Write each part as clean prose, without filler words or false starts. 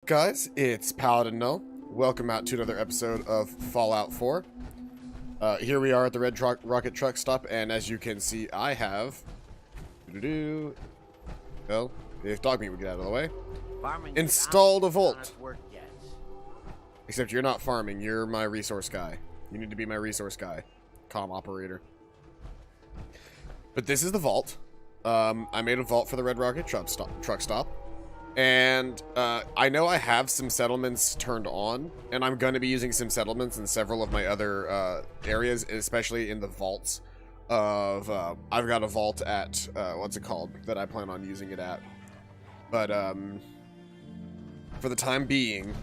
Guys, it's Paladin Null. Welcome out to another episode of Fallout 4. Here we are at the Red Rocket Truck Stop, and as you can see, I have... Well, if dog meat would get out of the way. Installed a vault. Except you're not farming, you're my resource guy. You need to be my resource guy. Comm operator. But this is the vault. I made a vault for the Red Rocket Truck Stop. And I know I have some settlements turned on, and I'm going to be using some settlements in several of my other areas, especially in the vaults of... I've got a vault at... what's it called? That I plan on using it at. But for the time being,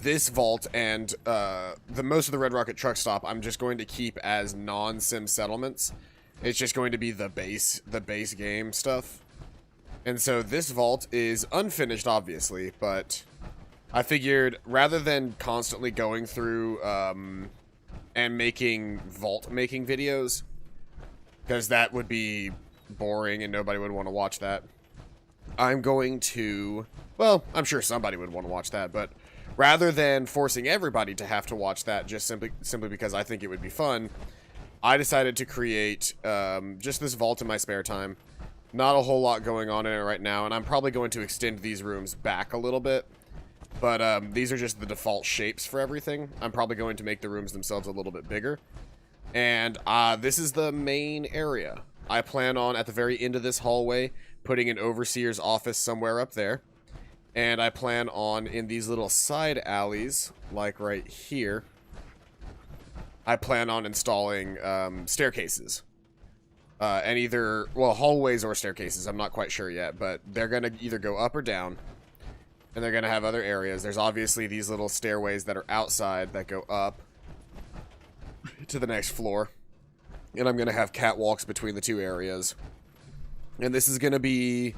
this vault and the most of the Red Rocket Truck Stop, I'm just going to keep as non-sim settlements. It's just going to be the base game stuff. And so this vault is unfinished, obviously, but I figured rather than constantly going through and making vault-making videos, because that would be boring and nobody would want to watch that, I'm going to... Well, I'm sure somebody would want to watch that, but rather than forcing everybody to have to watch that just simply because I think it would be fun, I decided to create just this vault in my spare time. Not a whole lot going on in it right now, and I'm probably going to extend these rooms back a little bit. But these are just the default shapes for everything. I'm probably going to make the rooms themselves a little bit bigger. And this is the main area. I plan on, at the very end of this hallway, putting an overseer's office somewhere up there. And I plan on, in these little side alleys, like right here, I plan on installing staircases. And either, well, hallways or staircases, I'm not quite sure yet, but they're going to either go up or down, and they're going to have other areas. There's obviously these little stairways that are outside that go up to the next floor, and I'm going to have catwalks between the two areas. And this is going to be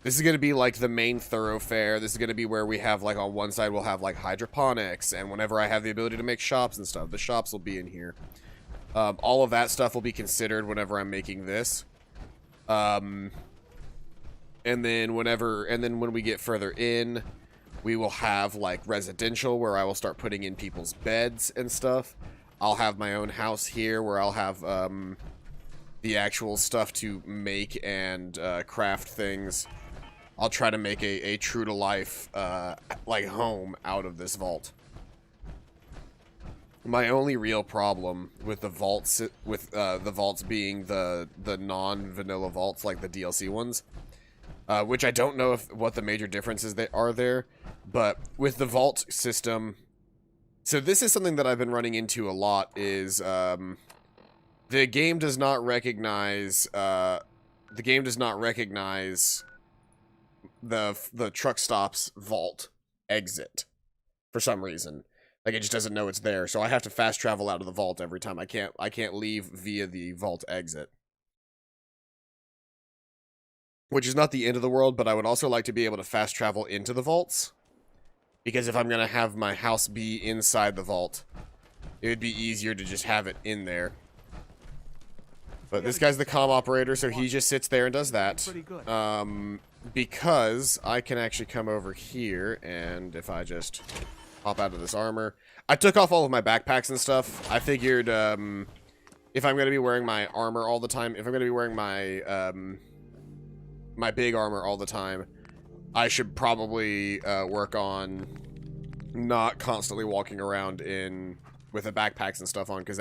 like the main thoroughfare. This is going to be where we have, like, on one side we'll have, like, hydroponics, and whenever I have the ability to make shops and stuff, the shops will be in here. All of that stuff will be considered whenever I'm making this. And then when we get further in, we will have like residential where I will start putting in people's beds and stuff. I'll have my own house here where I'll have the actual stuff to make and craft things. I'll try to make a true to life like home out of this vault. My only real problem with the vaults, the vaults being the non-vanilla vaults, like the DLC ones, which I don't know what the major differences are there, but with the vault system, so this is something that I've been running into a lot, is the game does not recognize the truck stop's vault exit for some reason. Like, it just doesn't know it's there, so I have to fast travel out of the vault every time. I can't leave via the vault exit. Which is not the end of the world, but I would also like to be able to fast travel into the vaults. Because if I'm going to have my house be inside the vault, it would be easier to just have it in there. But this guy's the comm operator, so he just sits there and does that. Because I can actually come over here, and if I just... pop out of this armor. I took off all of my backpacks and stuff. I figured, if I'm going to be wearing my armor all the time, if I'm going to be wearing my, my big armor all the time, I should probably, work on not constantly walking around with the backpacks and stuff on, because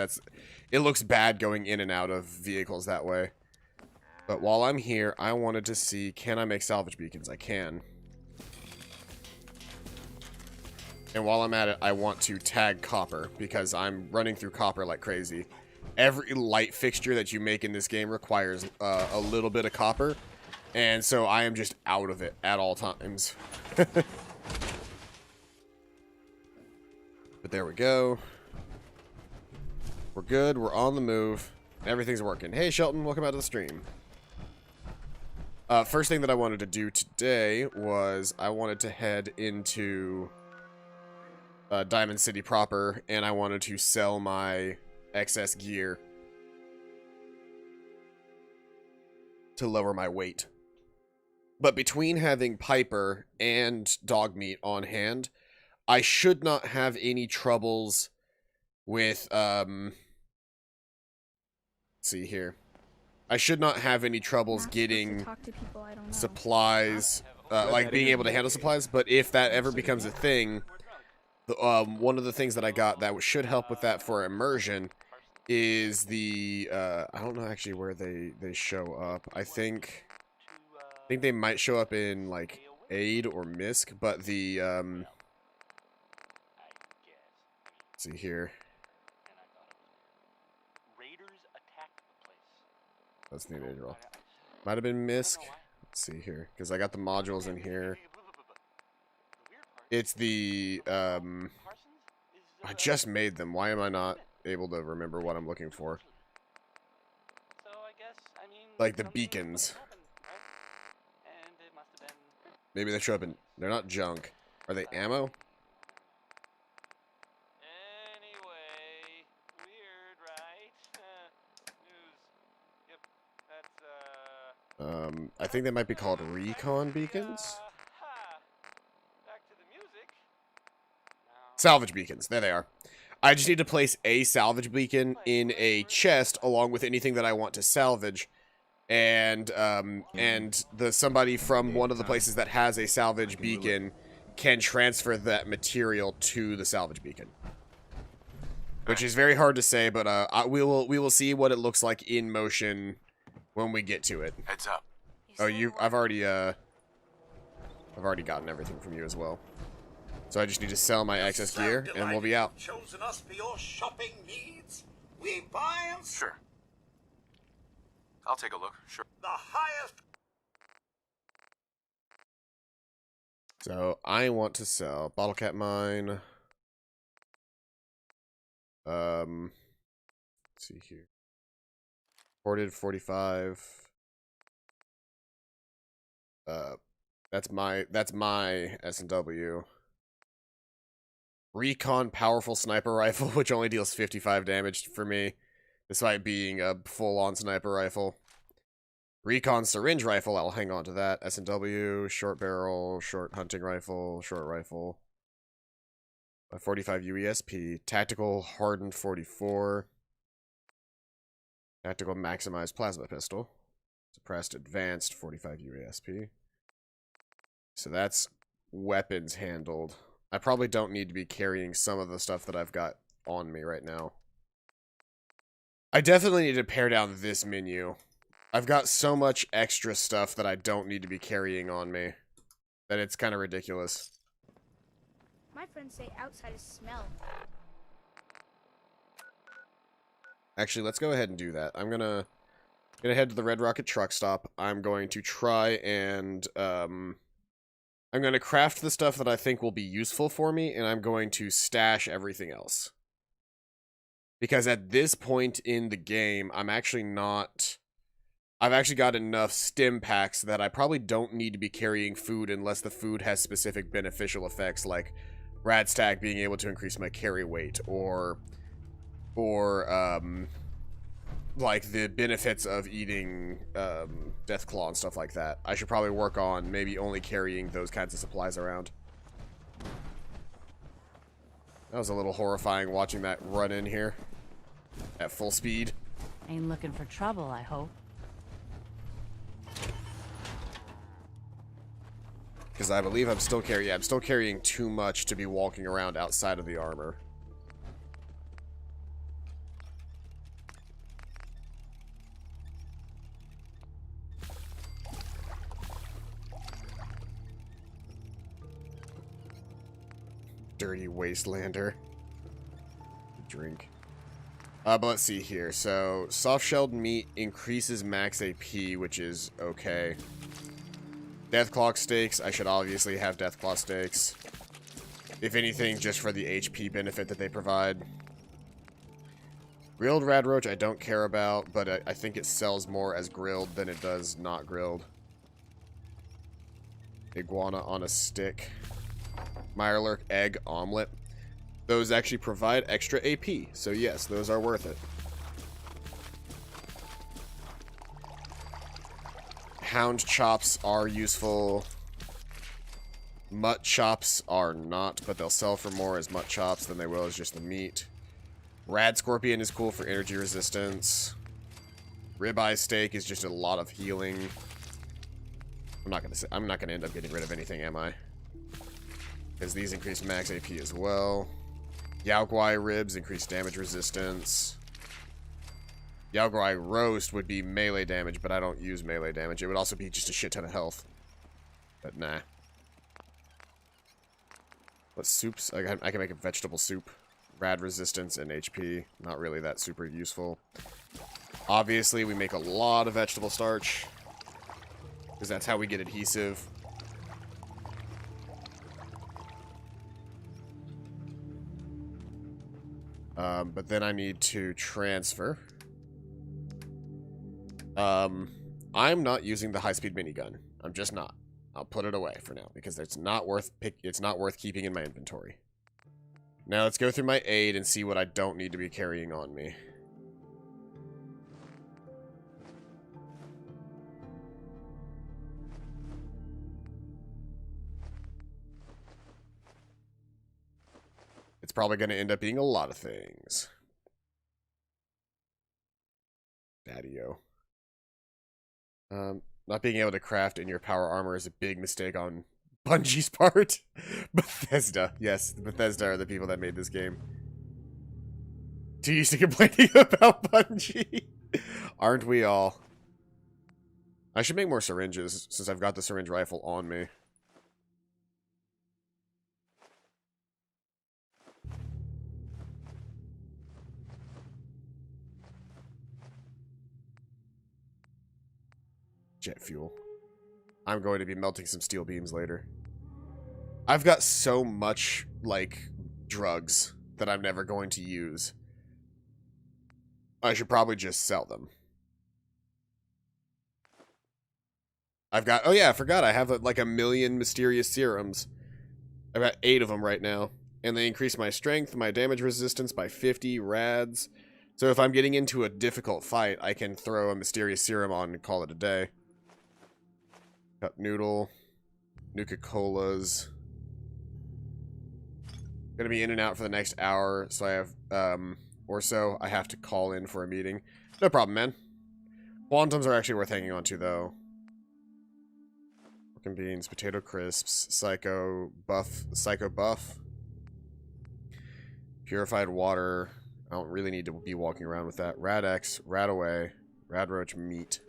it looks bad going in and out of vehicles that way. But while I'm here, I wanted to see, can I make salvage beacons? I can. And while I'm at it, I want to tag copper, because I'm running through copper like crazy. Every light fixture that you make in this game requires a little bit of copper, and so I am just out of it at all times. But there we go. We're good, we're on the move, everything's working. Hey Shelton, welcome out to the stream. First thing that I wanted to do today was I wanted to head into... Diamond City proper, and I wanted to sell my excess gear to lower my weight. But between having Piper and dog meat on hand, I should not have any troubles with, let's see here. I should not have any troubles getting supplies, like being able to handle supplies, but if that ever becomes a thing, one of the things that I got that should help with that for immersion is the, I don't know actually where they show up. I think they might show up in, like, Aid or Misk, but the, let's see here. That's the Adriel. Might have been Misk. Let's see here, because I got the modules in here. It's the, I just made them. Why am I not able to remember what I'm looking for? Like the beacons. Maybe they show up in... They're not junk. Are they ammo? I think they might be called recon beacons. Salvage beacons. There they are. I just need to place a salvage beacon in a chest along with anything that I want to salvage. And somebody from one of the places that has a salvage beacon can transfer that material to the salvage beacon. Which is very hard to say, but we will see what it looks like in motion when we get to it. Heads up. Oh, I've already gotten everything from you as well. So I just need to sell my excess gear and we'll be out. Chosen us for your shopping needs. We buy and sure. I'll take a look. Sure. The highest. So I want to sell bottle cap mine. Let's see here. Ported 45. That's my S&W. Recon powerful sniper rifle, which only deals 55 damage for me, despite being a full-on sniper rifle. Recon syringe rifle, I'll hang on to that. S&W, short barrel, short hunting rifle, short rifle. A 45 UESP, tactical hardened 44. Tactical maximized plasma pistol. Suppressed advanced 45 UASP. So that's weapons handled. I probably don't need to be carrying some of the stuff that I've got on me right now. I definitely need to pare down this menu. I've got so much extra stuff that I don't need to be carrying on me that it's kind of ridiculous. My friends say outside is smell. Actually, let's go ahead and do that. I'm gonna head to the Red Rocket truck stop. I'm going to try and I'm going to craft the stuff that I think will be useful for me, and I'm going to stash everything else. Because at this point in the game, I've actually got enough stim packs that I probably don't need to be carrying food unless the food has specific beneficial effects, like Radstag being able to increase my carry weight, or like the benefits of eating Deathclaw and stuff like that. I should probably work on maybe only carrying those kinds of supplies around. That was a little horrifying watching that run in here at full speed. Ain't looking for trouble, I hope. Because I believe I'm still carrying too much to be walking around outside of the armor. Dirty wastelander. Drink. But let's see here. So, soft-shelled meat increases max AP, which is okay. Deathclaw steaks, I should obviously have Deathclaw steaks. If anything, just for the HP benefit that they provide. Grilled Radroach I don't care about, but I think it sells more as grilled than it does not grilled. Iguana on a stick. Mirelurk egg omelet. Those actually provide extra AP, so yes, those are worth it. Hound chops are useful. Mutt chops are not, but they'll sell for more as mutt chops than they will as just the meat. Rad scorpion is cool for energy resistance. Ribeye steak is just a lot of healing. I'm not gonna end up getting rid of anything, am I? Because these increase max AP as well. Yao Guai ribs increase damage resistance. Yao Guai roast would be melee damage, but I don't use melee damage. It would also be just a shit ton of health. But nah. What soups? I can make a vegetable soup. Rad resistance and HP. Not really that super useful. Obviously, we make a lot of vegetable starch. Because that's how we get adhesive. But then I need to transfer. I'm not using the high-speed minigun. I'm just not. I'll put it away for now because it's not worth keeping in my inventory. Now let's go through my aid and see what I don't need to be carrying on me. It's probably going to end up being a lot of things. Daddy-o. Not being able to craft in your power armor is a big mistake on Bungie's part. Bethesda. Yes, Bethesda are the people that made this game. Too used to complaining about Bungie. Aren't we all? I should make more syringes since I've got the syringe rifle on me. Jet fuel. I'm going to be melting some steel beams later. I've got so much, like, drugs that I'm never going to use. I should probably just sell them. I've got... Oh yeah, I forgot. I have, like, 1 million mysterious serums. I've got 8 of them right now. And they increase my strength, my damage resistance by 50 rads. So if I'm getting into a difficult fight, I can throw a mysterious serum on and call it a day. Cup noodle, Nuka-Colas. Gonna be in and out for the next hour, so I have, or so. I have to call in for a meeting. No problem, man. Quantums are actually worth hanging on to, though. Pork and beans, potato crisps, psycho buff. Purified water. I don't really need to be walking around with that. Rad-X, Rad-Away, Rad-Roach meat.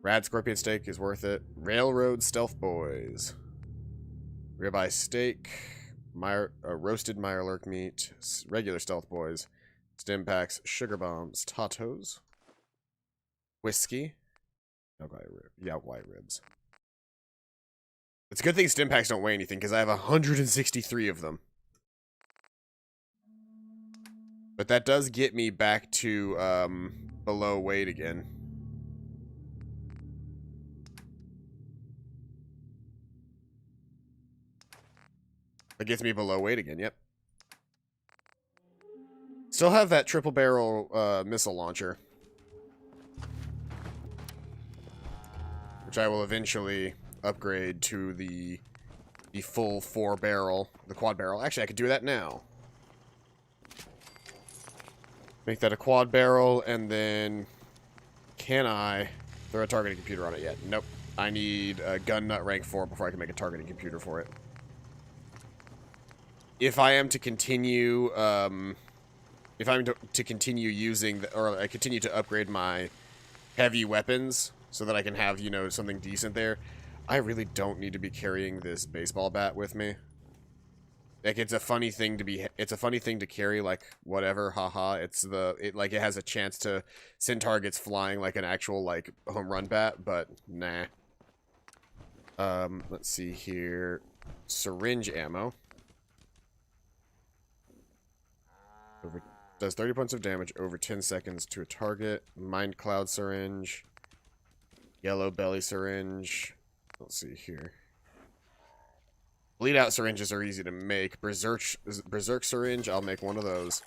Rad Scorpion Steak is worth it. Railroad Stealth Boys. Ribeye Steak. Roasted Mirelurk meat. Regular Stealth Boys. Stim Packs. Sugar Bombs. Tatos. Whiskey. Yao Guai ribs. It's a good thing Stim Packs don't weigh anything, because I have 163 of them. But that does get me back to, below weight again. It gets me below weight again, yep. Still have that triple barrel missile launcher. Which I will eventually upgrade to the full 4-barrel, the quad barrel. Actually, I could do that now. Make that a quad barrel, and then... Can I throw a targeting computer on it yet? Nope. I need a gun nut rank 4 before I can make a targeting computer for it. If I am to continue, if I'm to continue using, or I continue to upgrade my heavy weapons so that I can have, you know, something decent there, I really don't need to be carrying this baseball bat with me. Like, it's a funny thing to carry, like, whatever, haha, it has a chance to send targets flying like an actual, like, home run bat, but nah. Let's see here. Syringe ammo. Does 30 points of damage over 10 seconds to a target. Mind Cloud syringe. Yellow belly syringe. Let's see here. Bleed out syringes are easy to make. Berserk syringe, I'll make one of those.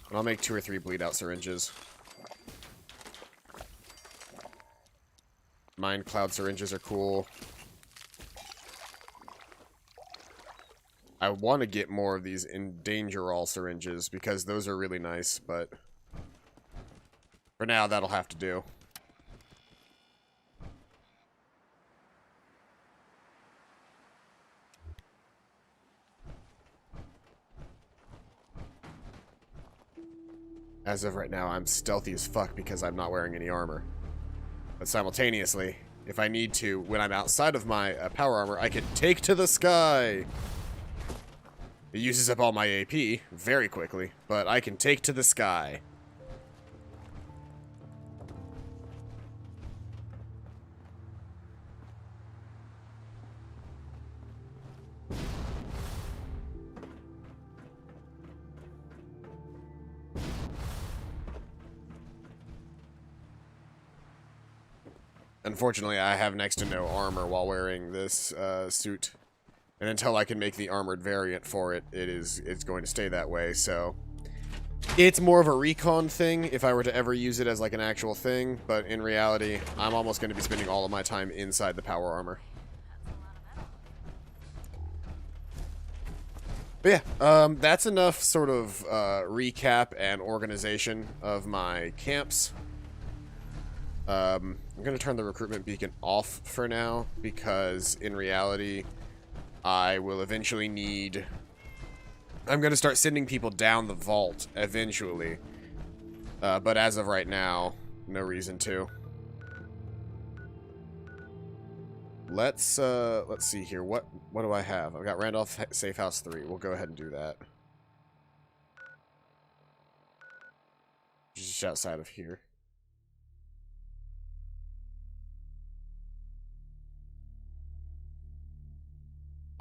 And I'll make 2 or 3 bleed out syringes. Mind cloud syringes are cool. I want to get more of these Endangerall syringes because those are really nice, but for now that'll have to do. As of right now, I'm stealthy as fuck because I'm not wearing any armor. But simultaneously, if I need to, when I'm outside of my power armor, I can take to the sky. It uses up all my AP very quickly, but I can take to the sky. Unfortunately, I have next to no armor while wearing this suit. And until I can make the armored variant for it, it's going to stay that way, so... It's more of a recon thing if I were to ever use it as like an actual thing, but in reality, I'm almost going to be spending all of my time inside the power armor. But yeah, that's enough sort of recap and organization of my camps. I'm going to turn the recruitment beacon off for now, because in reality, I will eventually need... I'm going to start sending people down the vault, eventually. But as of right now, no reason to. Let's see here. What do I have? I've got Randolph Safe House 3. We'll go ahead and do that. Just outside of here.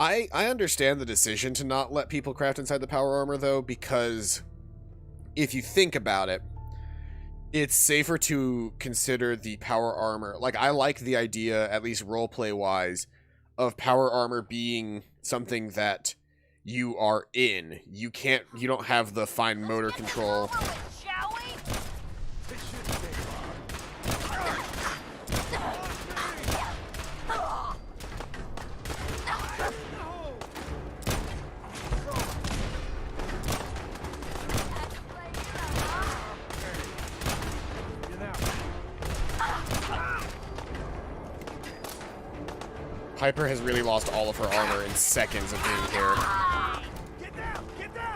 I understand the decision to not let people craft inside the power armor, though, because if you think about it, it's safer to consider the power armor. Like, I like the idea, at least roleplay-wise, of power armor being something that you are in. You don't have the fine motor control. Piper has really lost all of her armor in seconds of being here. Get down! Get down!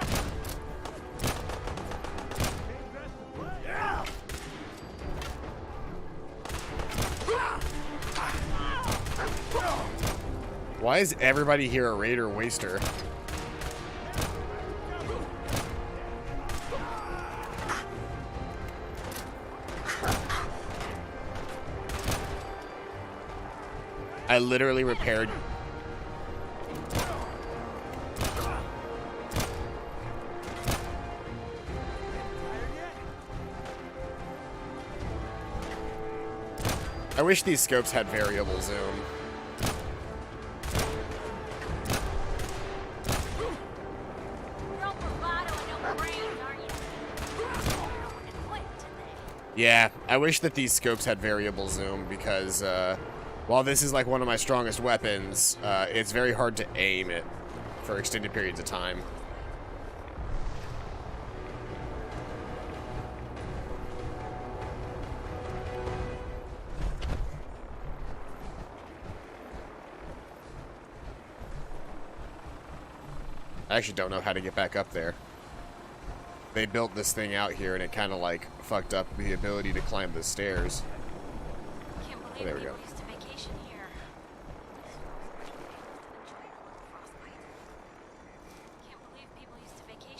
Why is everybody here a Raider Waster? I literally repaired... I wish these scopes had variable zoom. Yeah, I wish that these scopes had variable zoom because, while this is like one of my strongest weapons, it's very hard to aim it for extended periods of time. I actually don't know how to get back up there. They built this thing out here and it kind of like fucked up the ability to climb the stairs. Oh, there we go.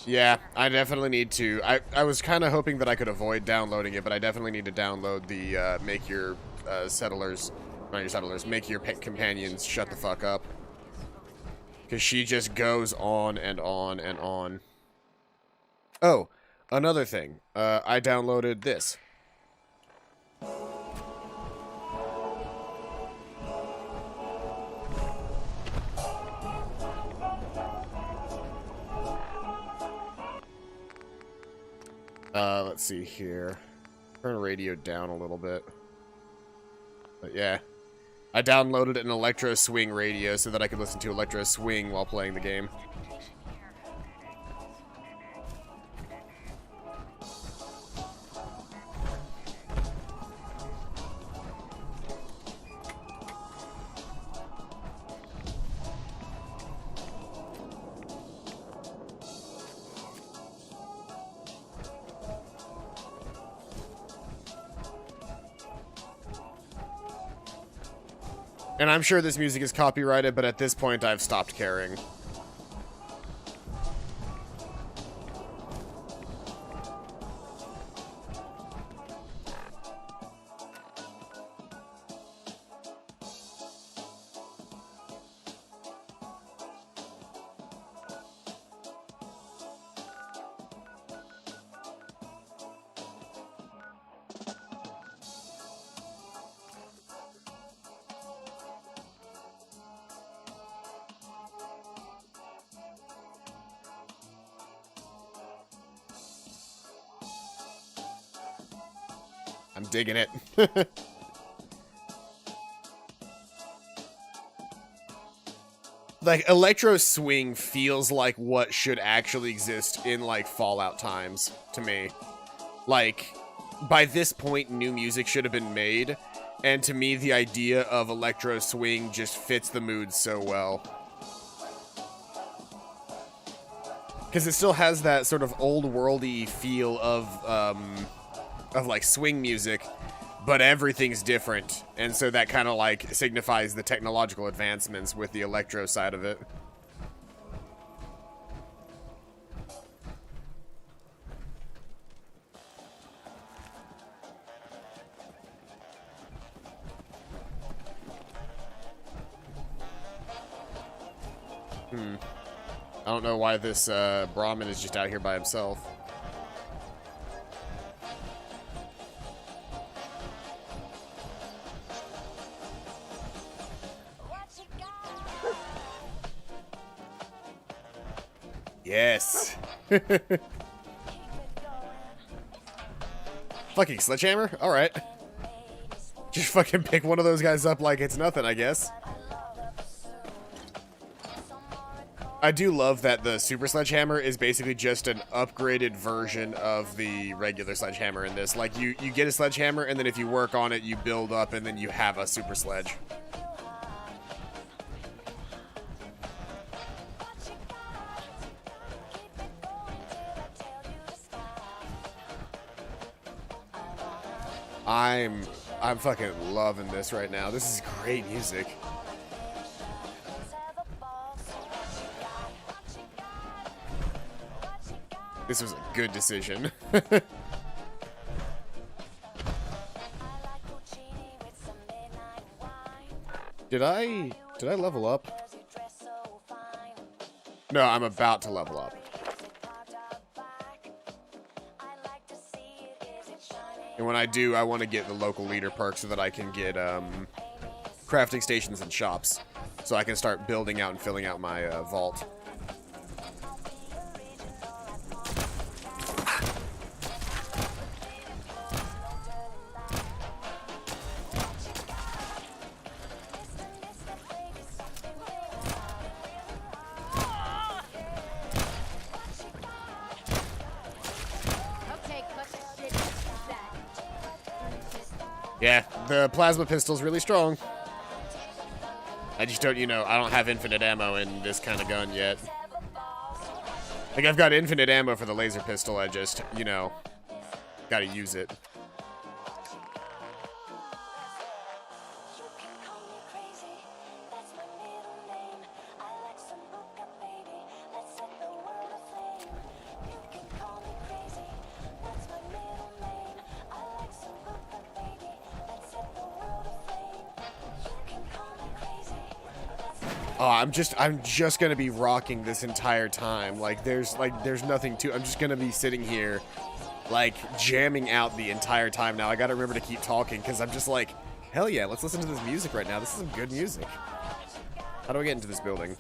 Yeah, I definitely need to. I was kind of hoping that I could avoid downloading it, but I definitely need to download the make your settlers, not your settlers, make your companions shut the fuck up. Because she just goes on and on and on. Oh, another thing. I downloaded this. Let's see here. Turn the radio down a little bit. But yeah, I downloaded an Electro Swing radio so that I could listen to Electro Swing while playing the game. And I'm sure this music is copyrighted, but at this point I've stopped caring. I'm digging it. Like, Electro Swing feels like what should actually exist in, like, Fallout times, to me. Like, by this point, new music should have been made, and to me, the idea of Electro Swing just fits the mood so well. Because it still has that sort of old-worldy feel of like, swing music, but everything's different, and so that kind of, like, signifies the technological advancements with the electro side of it. I don't know why this Brahmin is just out here by himself. Yes. Fucking sledgehammer? Alright. Just fucking pick one of those guys up like it's nothing, I guess. I do love that the super sledgehammer is basically just an upgraded version of the regular sledgehammer in this. Like, you get a sledgehammer, and then if you work on it, you build up, and then you have a super sledge. I'm fucking loving this right now. This is great music. This was a good decision. Did I level up? No, I'm about to level up. And when I do, I want to get the local leader perk so that I can get crafting stations and shops. So I can start building out and filling out my vault. Yeah, the plasma pistol's really strong. I just don't, I don't have infinite ammo in this kind of gun yet. Like, I've got infinite ammo for the laser pistol, I just, gotta use it. Oh, I'm just gonna be rocking this entire time. There's nothing to. I'm just gonna be sitting here, jamming out the entire time. Now I gotta remember to keep talking because I'm just like, hell yeah, let's listen to this music right now. This is some good music. How do I get into this building?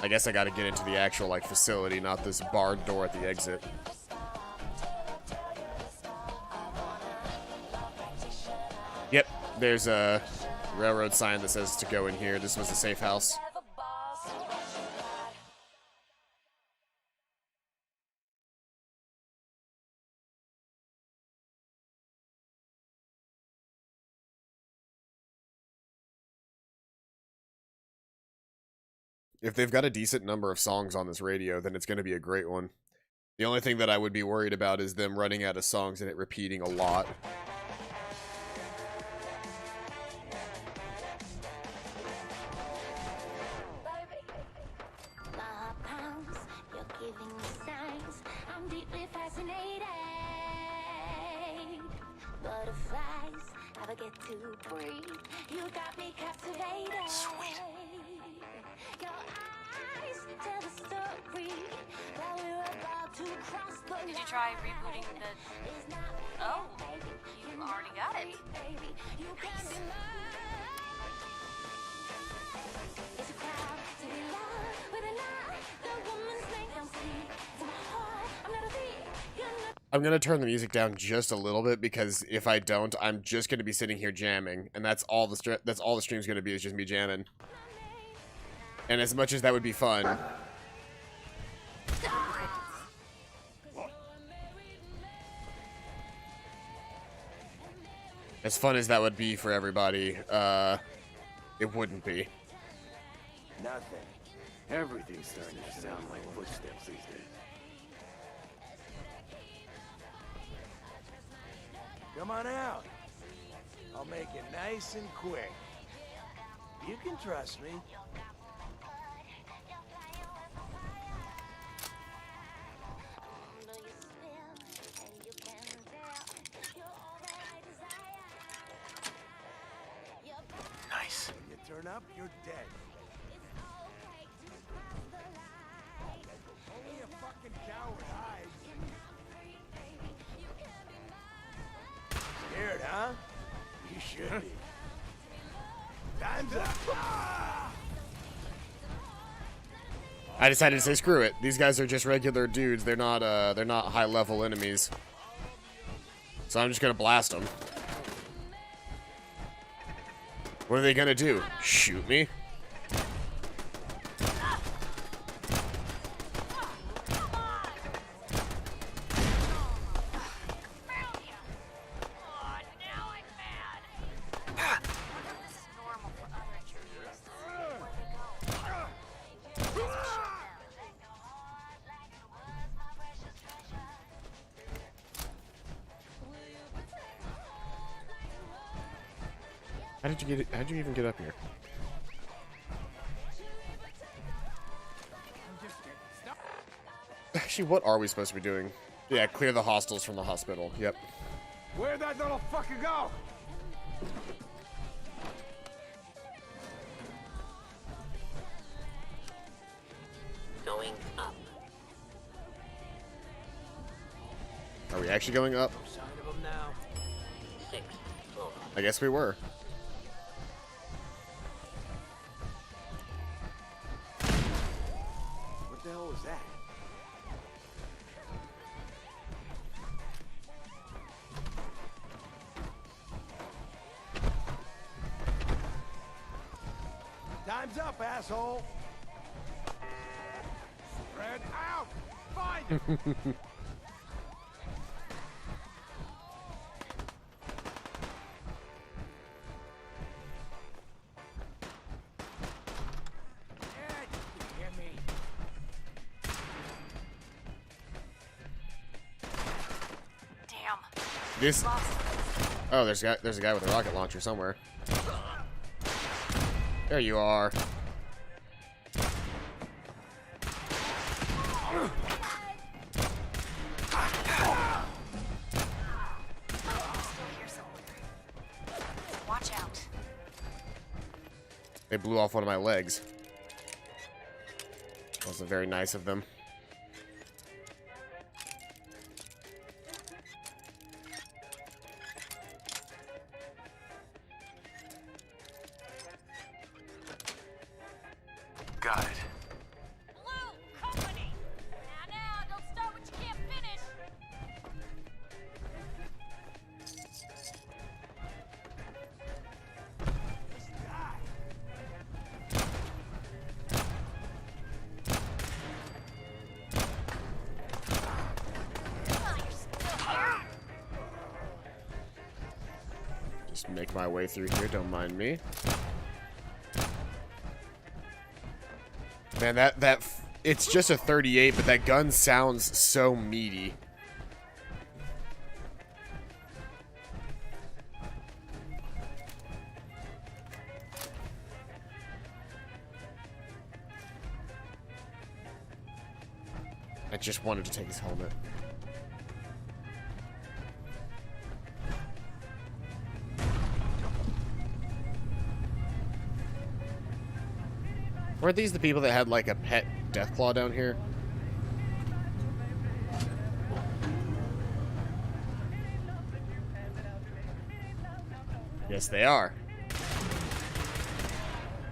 I guess I gotta get into the actual facility, not this barred door at the exit. There's a railroad sign that says to go in here. This was a safe house. If they've got a decent number of songs on this radio, then it's going to be a great one. The only thing that I would be worried about is them running out of songs and it repeating a lot. Sweet. Did you try rebooting the... Oh, you already got it. Nice. I'm going to turn the music down just a little bit because if I don't, I'm just going to be sitting here jamming, and that's all the stream's going to be, is just me jamming. And as much as that would be fun, as fun as that would be for everybody, it wouldn't be. Nothing. Everything's starting to sound like footsteps these days. Come on out. I'll make it nice and quick. You can trust me. Nice. When you turn up, you're dead. Only a fucking coward hides. Scared, huh? You should be. Time's up. Ah! I decided to say screw it. These guys are just regular dudes. They're not high-level enemies. So I'm just gonna blast them. What are they gonna do? Shoot me? How'd you even get up here? Actually, what are we supposed to be doing? Yeah, clear the hostiles from the hospital. Yep. Where'd that little fucker go? Going up. Are we actually going up? No sign of him now. 6th floor. I guess we were. What the hell was that? Time's up, asshole. Spread out. Find him. This. Oh, there's a guy with a rocket launcher somewhere. There you are. Watch out. They blew off one of my legs. That wasn't very nice of them. Got it. Blue Company. Now, don't start what you can't finish. make my way through here. Don't mind me. Man, it's just a 38, but that gun sounds so meaty. I just wanted to take his helmet. Weren't these the people that had like a pet Deathclaw down here? Yes, they are.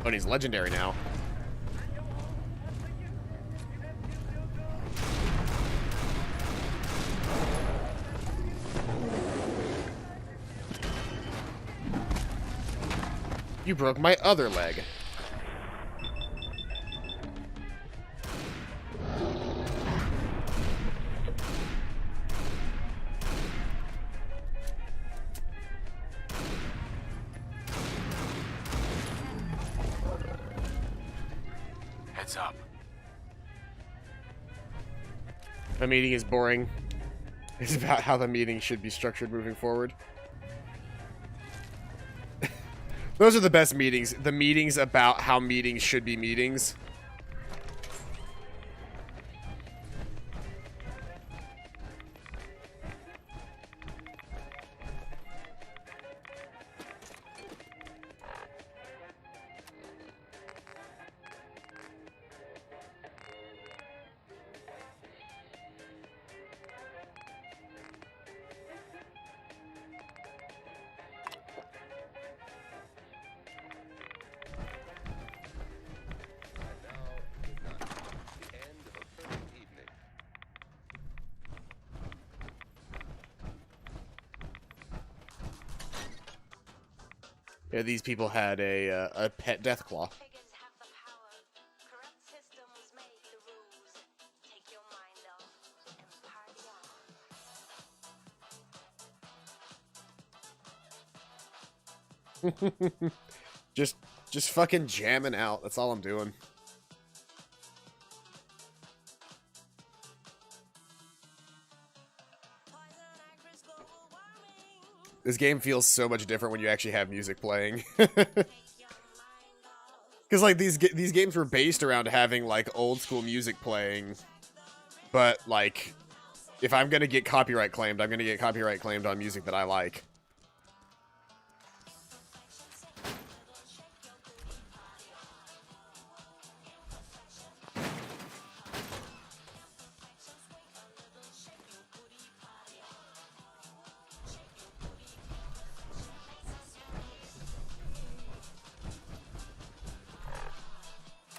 Oh, and he's legendary now. You broke my other leg. Heads up. The meeting is boring. It's about how the meeting should be structured moving forward. Those are the best meetings. The meetings about how meetings should be meetings. Yeah, these people had a pet Deathclaw. Pagans have the power. Corrupt systems make the rules. Take your mind off and party on. just fucking jamming out. That's all I'm doing. This game feels so much different when you actually have music playing. Because like these games were based around having like old school music playing, but like if I'm gonna get copyright claimed, I'm gonna get copyright claimed on music that I like.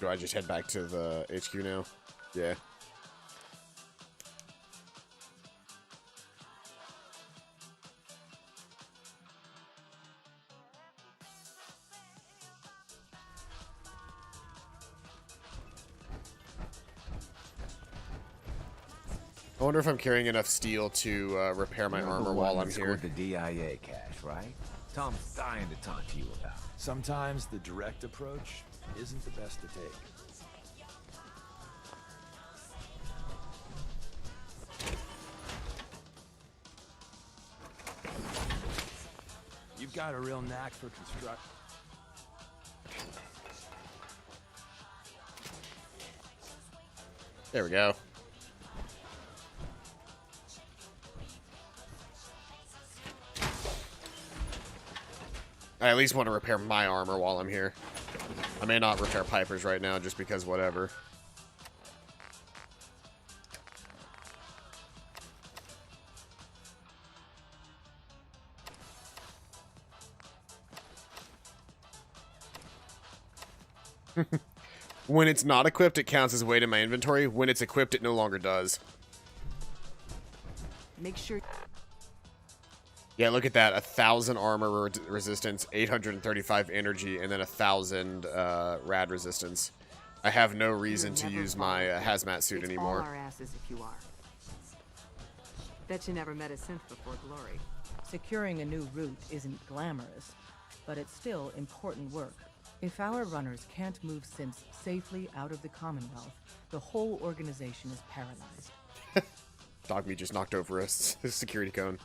Do I just head back to the HQ now? Yeah. I wonder if I'm carrying enough steel to repair my armor while I'm here. The DIA cache, right? Tom's dying to talk to you about it. Sometimes the direct approach isn't the best to take. You've got a real knack for construct. There we go. I at least want to repair my armor while I'm here. I may not repair Piper's right now just because whatever. When it's not equipped, it counts as weight in my inventory. When it's equipped, it no longer does. Make sure. Yeah, look at that. 1,000 armor resistance, 835 energy, and then 1,000 rad resistance. I have no reason to use my hazmat suit anymore. All our asses if you are. Bet you never met a synth before Glory. Securing a new route isn't glamorous, but it's still important work. If our runners can't move synths safely out of the Commonwealth, the whole organization is paralyzed. Dogmeat just knocked over a security cone.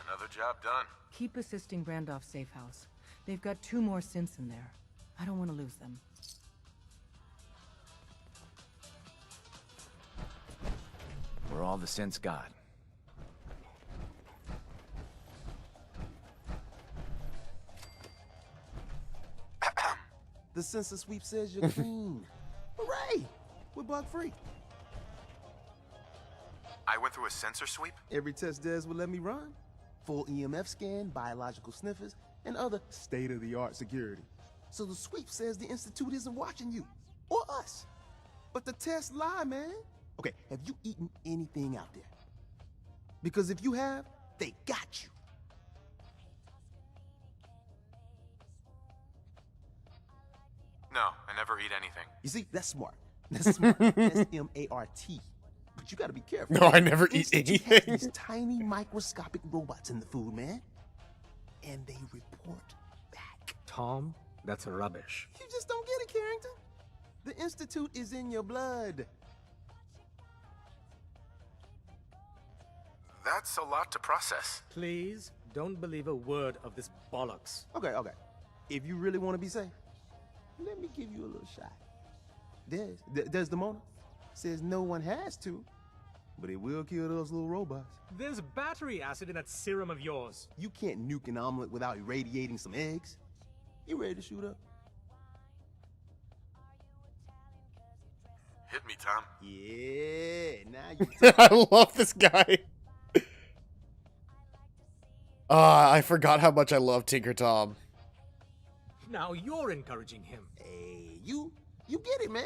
Another job done. Keep assisting Randolph's safe house. They've got 2 more synths in there. I don't want to lose them. We're all the synths got. The census sweep says you're clean. Hooray! We're bug free. I went through a sensor sweep? Every test Des will let me run. Full EMF scan, biological sniffers, and other state-of-the-art security. So the sweep says the Institute isn't watching you. Or us. But the tests lie, man. Okay, have you eaten anything out there? Because if you have, they got you. No, I never eat anything. You see, that's smart. That's smart. S-M-A-R-T. But you gotta be careful. No, I never eat Institute has anything. these tiny microscopic robots in the food, man. And they report back. Tom, that's rubbish. You just don't get it, Carrington. The Institute is in your blood. That's a lot to process. Please, don't believe a word of this bollocks. Okay. If you really want to be safe, let me give you a little shot. Desdemona says no one has to, but it will kill those little robots. There's battery acid in that serum of yours. You can't nuke an omelet without irradiating some eggs. You ready to shoot up? Hit me, Tom. Yeah, now you... I love this guy. I forgot how much I love Tinker Tom. Now you're encouraging him. Hey, you get it, man.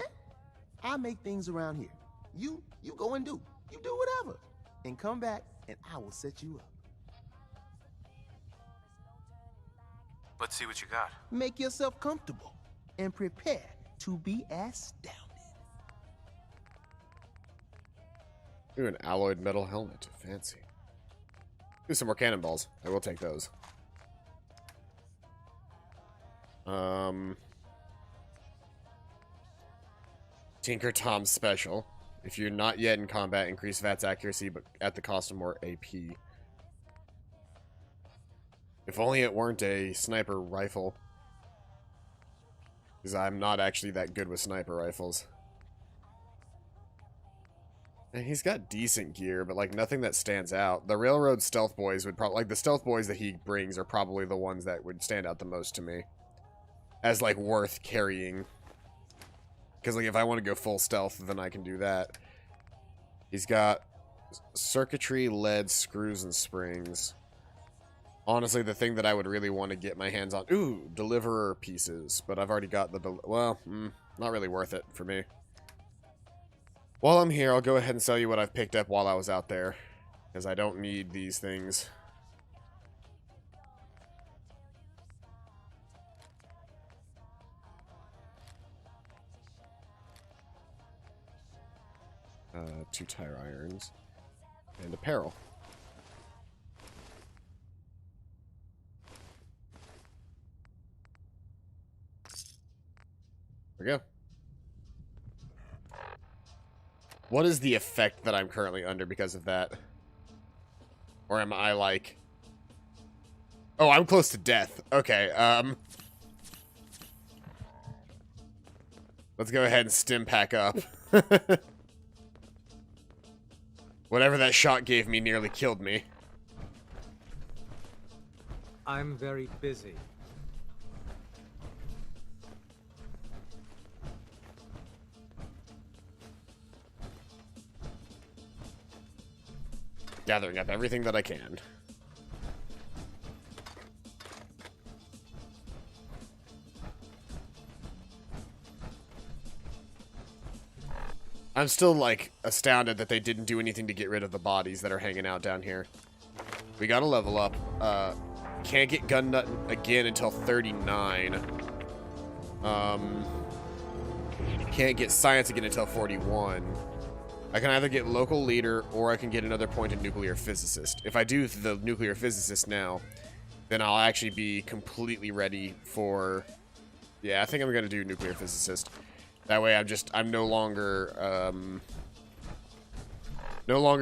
I make things around here. You go and do. You do whatever. And come back, and I will set you up. Let's see what you got. Make yourself comfortable, and prepare to be astounded. Ooh, an alloyed metal helmet. Fancy. Ooh, some more cannonballs. I will take those. Tinker Tom special. If you're not yet in combat, increase VATS accuracy, but at the cost of more AP. If only it weren't a sniper rifle. Because I'm not actually that good with sniper rifles. And he's got decent gear, but like nothing that stands out. The Railroad Stealth Boys would probably... Like the Stealth Boys that he brings are probably the ones that would stand out the most to me. As like worth carrying. Because like if I want to go full stealth, then I can do that. He's got circuitry, lead, screws, and springs. Honestly, the thing that I would really want to get my hands on... Ooh, deliverer pieces. But I've already got the... Well, not really worth it for me. While I'm here, I'll go ahead and sell you what I've picked up while I was out there. Because I don't need these things. Two tire irons. And apparel. There we go. What is the effect that I'm currently under because of that? Or am I like... Oh, I'm close to death. Okay, let's go ahead and stim pack up. Whatever that shot gave me nearly killed me. I'm very busy. Gathering up everything that I can. I'm still, like, astounded that they didn't do anything to get rid of the bodies that are hanging out down here. We gotta level up. Can't get gun nut again until 39. Can't get science again until 41. I can either get local leader or I can get another point in nuclear physicist. If I do the nuclear physicist now, then I'll actually be completely ready for... Yeah, I think I'm going to do nuclear physicist. That way I'm no longer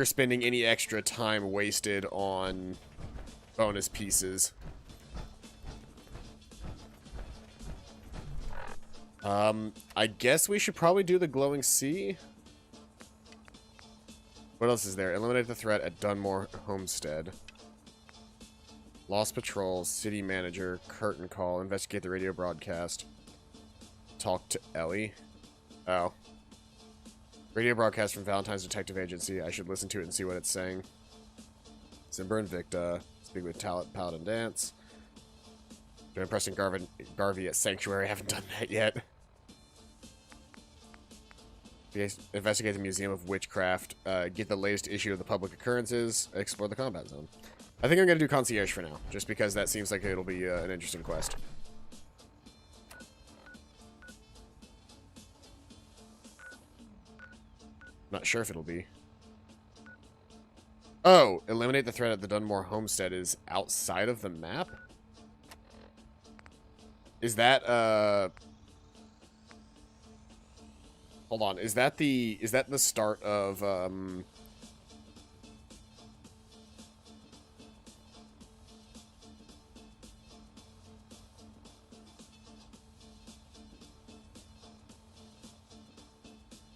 spending any extra time wasted on bonus pieces. I guess we should probably do the glowing sea. What else is there? Eliminate the threat at Dunmore Homestead. Lost Patrol, City Manager, Curtain Call, investigate the radio broadcast. Talk to Ellie. Oh. Radio broadcast from Valentine's Detective Agency. I should listen to it and see what it's saying. Zimber and Victa. Speak with Paladin Dance. Join Preston Garvey at Sanctuary. I haven't done that yet. Investigate the Museum of Witchcraft. Get the latest issue of the Public Occurrences. Explore the Combat Zone. I think I'm going to do Concierge for now, just because that seems like it'll be an interesting quest. Not sure if it'll be. Oh, eliminate the threat at the Dunmore Homestead is outside of the map? Is that, hold on, is that the start of,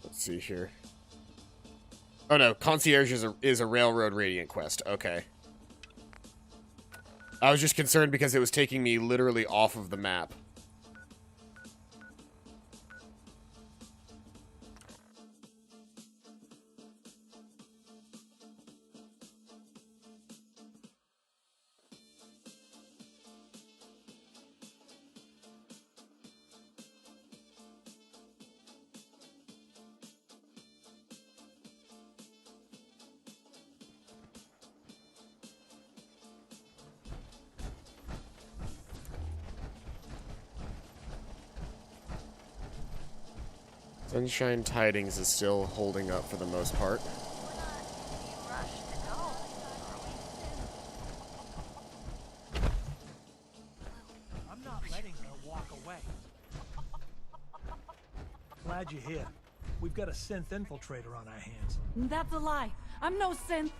let's see here. Oh no, Concierge is a Railroad Radiant quest. Okay. I was just concerned because it was taking me literally off of the map. Sunshine Tidings is still holding up for the most part. I'm not letting her walk away. Glad you're here. We've got a synth infiltrator on our hands. That's a lie. I'm no synth.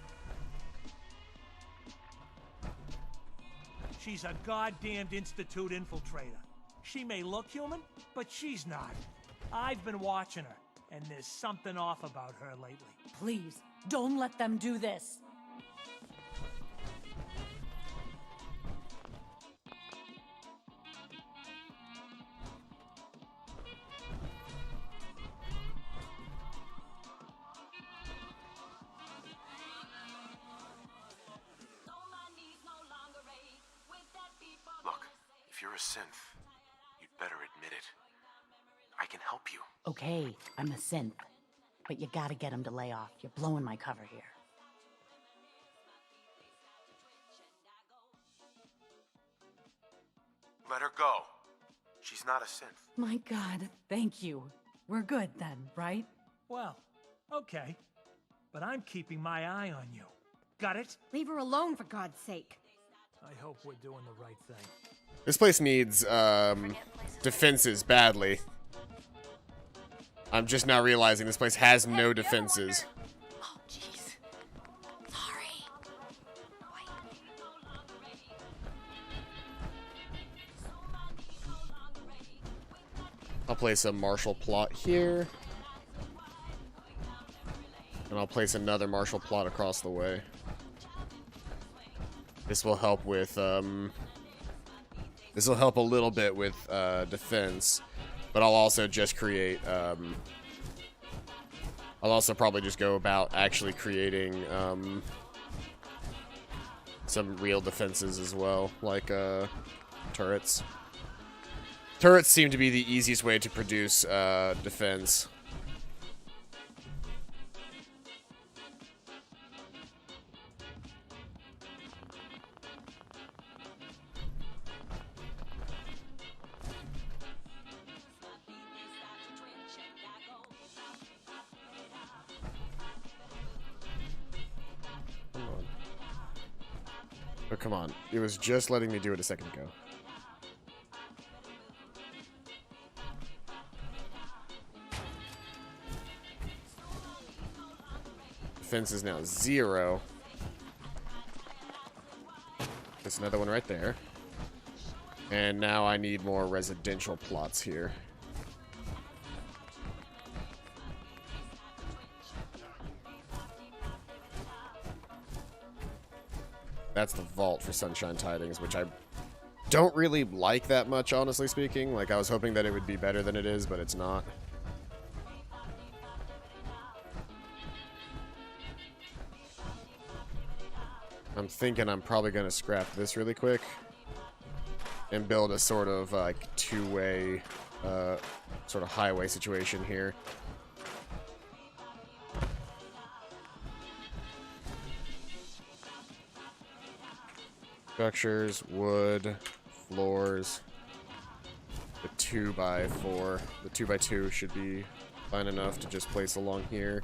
She's a goddamned Institute infiltrator. She may look human, but she's not. I've been watching her, and there's something off about her lately. Please, don't let them do this. Look, if you're a synth, you'd better admit it. I can help you. Okay, I'm a synth. But you gotta get him to lay off. You're blowing my cover here. Let her go. She's not a synth. My God, thank you. We're good then, right? Well, okay. But I'm keeping my eye on you. Got it? Leave her alone, for God's sake. I hope we're doing the right thing. This place needs, defenses badly. I'm just now realizing this place has no defenses. Oh, jeez. Sorry. I'll place a martial plot here. And I'll place another martial plot across the way. This will help with, this will help a little bit with, defense. But I'll also just create, I'll also probably just go about actually creating, some real defenses as well, like, turrets. Turrets seem to be the easiest way to produce, defense. Oh, come on. It was just letting me do it a second ago. Defense is now 0. There's another one right there. And now I need more residential plots here. That's the vault for Sunshine Tidings, which I don't really like that much, honestly speaking. Like, I was hoping that it would be better than it is, but it's not. I'm thinking I'm probably going to scrap this really quick and build a sort of like two-way sort of highway situation here. Structures, wood, floors, the 2x4. The 2x2 should be fine enough to just place along here.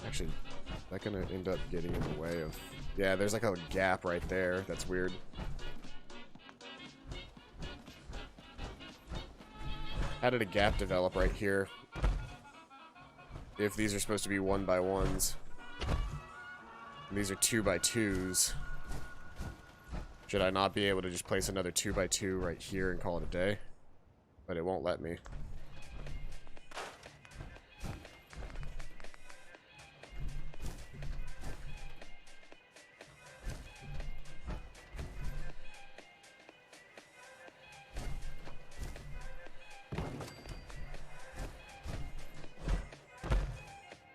Actually, that's gonna end up getting in the way of... Yeah, there's like a gap right there. That's weird. How did a gap develop right here? If these are supposed to be 1x1s. And these are 2x2s. Should I not be able to just place another 2x2 right here and call it a day? But it won't let me.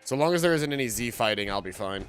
So long as there isn't any Z fighting, I'll be fine.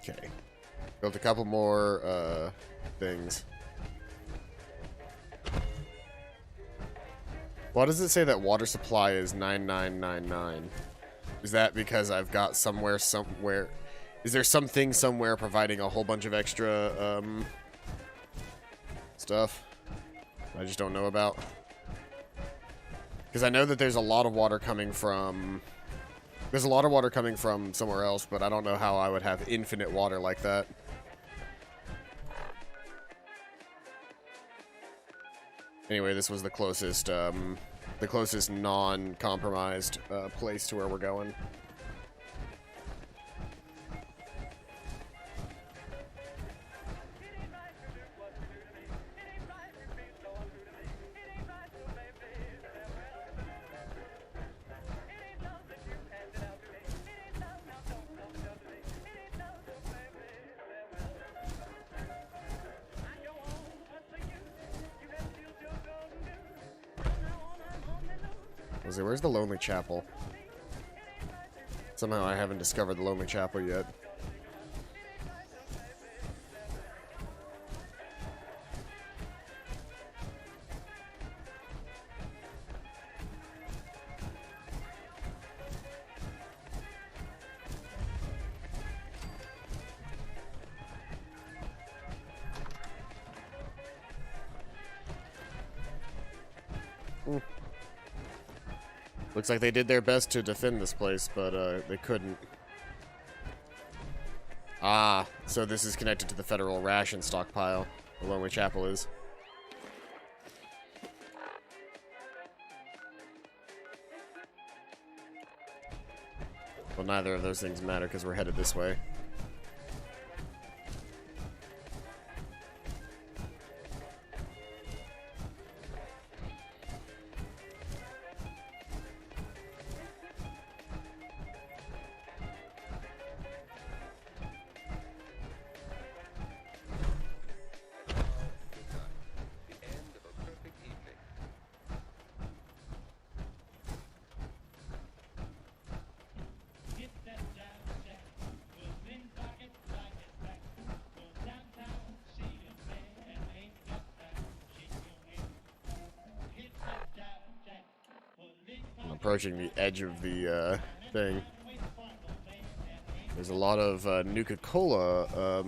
Okay. Built a couple more things. Why does it say that water supply is 9999? Is that because I've got somewhere... Is there something somewhere providing a whole bunch of extra stuff I just don't know about? Because I know that there's a lot of water coming from... There's a lot of water coming from somewhere else, but I don't know how I would have infinite water like that. Anyway, this was the closest non-compromised place to where we're going. Where's the Lonely Chapel? Somehow I haven't discovered the Lonely Chapel yet. Looks like they did their best to defend this place, but they couldn't. Ah, so this is connected to the federal ration stockpile. The Lonely Chapel is. Well, neither of those things matter because we're headed this way. approaching the edge of the thing. There's a lot of Nuka-Cola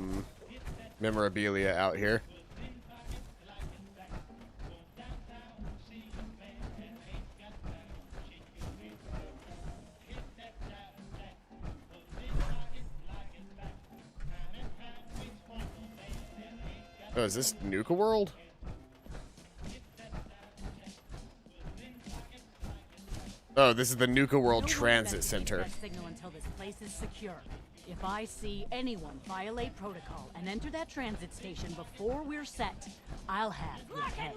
memorabilia out here. Oh, is this Nuka World? Oh, this is the Nuka World Transit Center. Signal until this place is secure. If I see anyone violate protocol and enter that transit station before we're set, I'll have your head.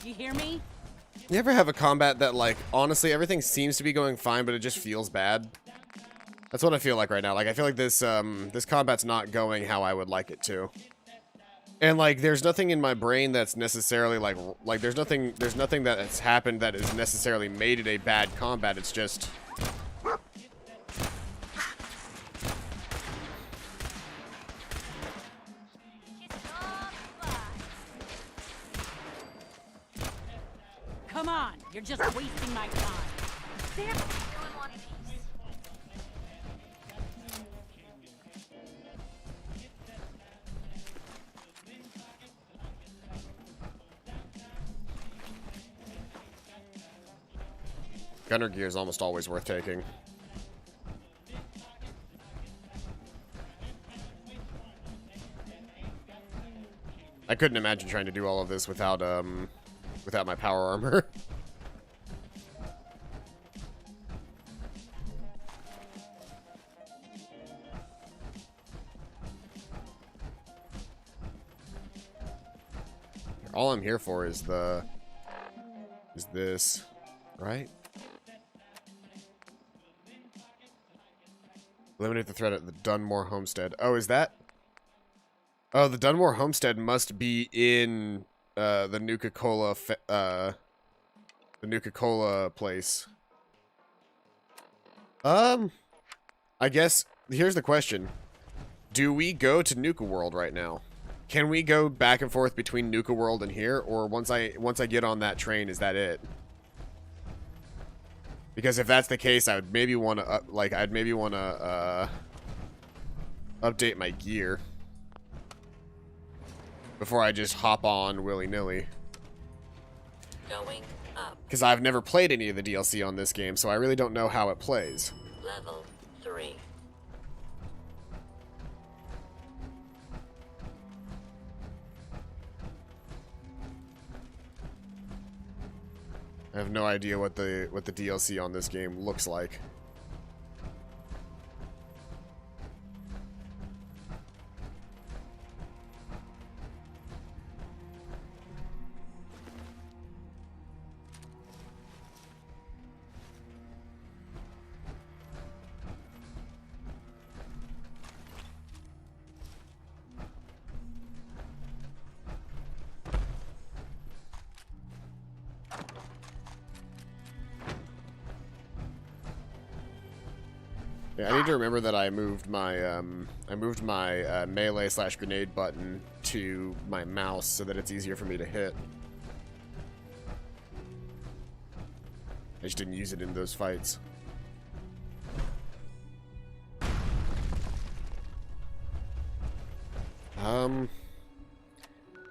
You hear me? You ever have a combat that, like, honestly, everything seems to be going fine, but it just feels bad? That's what I feel like right now. Like, I feel like this, this combat's not going how I would like it to. And, like, there's nothing in my brain that's necessarily, like, there's nothing that has happened that has necessarily made it a bad combat. It's just... Come on, you're just wasting my time. Damn it, doing one piece. Gunner gear is almost always worth taking. I couldn't imagine trying to do all of this without without my power armor. All I'm here for is this, right? Eliminate the threat at the Dunmore Homestead. Oh, is that? Oh, the Dunmore Homestead must be in the Nuka-Cola place. I guess here's the question. Do we go to Nuka World right now? Can we go back and forth between Nuka World and here, or once I get on that train, is that it? Because if that's the case, I would maybe want to update my gear before I just hop on willy-nilly. Going up. Because I've never played any of the DLC on this game, so I really don't know how it plays. Level 3. I have no idea what the DLC on this game looks like. Yeah, I need to remember that I moved my melee/grenade button to my mouse so that it's easier for me to hit. I just didn't use it in those fights.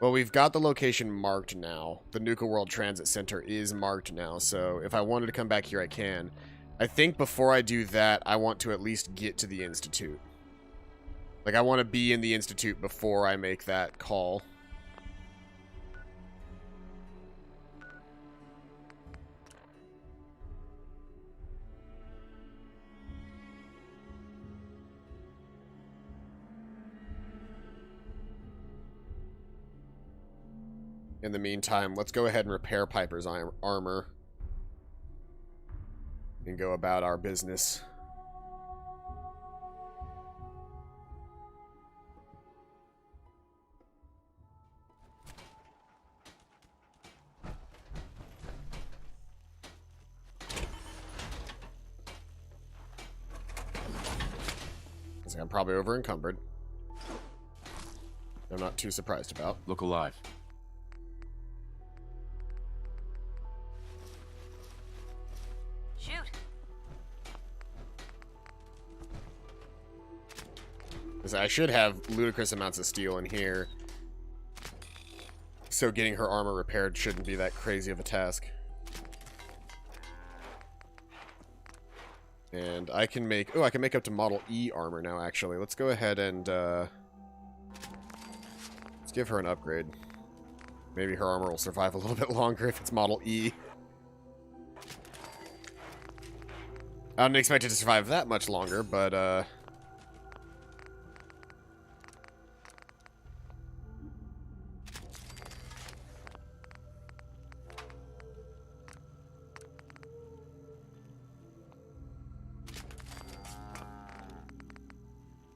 Well, we've got the location marked now. The Nuka World Transit Center is marked now, so if I wanted to come back here, I can. I think before I do that, I want to at least get to the Institute. Like, I want to be in the Institute before I make that call. In the meantime, let's go ahead and repair Piper's armor. And go about our business. I'm probably over encumbered. I'm not too surprised about. Look alive. Shoot. I should have ludicrous amounts of steel in here. So getting her armor repaired shouldn't be that crazy of a task. And I can make... Oh, I can make up to Model E armor now, actually. Let's go ahead and, let's give her an upgrade. Maybe her armor will survive a little bit longer if it's Model E. I didn't expect it to survive that much longer, but,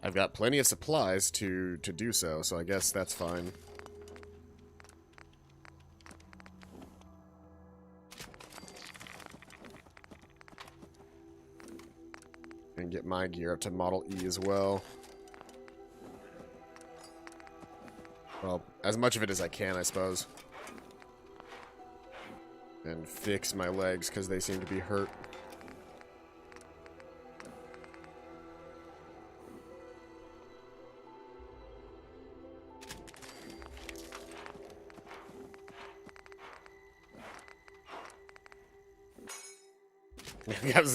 I've got plenty of supplies to do so I guess that's fine. And get my gear up to Model E as well. Well, as much of it as I can, I suppose. And fix my legs, because they seem to be hurt.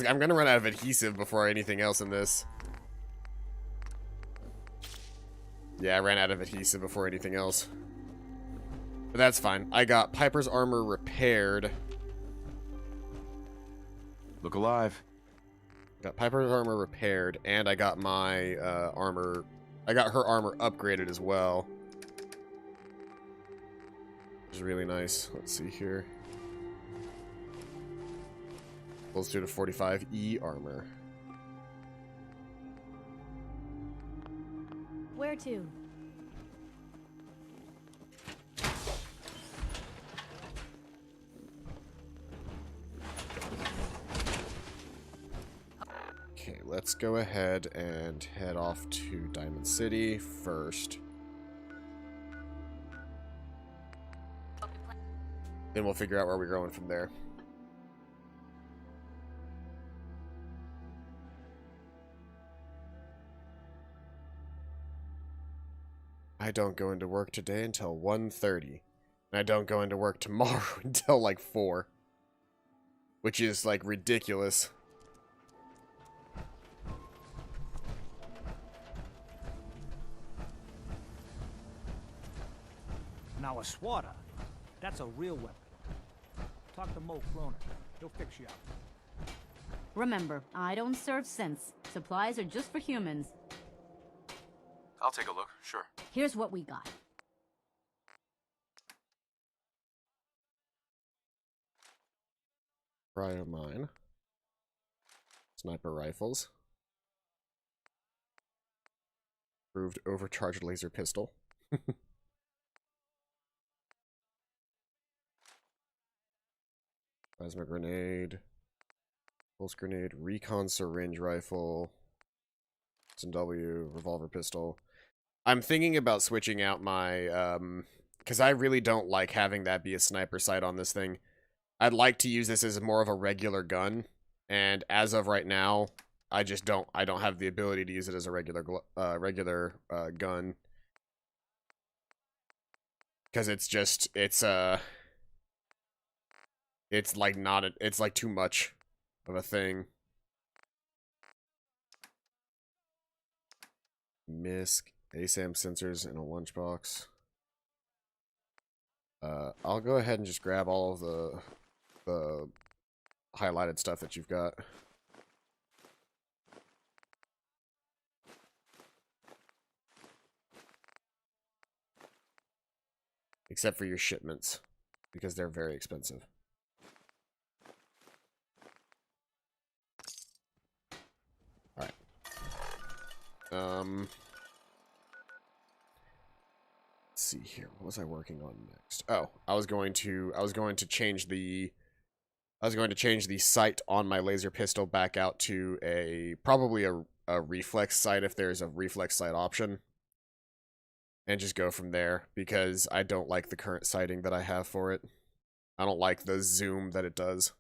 I'm gonna run out of adhesive before anything else in this. Yeah, I ran out of adhesive before anything else. But that's fine. I got Piper's armor repaired. Look alive. Got Piper's armor repaired, and I got my armor... I got her armor upgraded as well. Which is really nice. Let's see here. Let's do the 45E armor. Where to? Okay, let's go ahead and head off to Diamond City first. Then we'll figure out where we're going from there. I don't go into work today until 1:30. And I don't go into work tomorrow until like 4. Which is like ridiculous. Now a swatter, that's a real weapon. Talk to Mo Croner. He'll fix you up. Remember, I don't serve synths. Supplies are just for humans. I'll take a look, sure. Here's what we got. Cryo mine. Sniper rifles. Improved overcharged laser pistol. Plasma grenade. Pulse grenade. Recon syringe rifle. SW revolver pistol. I'm thinking about switching out my, because I really don't like having that be a sniper sight on this thing. I'd like to use this as more of a regular gun, and as of right now, I don't have the ability to use it as a regular gun. Because it's like not, it's like too much of a thing. MISC, ASAM sensors, and a lunchbox. I'll go ahead and just grab all of the highlighted stuff that you've got. Except for your shipments, because they're very expensive. Alright. Let's see here. What was I working on next? Oh, I was going to change the sight on my laser pistol back out to probably a reflex sight if there's a reflex sight option. And just go from there, because I don't like the current sighting that I have for it. I don't like the zoom that it does.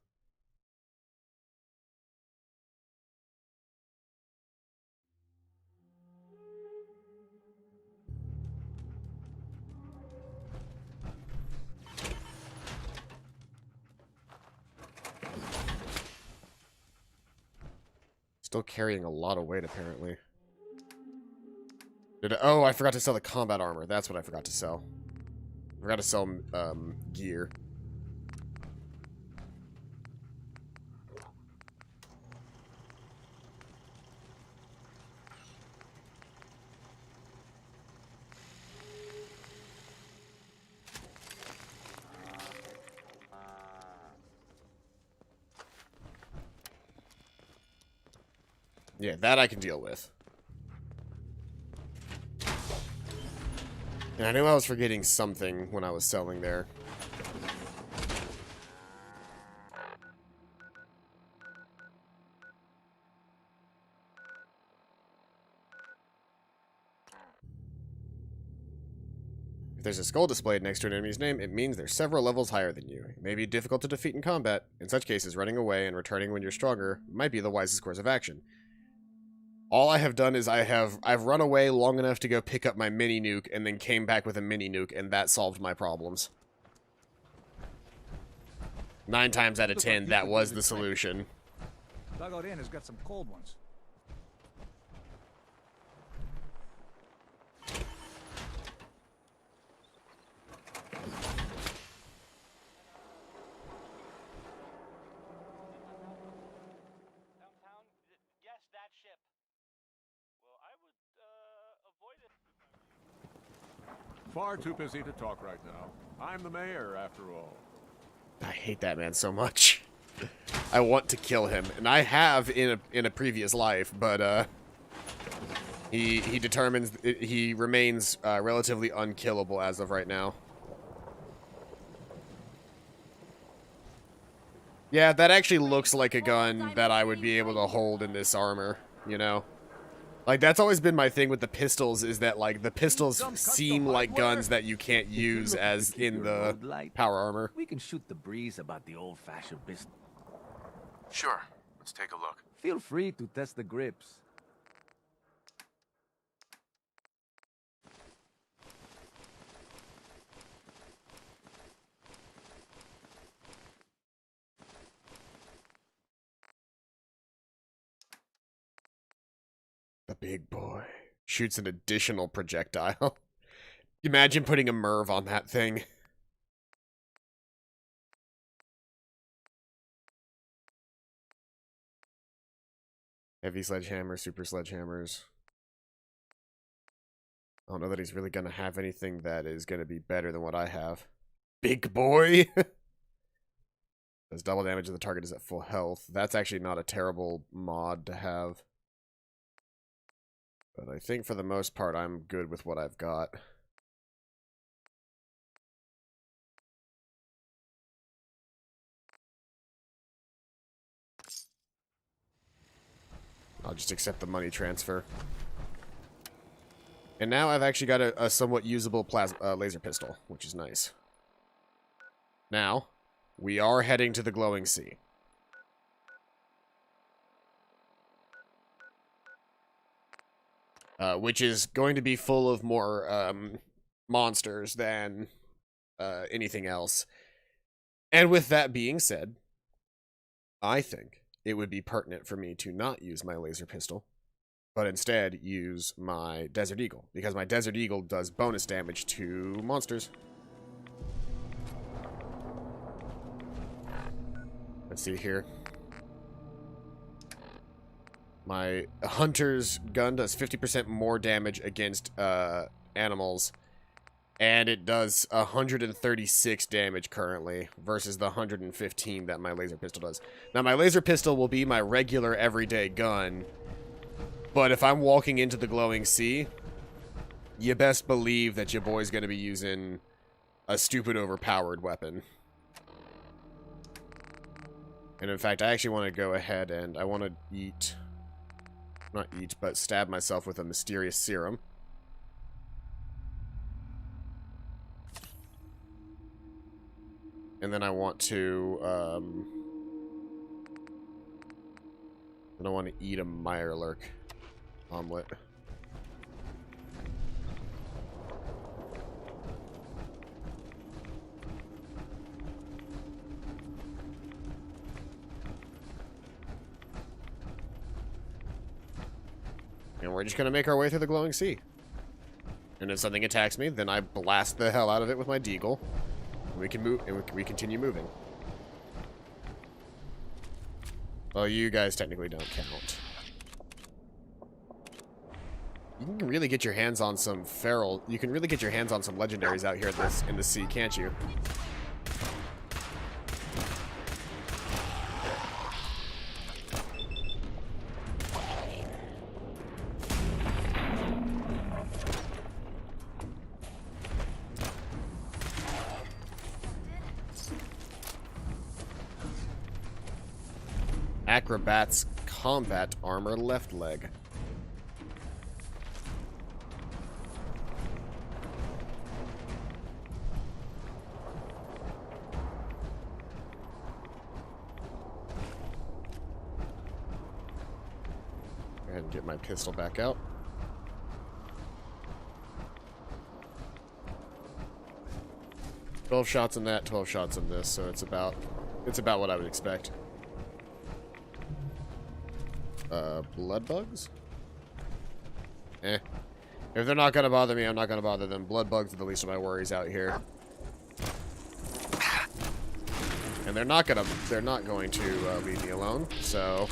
Still carrying a lot of weight, apparently. Oh, I forgot to sell the combat armor. That's what I forgot to sell. I forgot to sell gear. Yeah, that I can deal with. And I knew I was forgetting something when I was selling there. If there's a skull displayed next to an enemy's name, it means they're several levels higher than you. It may be difficult to defeat in combat. In such cases, running away and returning when you're stronger might be the wisest course of action. All I have done is I've run away long enough to go pick up my mini nuke and then came back with a mini nuke, and that solved my problems. 9 times out of 10, that was the solution. Dugout Inn has got some cold ones. Far too busy to talk right now. I'm the mayor, after all. I hate that man so much. I want to kill him, and I have in a previous life, but he remains relatively unkillable as of right now. Yeah, that actually looks like a gun that I would be able to hold in this armor, you know? Like, that's always been my thing with the pistols, is that, like, the pistols seem like guns that you can't use as in the power armor. We can shoot the breeze about the old-fashioned business. Sure. Let's take a look. Feel free to test the grips. The big boy shoots an additional projectile. Imagine putting a MIRV on that thing. Heavy sledgehammer, super sledgehammers. I don't know that he's really going to have anything that is going to be better than what I have. Big boy! Does double damage if the target is at full health. That's actually not a terrible mod to have. But I think for the most part, I'm good with what I've got. I'll just accept the money transfer. And now I've actually got a somewhat usable laser pistol, which is nice. Now, we are heading to the Glowing Sea. Which is going to be full of more monsters than anything else. And with that being said, I think it would be pertinent for me to not use my laser pistol, but instead use my Desert Eagle, because my Desert Eagle does bonus damage to monsters. Let's see here. My Hunter's gun does 50% more damage against animals, and it does 136 damage currently versus the 115 that my laser pistol does. Now, my laser pistol will be my regular everyday gun, but if I'm walking into the glowing sea, you best believe that your boy's going to be using a stupid overpowered weapon. And in fact, I actually want to go ahead and I want to eat... Not eat, but stab myself with a mysterious serum. And then I want to, then I want to eat a Mirelurk omelet. And we're just going to make our way through the glowing sea. And if something attacks me, then I blast the hell out of it with my deagle. We can move, and we continue moving. Well, you guys technically don't count. You can really get your hands on some feral... You can really get your hands on some legendaries out here in the sea, can't you? Acrobat's combat armor left leg. Go ahead and get my pistol back out. "12 shots in that, 12 shots in this, so it's about what I would expect. Blood bugs? Eh. If they're not gonna bother me, I'm not gonna bother them. Blood bugs are the least of my worries out here. And they're not going to leave me alone, so...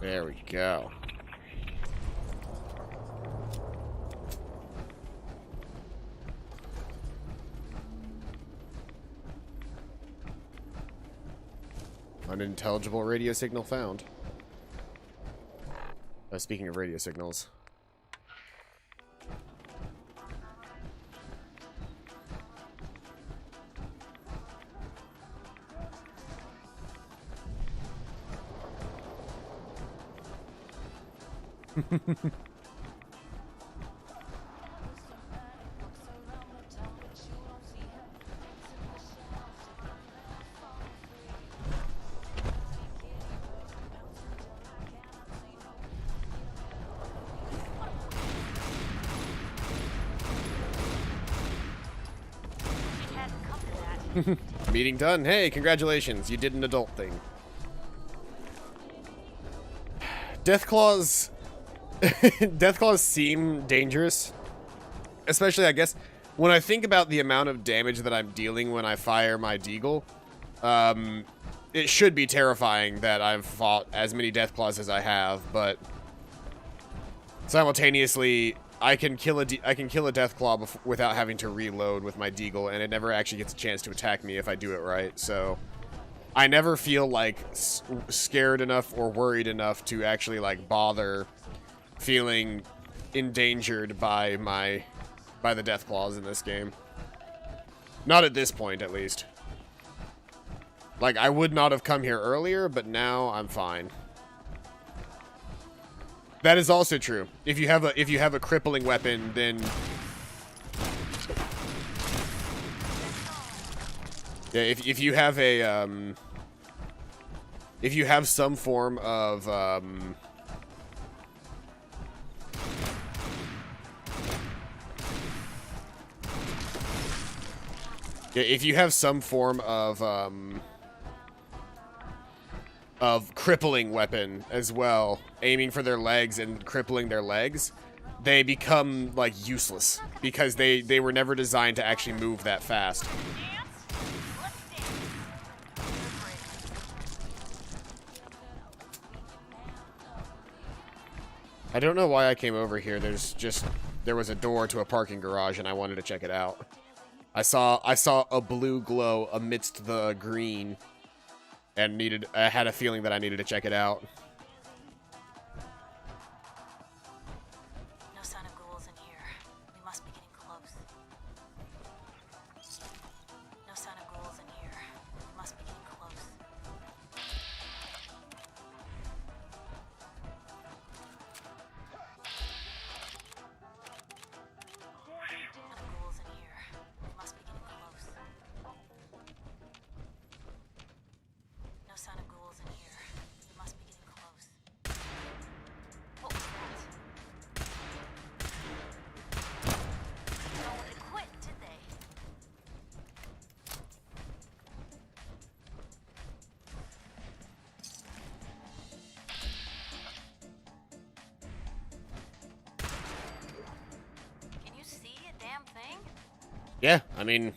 There we go. Unintelligible radio signal found. Speaking of radio signals. Meeting done. Hey, congratulations. You did an adult thing. Deathclaws... Deathclaws seem dangerous. Especially, I guess, when I think about the amount of damage that I'm dealing when I fire my deagle. It should be terrifying that I've fought as many Deathclaws as I have, but... simultaneously... I can kill a Deathclaw without having to reload with my deagle, and it never actually gets a chance to attack me if I do it right. So I never feel like scared enough or worried enough to actually like bother feeling endangered by the Deathclaws in this game. Not at this point, at least. Like, I would not have come here earlier, but now I'm fine. That is also true. If you have a crippling weapon, then yeah, if you have a if you have some form of yeah, if you have some form of crippling weapon as well, aiming for their legs and crippling their legs, they become like useless because they were never designed to actually move that fast. I don't know why I came over here. There was a door to a parking garage and I wanted to check it out. I saw a blue glow amidst the green and I had a feeling that I needed to check it out. No sign of ghouls in here. We must be getting close. No sign of ghouls in here. We must be getting close. No sign of ghouls in here. We must be getting close. What was that? No one had quit, did they? Can you see a damn thing? Yeah, I mean,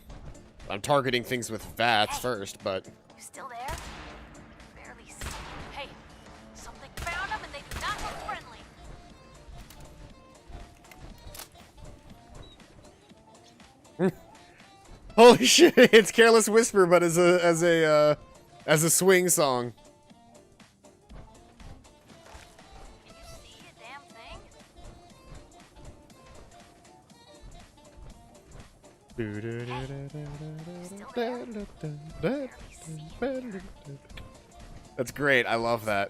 I'm targeting things with VATS first, but You still there? Barely see. Hey, something found them and they do not look friendly. holy shit, it's Careless Whisper, but as a swing song. That's great. I love that.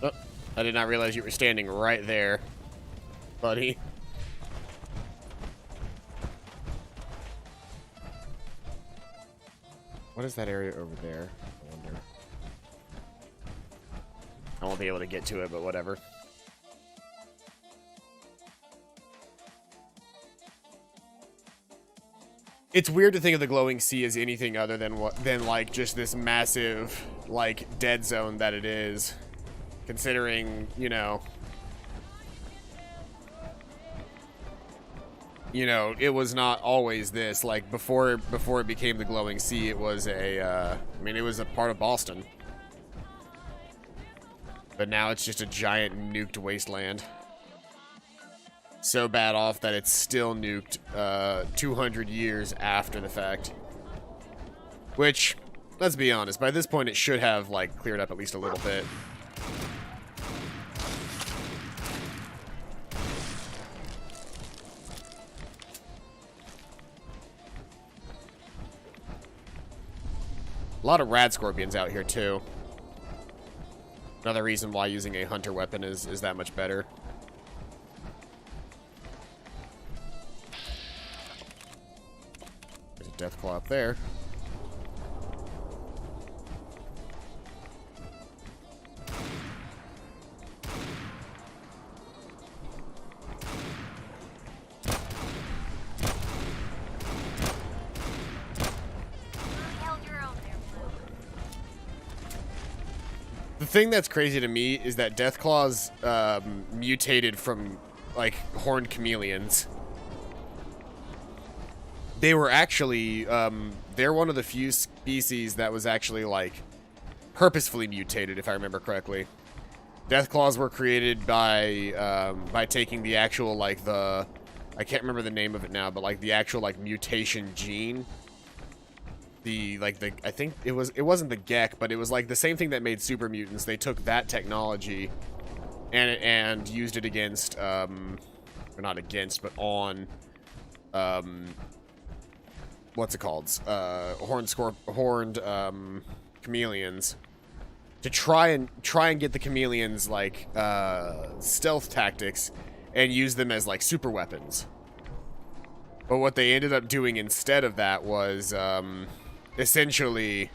Oh, I did not realize you were standing right there, buddy. What is that area over there? I wonder. I won't be able to get to it, but whatever. It's weird to think of the glowing sea as anything other than like just this massive like dead zone that it is. Considering, you know, it was not always this. Like before it became the glowing sea, it was I mean, it was a part of Boston. But now it's just a giant nuked wasteland. So bad off that it's still nuked 200 years after the fact. Which, let's be honest, by this point it should have like cleared up at least a little bit. A lot of rad scorpions out here, too. Another reason why using a hunter weapon is that much better. There's a Deathclaw up there. The thing that's crazy to me is that Deathclaws mutated from, like, horned chameleons. They were actually, they're one of the few species that was actually, like, purposefully mutated, if I remember correctly. Deathclaws were created by taking the actual, like, I can't remember the name of it now, but, like, the actual, like, mutation gene. I think it wasn't the Gek, but it was, like, the same thing that made super mutants. They took that technology and used it against, or not against, but on, what's it called? Horned chameleons. To try and get the chameleons, like, stealth tactics and use them as, like, super weapons. But what they ended up doing instead of that was, essentially...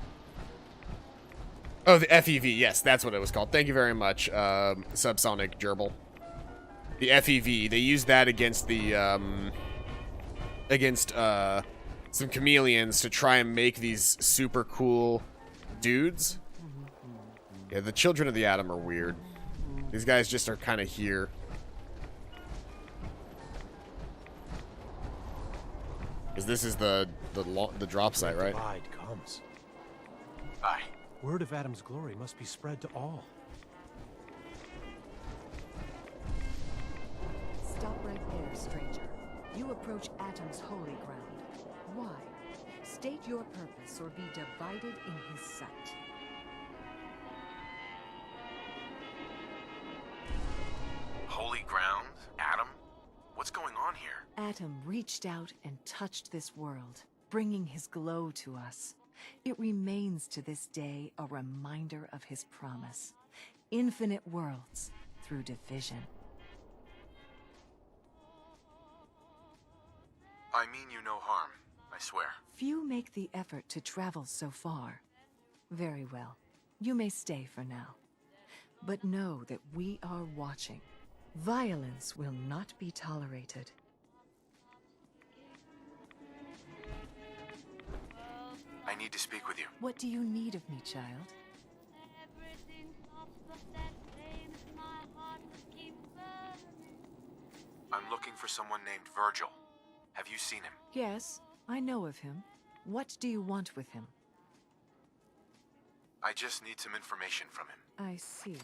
Oh, the FEV, yes, that's what it was called. Thank you very much, Subsonic Gerbil. The FEV, they used that against the, some chameleons to try and make these super cool dudes. Yeah, the Children of the Atom are weird. These guys just are kind of here. Because this is the drop site, right? Divide comes. Aye. Word of Adam's glory must be spread to all. Stop right there, stranger. You approach Atom's holy ground. Why? State your purpose or be divided in his sight. Holy ground? Adam? What's going on here? Atom reached out and touched this world, bringing his glow to us. It remains to this day a reminder of his promise. Infinite worlds through division. I mean you no harm, I swear. Few make the effort to travel so far. Very well. You may stay for now. But know that we are watching. Violence will not be tolerated. I need to speak with you. What do you need of me, child? I'm looking for someone named Virgil. Have you seen him? Yes, I know of him. What do you want with him? I just need some information from him. I see.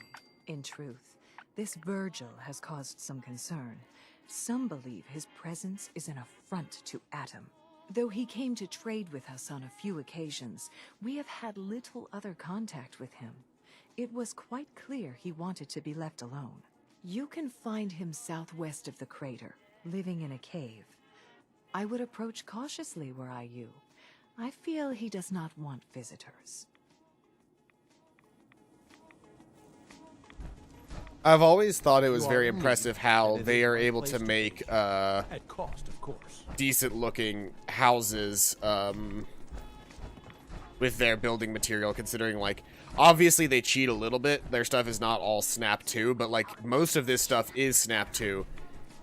In truth, this Virgil has caused some concern. Some believe his presence is an affront to Atom. Though he came to trade with us on a few occasions, we have had little other contact with him. It was quite clear he wanted to be left alone. You can find him southwest of the crater, living in a cave. I would approach cautiously were I you. I feel he does not want visitors. I've always thought it was very impressive how they are able to make at cost, of course, decent looking houses with their building material, considering, like, obviously they cheat a little bit. Their stuff is not all Snap 2, but, like, most of this stuff is Snap 2.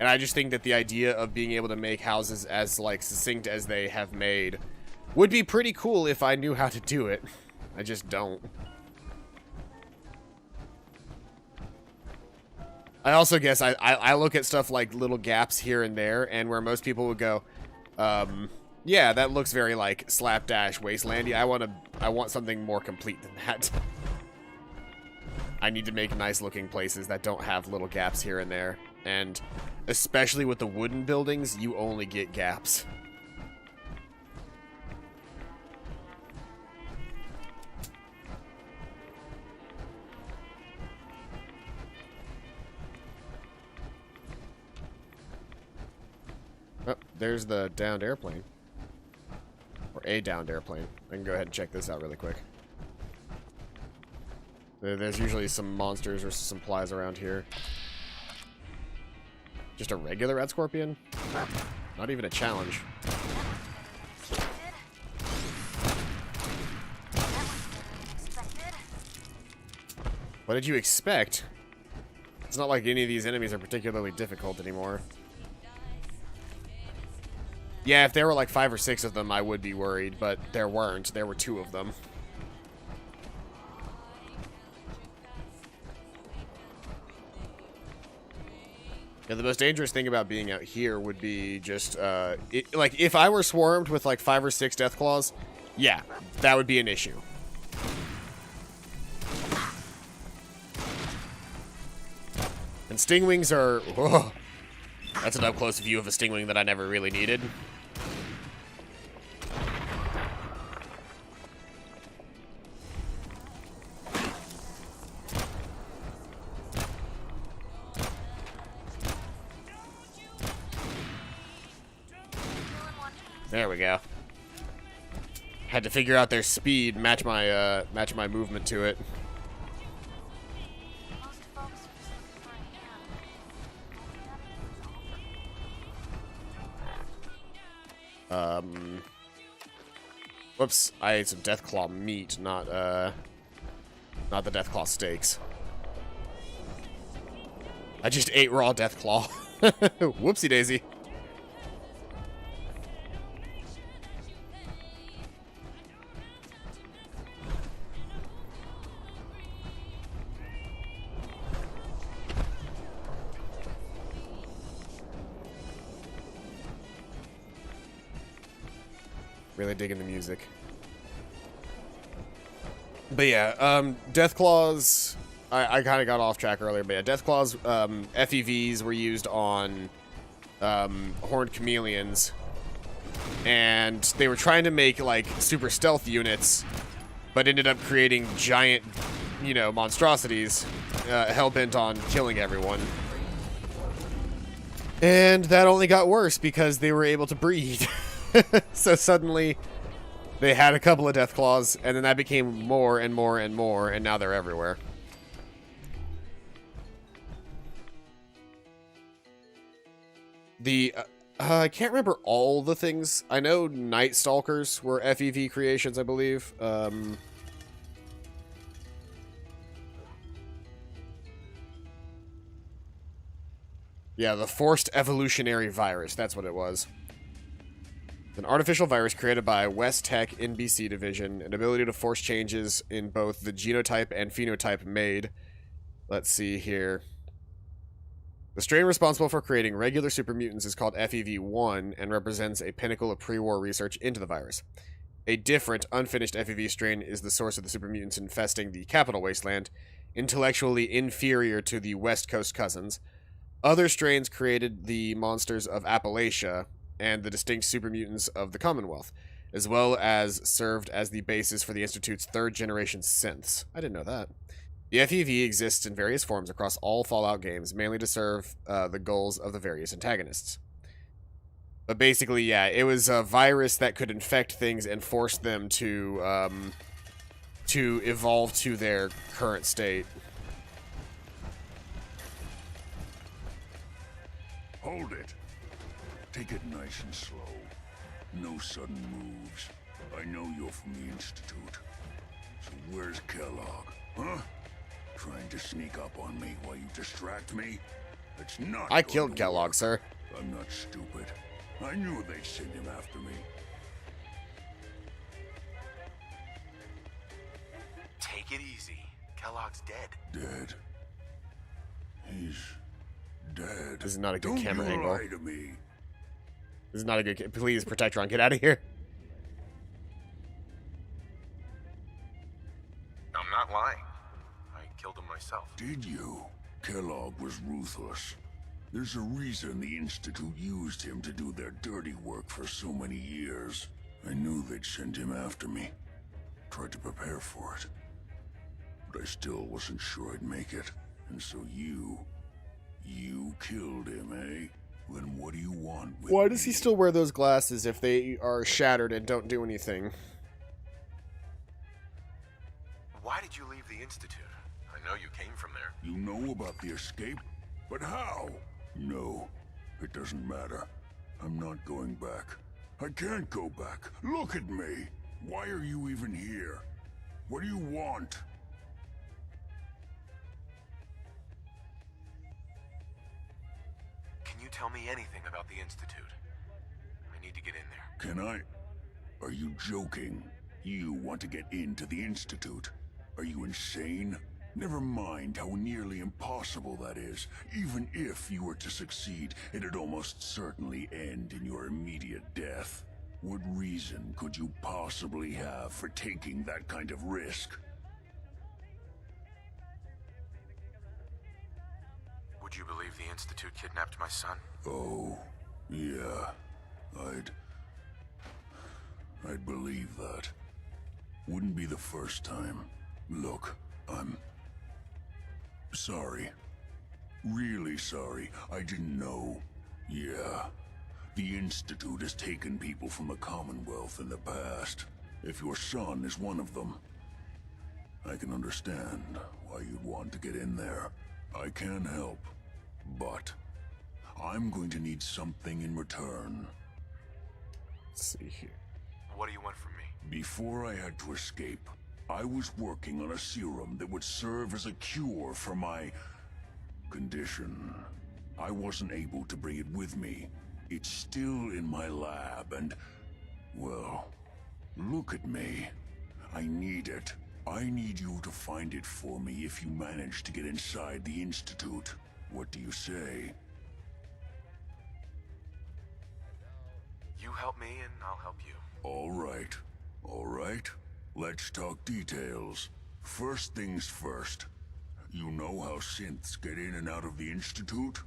And I just think that the idea of being able to make houses as, like, succinct as they have made would be pretty cool if I knew how to do it. I just don't. I also guess I look at stuff like little gaps here and there, and where most people would go, yeah, that looks very, like, slapdash wastelandy. I want something more complete than that. I need to make nice looking places that don't have little gaps here and there. And especially with the wooden buildings, you only get gaps. Oh, there's the downed airplane. Or a downed airplane. I can go ahead and check this out really quick. There's usually some monsters or some supplies around here. Just a regular red scorpion? Not even a challenge. What did you expect? It's not like any of these enemies are particularly difficult anymore. Yeah, if there were like 5 or 6 of them, I would be worried, but there weren't. There were 2 of them. Yeah, the most dangerous thing about being out here would be just, like, if I were swarmed with like 5 or 6 Deathclaws, yeah, that would be an issue. And stingwings are... Whoa, that's an up-close view of a stingwing that I never really needed. There we go. Had to figure out their speed, match my movement to it. Whoops, I ate some Deathclaw meat, not the Deathclaw steaks. I just ate raw Deathclaw. Whoopsie daisy. Really digging the music. But yeah, Deathclaws, I kind of got off track earlier, but yeah, Deathclaws, FEVs were used on Horned Chameleons, and they were trying to make, like, super stealth units, but ended up creating giant, you know, monstrosities, hell-bent on killing everyone. And that only got worse because they were able to breed. So suddenly, they had a couple of Deathclaws, and then that became more and more and more, and now they're everywhere. I can't remember all the things. I know Night Stalkers were FEV creations, I believe. Yeah, the Forced Evolutionary Virus, that's what it was. An artificial virus created by West Tech NBC division, an ability to force changes in both the genotype and phenotype made. Let's see here. The strain responsible for creating regular supermutants is called FEV1 and represents a pinnacle of pre-war research into the virus. A different, unfinished FEV strain is the source of the supermutants infesting the Capital Wasteland, intellectually inferior to the West Coast cousins. Other strains created the monsters of Appalachia and the distinct supermutants of the Commonwealth, as well as served as the basis for the Institute's third-generation synths. I didn't know that. The FEV exists in various forms across all Fallout games, mainly to serve the goals of the various antagonists. But basically, yeah, it was a virus that could infect things and force them to evolve to their current state. Hold it. Take it nice and slow. No sudden moves. I know you're from the Institute. So where's Kellogg, huh? Trying to sneak up on me while you distract me? That's not I killed Kellogg, sir. I'm not stupid. I knew they'd send him after me. Take it easy. Kellogg's dead. Dead? He's dead. This is not a good Don't camera you angle. lie to me. This is not a good... Please, Protectron, get out of here. I'm not lying. I killed him myself. Did you? Kellogg was ruthless. There's a reason the Institute used him to do their dirty work for so many years. I knew they'd send him after me. Tried to prepare for it. But I still wasn't sure I'd make it. And so you killed him, eh? Then what do you want with Why does he still wear those glasses if they are shattered and don't do anything? Why did you leave the Institute? I know you came from there. You know about the escape? But how? No, it doesn't matter. I'm not going back. I can't go back. Look at me. Why are you even here? What do you want? Can you tell me anything about the Institute? I need to get in there. Can I? Are you joking? You want to get into the Institute? Are you insane? Never mind how nearly impossible that is. Even if you were to succeed, it'd almost certainly end in your immediate death. What reason could you possibly have for taking that kind of risk? Would you believe Institute kidnapped my son? Oh, yeah. I'd believe that. Wouldn't be the first time. Look, I'm sorry. Really sorry. I didn't know. Yeah. The Institute has taken people from the Commonwealth in the past. If your son is one of them, I can understand why you'd want to get in there. I can help, but I'm going to need something in return. Let's see here. What do you want from me? Before I had to escape, I was working on a serum that would serve as a cure for my condition. I wasn't able to bring it with me. It's still in my lab and, well, look at me. I need it. I need you to find it for me if you manage to get inside the Institute. What do you say? You help me and I'll help you. All right. All right. Let's talk details. First things first. You know how synths get in and out of the Institute?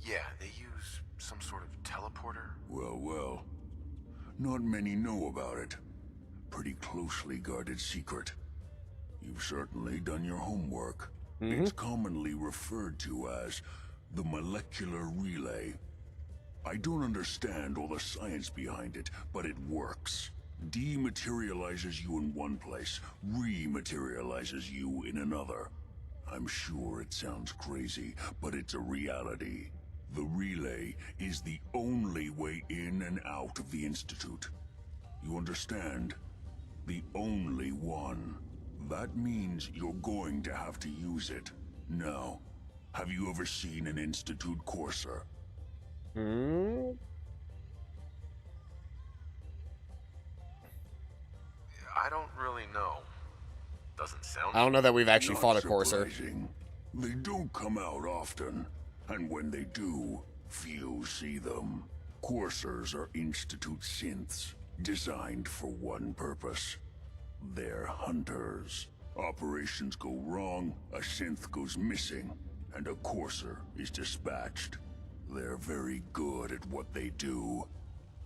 Yeah, they use some sort of teleporter. Well, well. Not many know about it. Pretty closely guarded secret. You've certainly done your homework. It's commonly referred to as the molecular relay. I don't understand all the science behind it, but it works. Dematerializes you in one place, rematerializes you in another. I'm sure it sounds crazy, but it's a reality. The relay is the only way in and out of the Institute. You understand? The only one. That means you're going to have to use it. Now, have you ever seen an Institute courser? I don't really know. Doesn't sound... I don't know that we've actually Not fought a courser. surprising. They don't come out often, and when they do, few see them. Coursers are Institute synths, designed for one purpose. They're hunters. Operations go wrong, a synth goes missing, and a courser is dispatched. They're very good at what they do,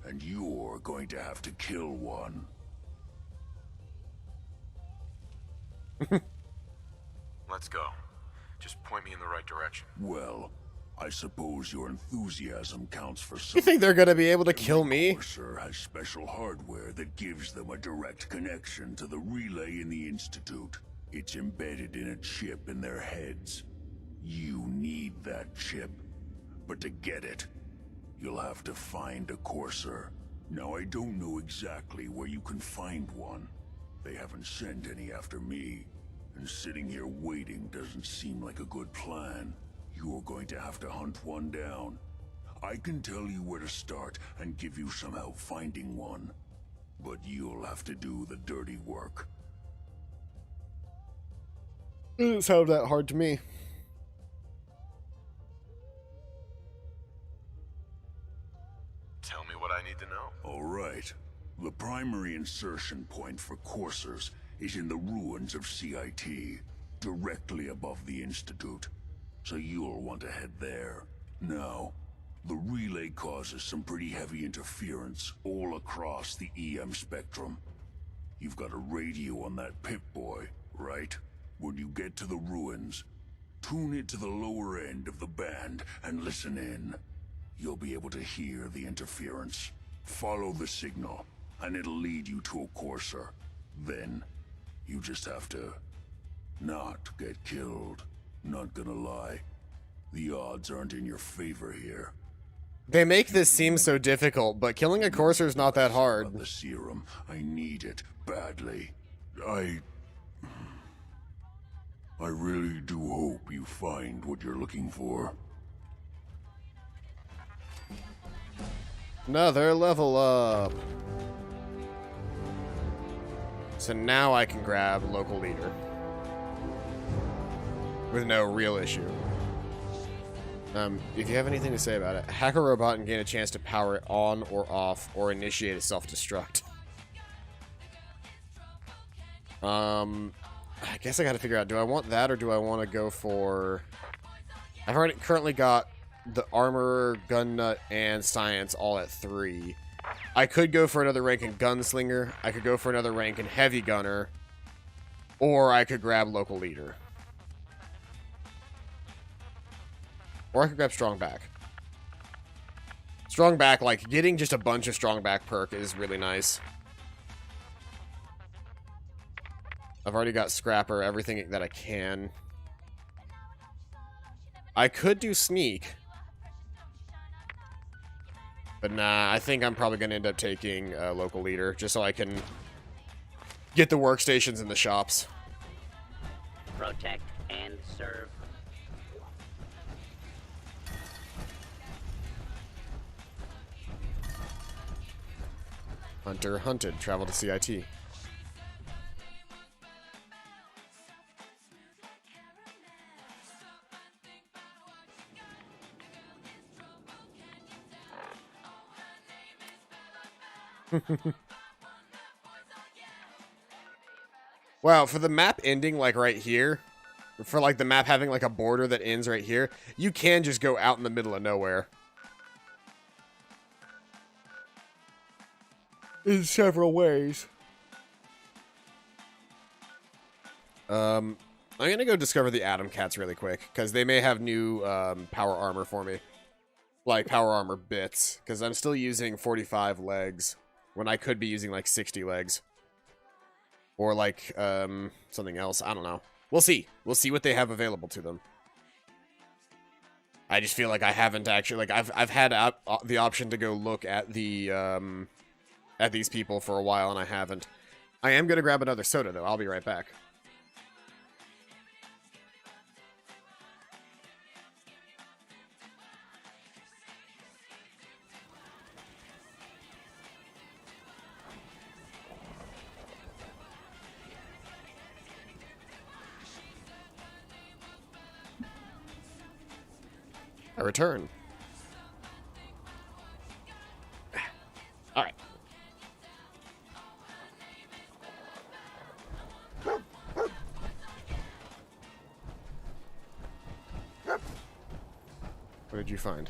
and you're going to have to kill one. Let's go. Just point me in the right direction. Well, I suppose your enthusiasm counts for You something. think they're gonna be able to kill me? Courser has special hardware that gives them a direct connection to the relay in the Institute. It's embedded in a chip in their heads. You need that chip. But to get it, you'll have to find a courser. Now, I don't know exactly where you can find one. They haven't sent any after me. And sitting here waiting doesn't seem like a good plan. You're going to have to hunt one down. I can tell you where to start and give you some help finding one. But you'll have to do the dirty work. It doesn't sound that hard to me. Tell me what I need to know. All right. The primary insertion point for coursers is in the ruins of CIT, directly above the Institute. So you'll want to head there. Now, the relay causes some pretty heavy interference all across the EM spectrum. You've got a radio on that Pip-Boy, right? When you get to the ruins, tune it to the lower end of the band and listen in. You'll be able to hear the interference. Follow the signal, and it'll lead you to a courser. Then, you just have to not get killed. Not gonna lie, the odds aren't in your favor here. They make this seem so difficult, but killing a courser is not that hard. The serum, I need it badly. I really do hope you find what you're looking for. Another level up. So now I can grab local leader. With no real issue. If you have anything to say about it, hack a robot and gain a chance to power it on or off or initiate a self-destruct. I guess I gotta figure out, do I want that or do I want to go for... I've already currently got the armor, gun nut, and science all at 3. I could go for another rank in gunslinger, I could go for another rank in heavy gunner, or I could grab local leader. Or I could grab strong back. Strong back, like, getting just a bunch of strong back perk is really nice. I've already got scrapper, everything that I can. I could do sneak. But nah, I think I'm probably going to end up taking local leader, just so I can get the workstations in the shops. Protect and serve. Hunter hunted, travel to CIT. Wow, for the map ending like right here, for like the map having like a border that ends right here, you can just go out in the middle of nowhere. In several ways. I'm gonna go discover the Atom Cats really quick, because they may have new power armor for me. Like power armor bits, because I'm still using 45 legs when I could be using like 60 legs. Or like something else, I don't know. We'll see. We'll see what they have available to them. I just feel like I haven't actually, like I've had the option to go look at the at these people for a while and I haven't. I am gonna grab another soda though. I'll be right back. I return. All right. What did you find?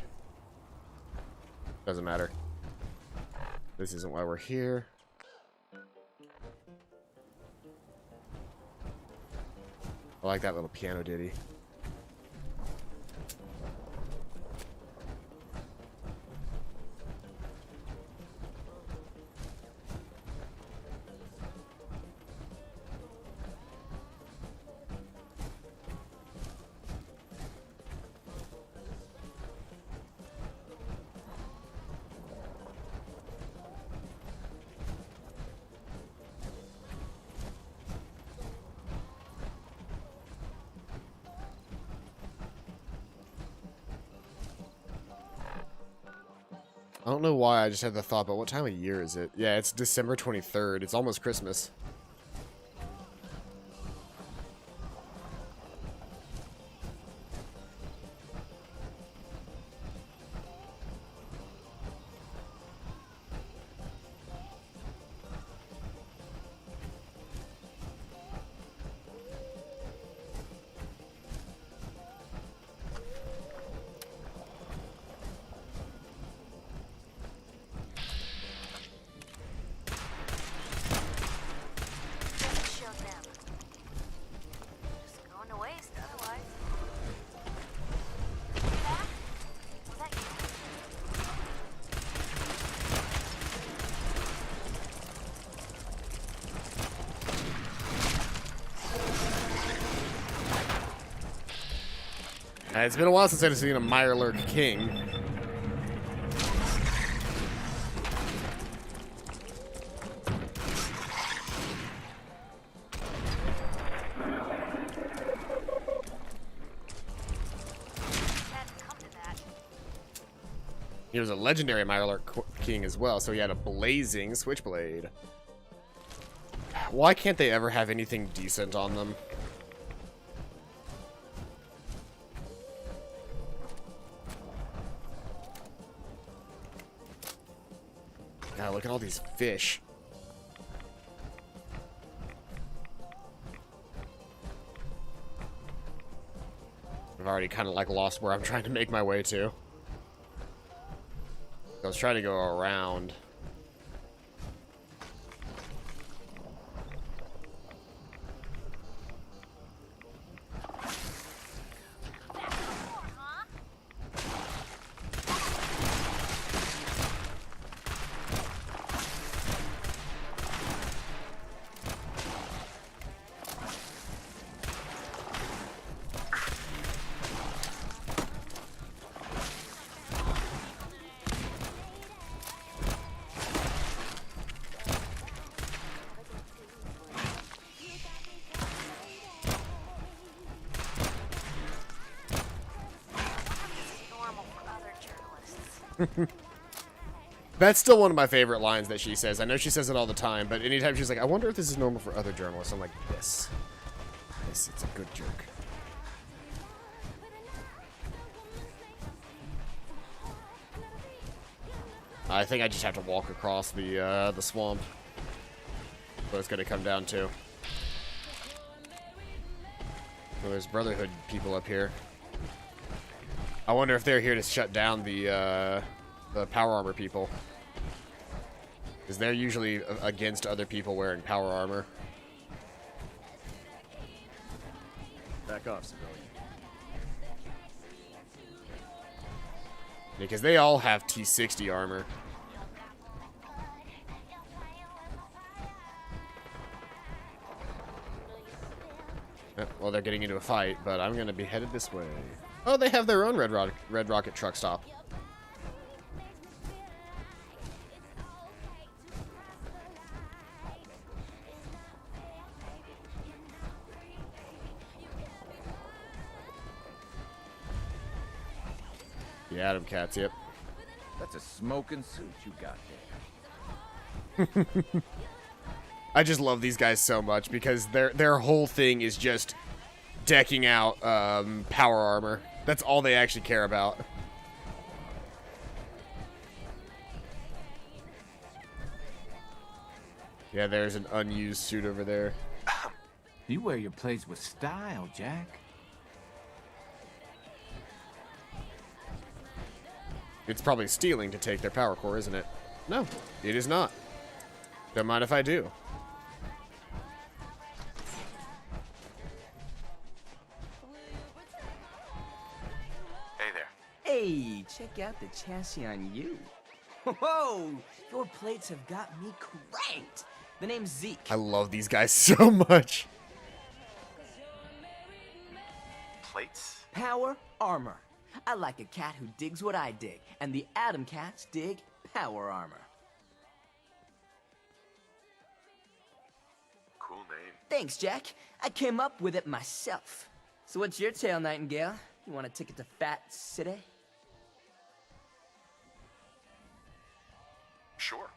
Doesn't matter. This isn't why we're here. I like that little piano ditty. I don't know why I just had the thought, but what time of year is it? Yeah, it's December 23rd. It's almost Christmas. It's been a while since I've seen a Mirelurk King. He was a legendary Mirelurk King as well, so he had a blazing switchblade. Why can't they ever have anything decent on them? God, look at all these fish. already kind of like lost where I'm trying to make my way to. I was trying to go around. That's still one of my favorite lines that she says. I know she says it all the time, but anytime she's like, I wonder if this is normal for other journalists, I'm like, this, it's a good joke. I think I just have to walk across the swamp. What it's gonna come down to. Oh, there's Brotherhood people up here. I wonder if they're here to shut down the power armor people. Because they're usually against other people wearing power armor. Back off, civilian. Because they all have T60 armor. Well, they're getting into a fight, but I'm gonna be headed this way. Oh, they have their own Red Rocket truck stop. The Atom Cats, yep. That's a smoking suit you got there. I just love these guys so much because their whole thing is just decking out power armor. That's all they actually care about. Yeah, there's an unused suit over there. You wear your plates with style, Jack. It's probably stealing to take their power core, isn't it? No, it is not. Don't mind if I do. Hey there. Hey, check out the chassis on you. Whoa, your plates have got me cranked. The name's Zeke. I love these guys so much. Plates? Power armor. I like a cat who digs what I dig, and the Atom Cats dig power armor. Cool name. Thanks, Jack. I came up with it myself. So what's your tale, Nightingale? You want a ticket to Fat City? Sure.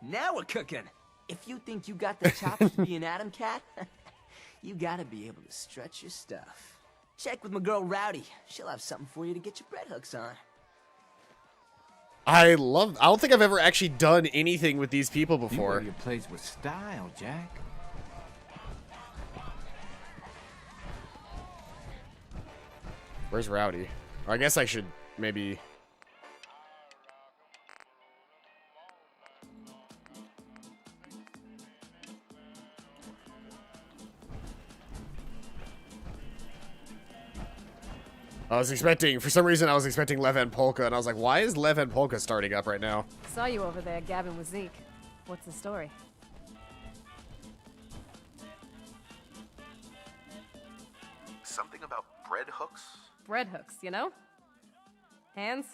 Now we're cooking. If you think you got the chops to be an Atom Cat, you gotta be able to stretch your stuff. Check with my girl Rowdy. She'll have something for you to get your bread hooks on. I don't think I've ever actually done anything with these people before. You wear your plates with style, Jack. Where's Rowdy? Or I guess I should maybe... I was expecting, for some reason I was expecting Lev and Polka, and I was like, why is Lev and Polka starting up right now? Saw you over there gabbing with Zeke. What's the story? Something about bread hooks? Bread hooks, you know? Hands?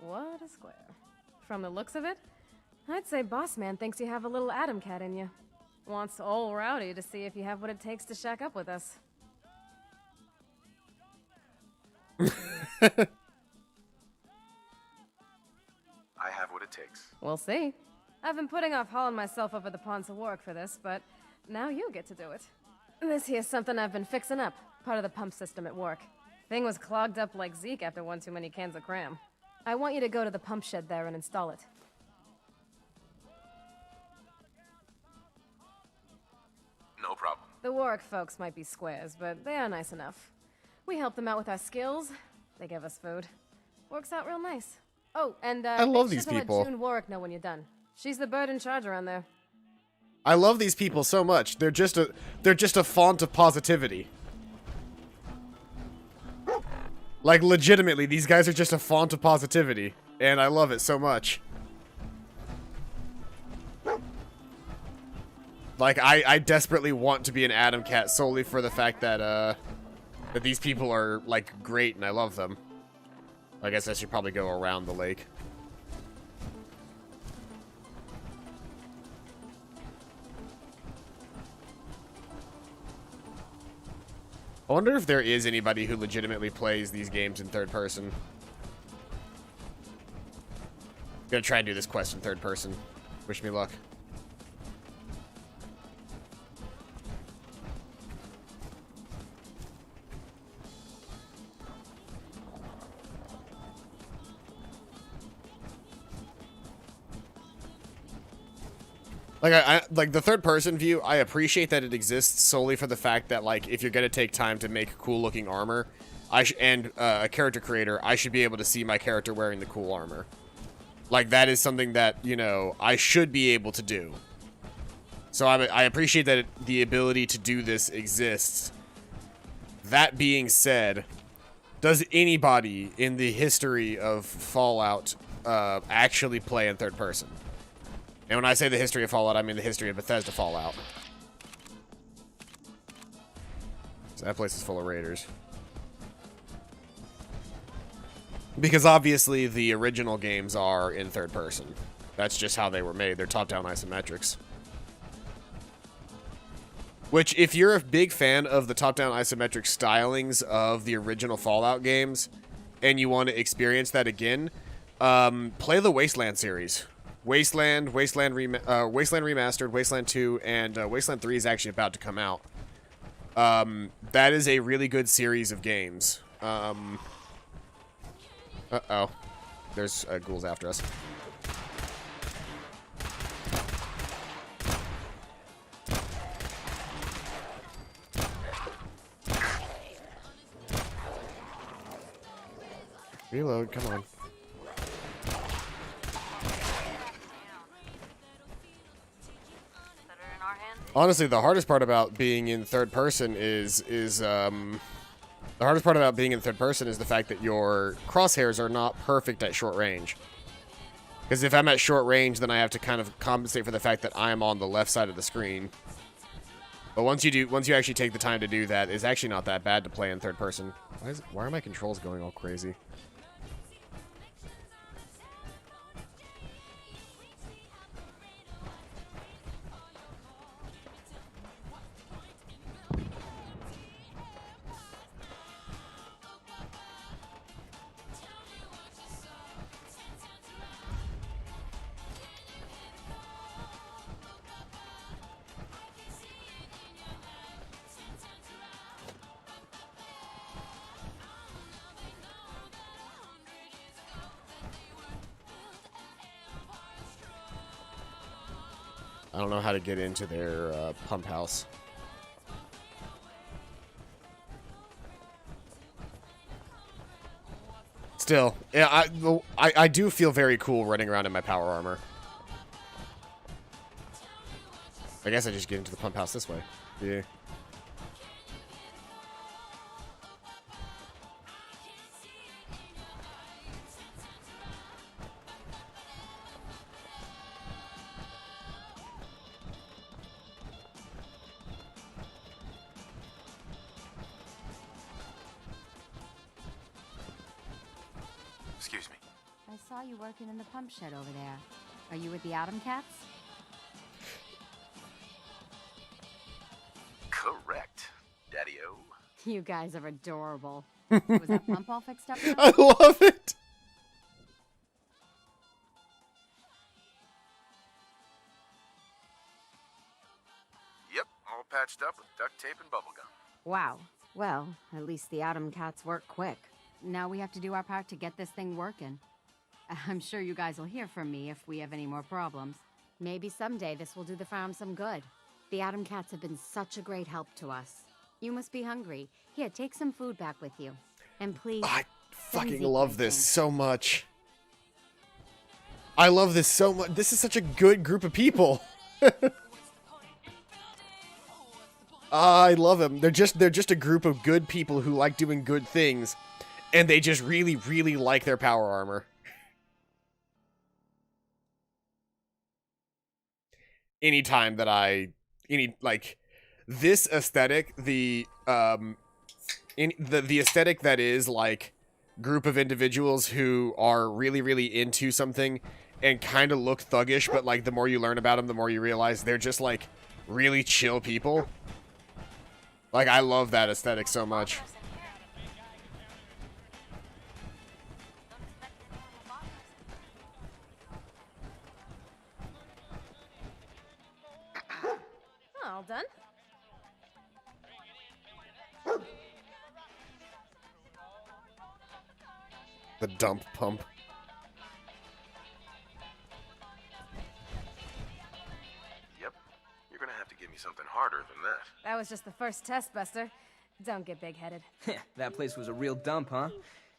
What a square. From the looks of it, I'd say Boss Man thinks you have a little Atom Cat in you. Wants old Rowdy to see if you have what it takes to shack up with us. I have what it takes. We'll see. I've been putting off hauling myself over the ponds of work for this, but now you get to do it. This here's something I've been fixing up, part of the pump system at work. Thing was clogged up like Zeke after one too many cans of cram. I want you to go to the pump shed there and install it. No problem. The Warwick folks might be squares, but they are nice enough. We help them out with our skills. They give us food. Works out real nice. Oh, and I love make these sure to people. Let June Warwick know when you're done. She's the bird in charge around there. I love these people so much. They're just a font of positivity. Like, legitimately, these guys are just a font of positivity, and I love it so much. Like, I desperately want to be an Atom Cat solely for the fact that, that these people are, like, great and I love them. I guess I should probably go around the lake. I wonder if there is anybody who legitimately plays these games in third person. I'm gonna try and do this quest in third person. Wish me luck. Like, I like the third person view, I appreciate that it exists solely for the fact that, like, if you're gonna take time to make cool looking armor, and a character creator, I should be able to see my character wearing the cool armor. Like, that is something that, you know, I should be able to do. So I appreciate that the ability to do this exists. That being said, does anybody in the history of Fallout actually play in third person? And when I say the history of Fallout, I mean the history of Bethesda Fallout. So that place is full of raiders. Because obviously the original games are in third person. That's just how they were made. They're top-down isometrics. Which, if you're a big fan of the top-down isometric stylings of the original Fallout games, and you want to experience that again, play the Wasteland series. Wasteland Remastered, Wasteland 2, and Wasteland 3 is actually about to come out. That is a really good series of games. Uh-oh. There's ghouls after us. Reload, come on. Honestly, the hardest part about being in third person is the fact that your crosshairs are not perfect at short range. Because if I'm at short range, then I have to kind of compensate for the fact that I'm on the left side of the screen. But once you actually take the time to do that, it's actually not that bad to play in third person. Why are my controls going all crazy? I don't know how to get into their pump house. Still, yeah, I do feel very cool running around in my power armor. I guess I just get into the pump house this way. Yeah. Excuse me. I saw you working in the pump shed over there. Are you with the Atom Cats? Correct, Daddy-O. You guys are adorable. Was that pump all fixed up now? I love it! Yep, all patched up with duct tape and bubblegum. Wow. Well, at least the Atom Cats work quick. Now we have to do our part to get this thing working. I'm sure you guys will hear from me if we have any more problems. Maybe someday this will do the farm some good. The Atom Cats have been such a great help to us. You must be hungry. Here, take some food back with you. And please... I fucking love this so much. I love this so much. This is such a good group of people. I love them. They're just a group of good people who like doing good things, and they just really, really like their power armor. Anytime that like this aesthetic, the aesthetic that is like group of individuals who are really, really into something and kind of look thuggish, but like the more you learn about them, the more you realize they're just like really chill people. Like, I love that aesthetic so much. All done? The dump pump. Yep. You're gonna have to give me something harder than that. That was just the first test, Buster. Don't get big-headed. That place was a real dump, huh?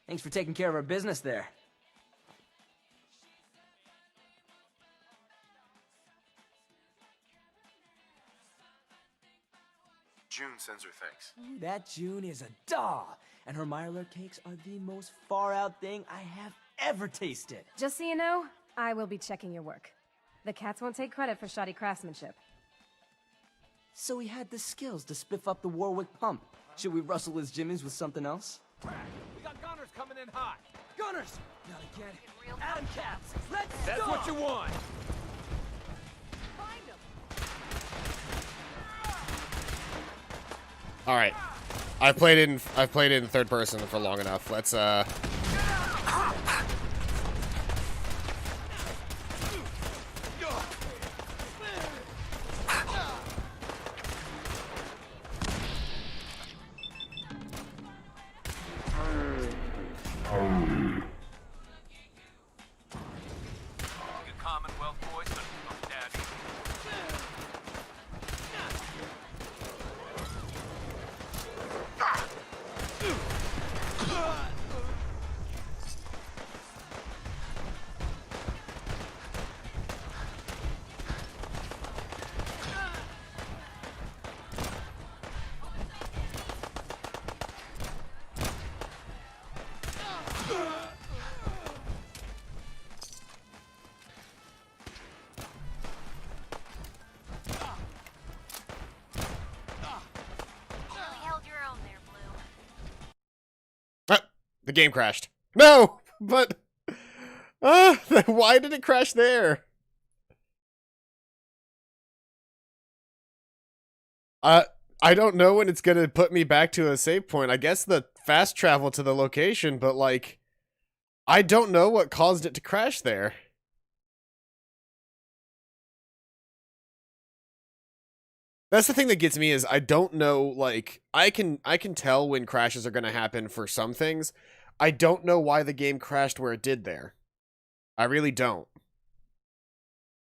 Thanks for taking care of our business there. June sends her thanks. That June is a doll, and her Mirelurk cakes are the most far-out thing I have ever tasted. Just so you know, I will be checking your work. The cats won't take credit for shoddy craftsmanship. So he had the skills to spiff up the Warwick pump. Should we rustle his jimmies with something else? We got gunners coming in hot. Gunners! Not again. Atom Cats, let's go! That's what you want. All right, I've played it in third person for long enough. Let's Commonwealth boys, but I'm daddy. the game crashed. No, but why did it crash there? I don't know when it's gonna put me back to a save point. I guess the fast travel to the location, but like, I don't know what caused it to crash there. That's the thing that gets me is I don't know, like, I can tell when crashes are going to happen for some things. I don't know why the game crashed where it did there. I really don't.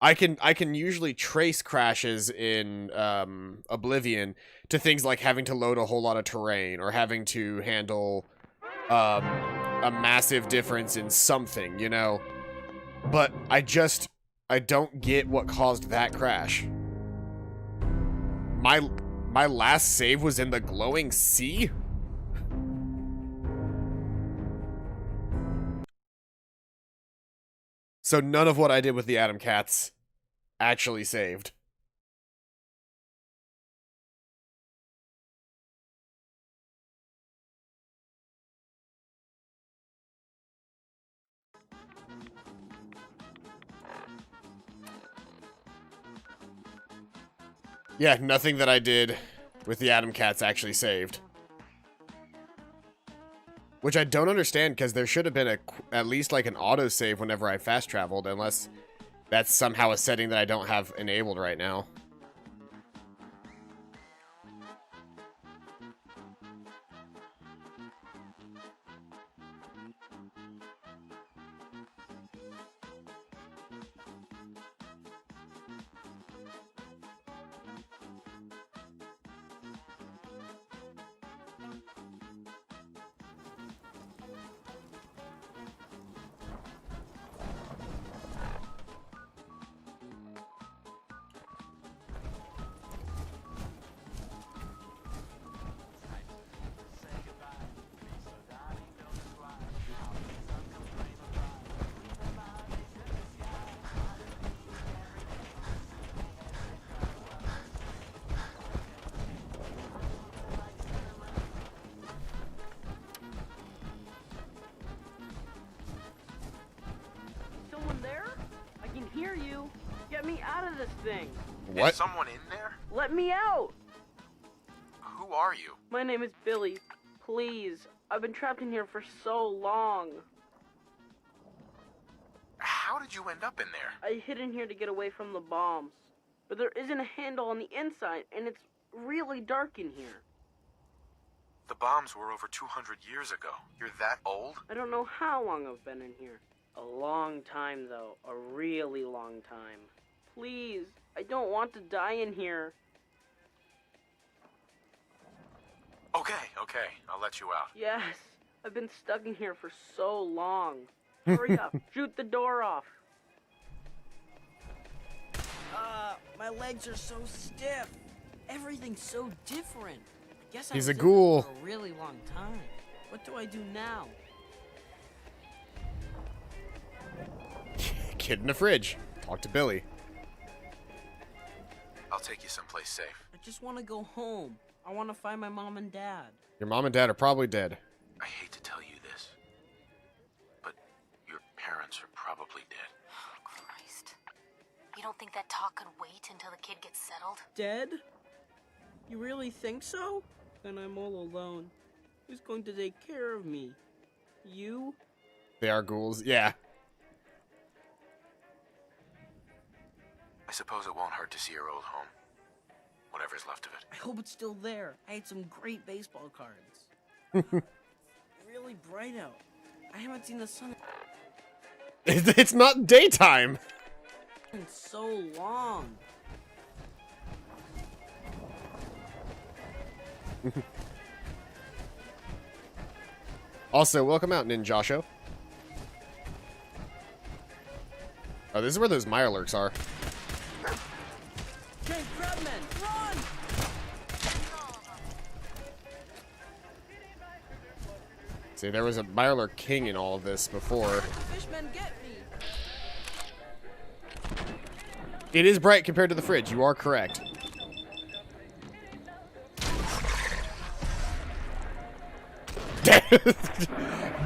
I can usually trace crashes in Oblivion to things like having to load a whole lot of terrain or having to handle a massive difference in something, you know? But I don't get what caused that crash. My last save was in the glowing sea? So none of what I did with the Atom Cats actually saved. Yeah, nothing that I did with the Atom Cats actually saved. Which I don't understand, because there should have been at least like an autosave whenever I fast traveled, unless that's somehow a setting that I don't have enabled right now. out of this thing. What? Is someone in there? Let me out. Who are you? My name is Billy. Please. I've been trapped in here for so long. How did you end up in there? I hid in here to get away from the bombs. But there isn't a handle on the inside, and it's really dark in here. The bombs were over 200 years ago. You're that old? I don't know how long I've been in here. A long time, though. A really long time. Please, I don't want to die in here. Okay. I'll let you out. Yes, I've been stuck in here for so long. Hurry up, shoot the door off. My legs are so stiff. Everything's so different. I guess He's I a was in ghoul. there for a really long time. What do I do now? Kid in the fridge. Talk to Billy. I'll take you someplace safe. I just want to go home. I want to find my mom and dad. Your mom and dad are probably dead. I hate to tell you this, but your parents are probably dead. Christ. You don't think that talk could wait until the kid gets settled? Dead? You really think so? Then I'm all alone. Who's going to take care of me? You? They are ghouls. Yeah. I suppose it won't hurt to see your old home. Whatever's left of it. I hope it's still there. I had some great baseball cards. Really bright out. I haven't seen the sun It's not daytime. in so long. Also, welcome out, Ninjasho. Oh, this is where those Mirelurks are. Jake, Crabman, run! See, there was a Mirelurk king in all of this before. Fishmen, get me! It is bright compared to the fridge. You are correct.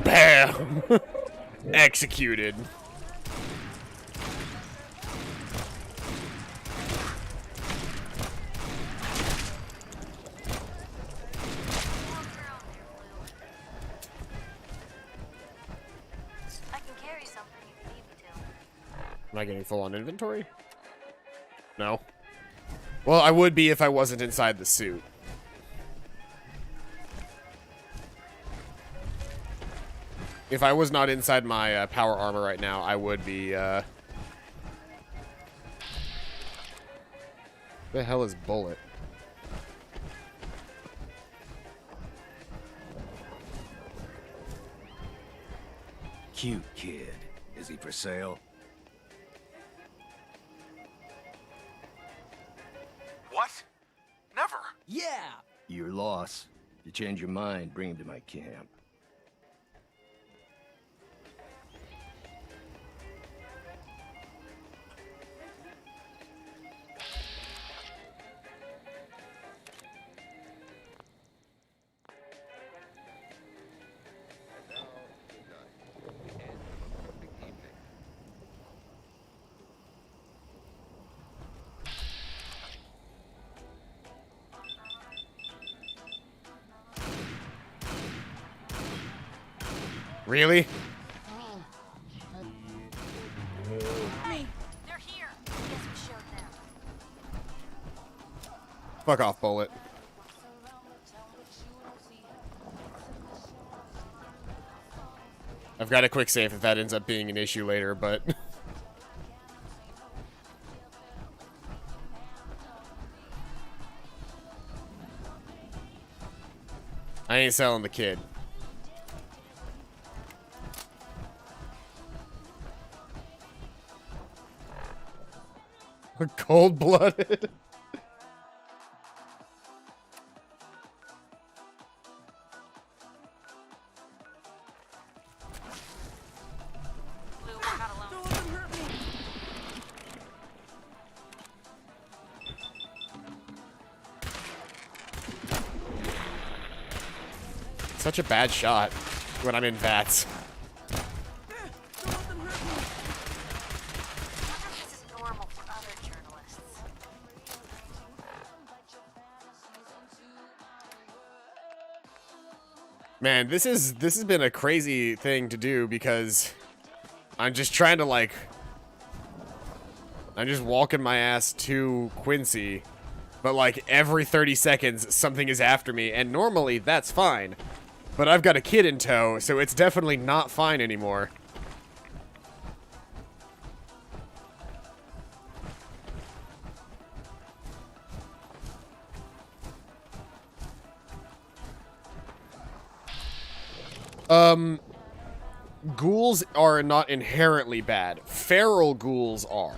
Bam! Executed. I can carry something if you need me to. Am I getting full on inventory? No. Well, I would be if I wasn't inside the suit. If I was not inside my power armor right now, I would be, The hell is Bullet? Cute kid. Is he for sale? What? Never. Yeah! Your loss. If you change your mind, bring him to my camp. Really? Me. They're here. Guess we showed them. Fuck off, Bullet. I've got a quick save if that ends up being an issue later, but... I ain't selling the kid. Cold-blooded. Such a bad shot when I'm in VATS. This is normal for other Man, this has been a crazy thing to do because I'm just trying to like I'm just walking my ass to Quincy, but like every 30 seconds something is after me, and normally that's fine. But I've got a kid in tow, so it's definitely not fine anymore. Ghouls are not inherently bad. Feral ghouls are.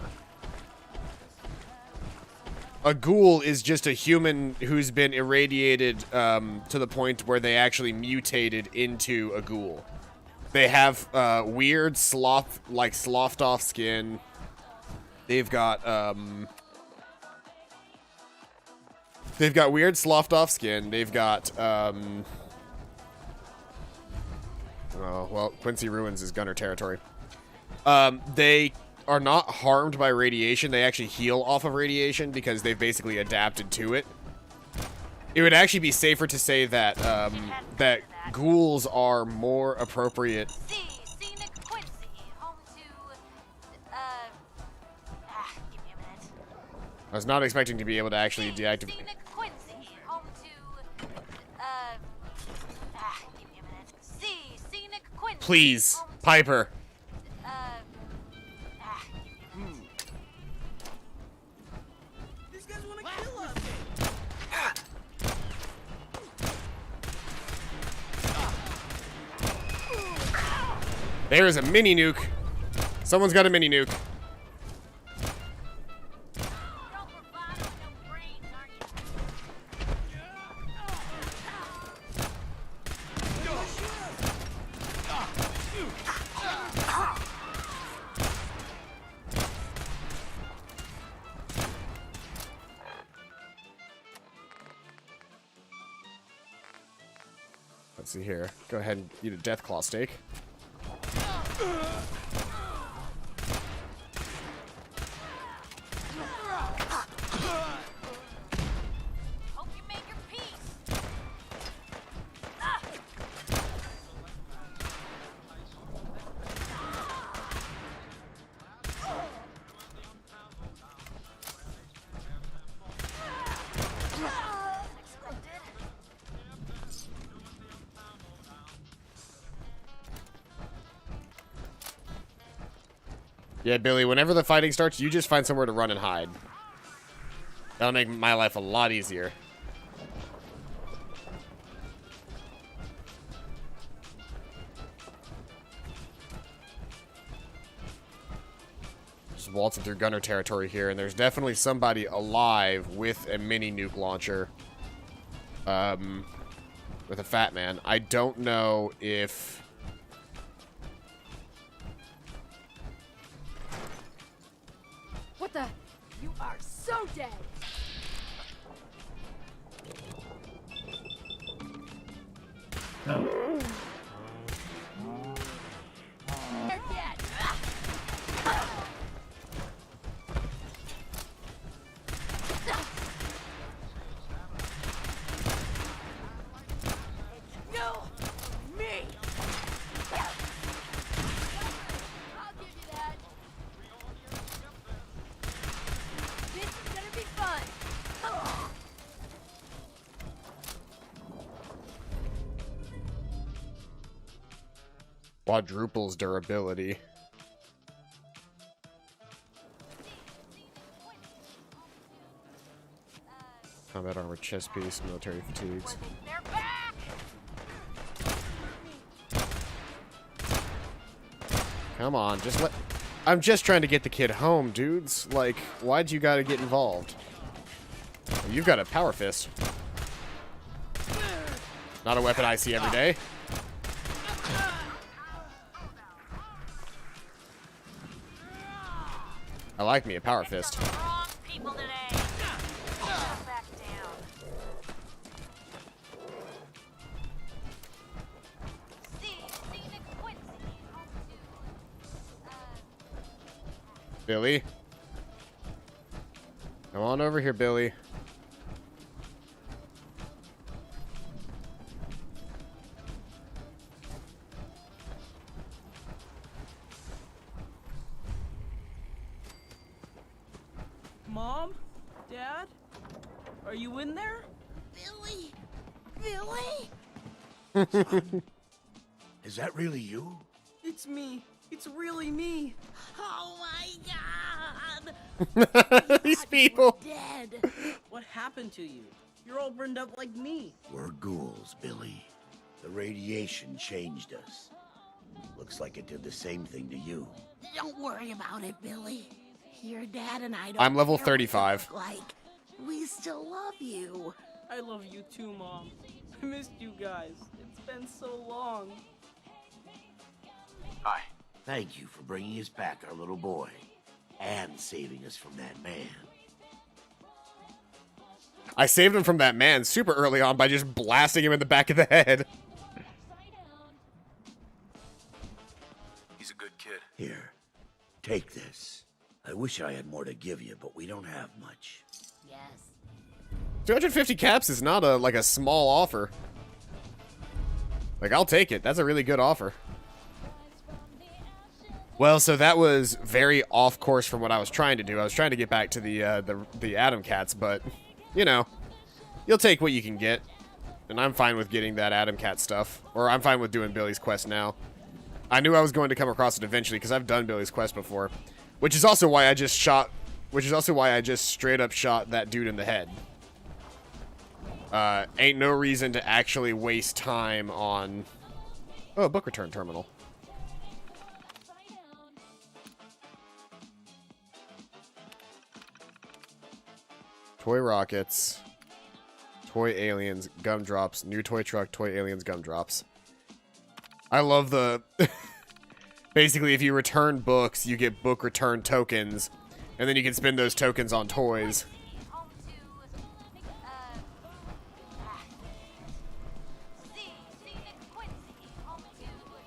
A ghoul is just a human who's been irradiated to the point where they actually mutated into a ghoul. They have weird sloughed off skin. They've got weird sloughed off skin. They've got oh, well, Quincy Ruins is Gunner territory. They are not harmed by radiation. They actually heal off of radiation because they've basically adapted to it. It would actually be safer to say that that ghouls are more appropriate. Scenic Quincy, home to, give me a minute. I was not expecting to be able to actually deactivate. Scenic Quincy, home to, give me a minute. Scenic Quincy. Please, Piper. These guys want to kill us. There is a mini nuke. Someone's got a mini nuke. Let's see here. Go ahead and eat a Deathclaw steak. Hope you make your peace. Yeah, Billy, whenever the fighting starts, you just find somewhere to run and hide. That'll make my life a lot easier. Just waltzing through Gunner territory here, and there's definitely somebody alive with a mini nuke launcher. With a fat man. I don't know if... What the? You are so dead! They're dead! No! Me! I'll give you that! This is gonna be fun! Quadruples durability. Combat armor, chest piece, military fatigues. They're back! Come on, just let... I'm just trying to get the kid home, dudes. Like, why'd you gotta get involved? You've got a power fist. Not a weapon I see every day. I like me a power fist. People today. Back down. Scenic Quincy, home to, Billy. Come on over here, Billy. Mom? Dad? Are you in there? Billy! Billy! Is that really you? It's me. It's really me. Oh my god! These people. Dead. What happened to you? You're all burned up like me. We're ghouls, Billy. The radiation changed us. Looks like it did the same thing to you. Don't worry about it, Billy. Your dad and I don't I'm level care what you 35. look like. We still love you. I love you too, Mom. I missed you guys. It's been so long. Hi. Thank you for bringing us back our little boy. And saving us from that man. I saved him from that man super early on by just blasting him in the back of the head. He's a good kid. Here, take this. I wish I had more to give you, but we don't have much. Yes. 250 caps is not like a small offer. Like, I'll take it. That's a really good offer. Well, so that was very off course from what I was trying to do. I was trying to get back to the Atom Cats, but you know, you'll take what you can get, and I'm fine with getting that Atom Cat stuff, or I'm fine with doing Billy's quest now. I knew I was going to come across it eventually because I've done Billy's quest before, which is also why I just straight up shot that dude in the head. Ain't no reason to actually waste time on... Oh, book return terminal. Toy rockets. Toy aliens, gumdrops, new toy truck, toy aliens, gumdrops. I love the... Basically, if you return books, you get book return tokens, and then you can spend those tokens on toys.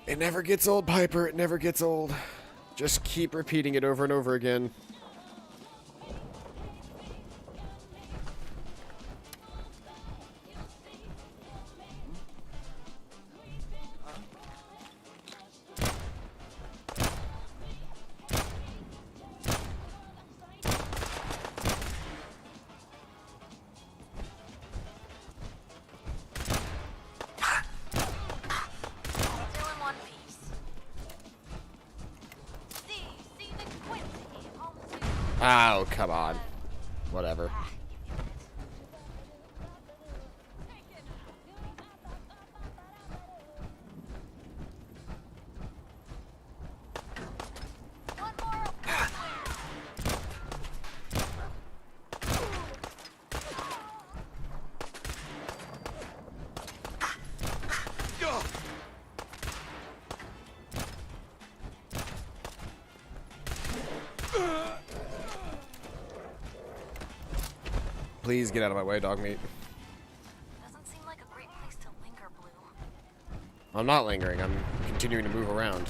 It never gets old, Piper. It never gets old. Just keep repeating it over and over again. Oh, come on. Whatever. Please get out of my way, dog meat. Doesn't seem like a great place to linger, Blue. I'm not lingering. I'm continuing to move around.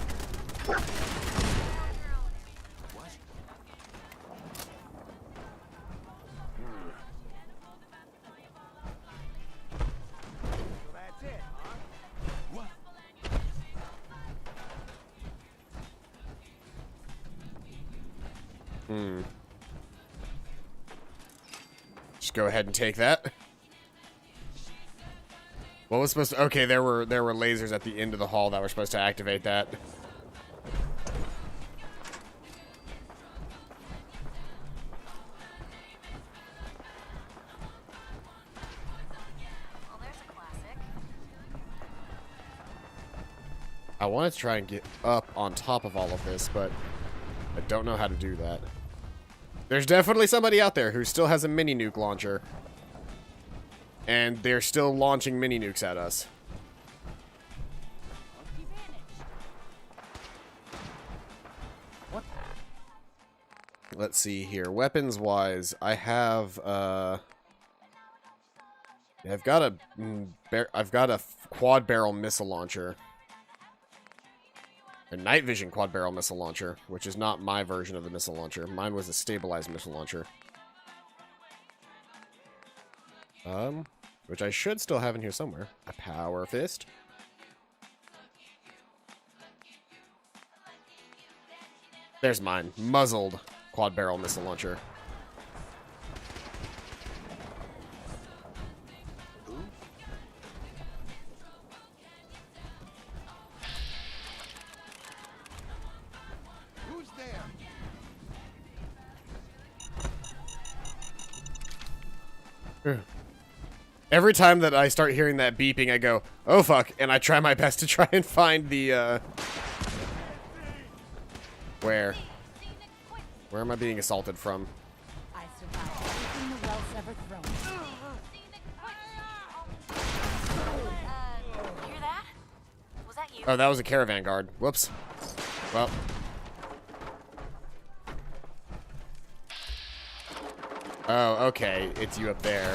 Just go ahead and take that. What was supposed to... Okay, there were lasers at the end of the hall that were supposed to activate that. Well, there's a classic. I wanted to try and get up on top of all of this, but I don't know how to do that. There's definitely somebody out there who still has a mini nuke launcher. And they're still launching mini nukes at us. Let's see here. Weapons-wise, I have, I've got a quad barrel missile launcher. A night vision quad barrel missile launcher, which is not my version of the missile launcher. Mine was a stabilized missile launcher. Which I should still have in here somewhere. A power fist. There's mine. Muzzled quad barrel missile launcher. Every time that I start hearing that beeping, I go, oh fuck, and I try my best to try and find the, Where am I being assaulted from? I survived everything the Wells ever thrown. Hear that? Was that you? Oh, that was a caravan guard. Whoops. Well. Oh, okay. It's you up there.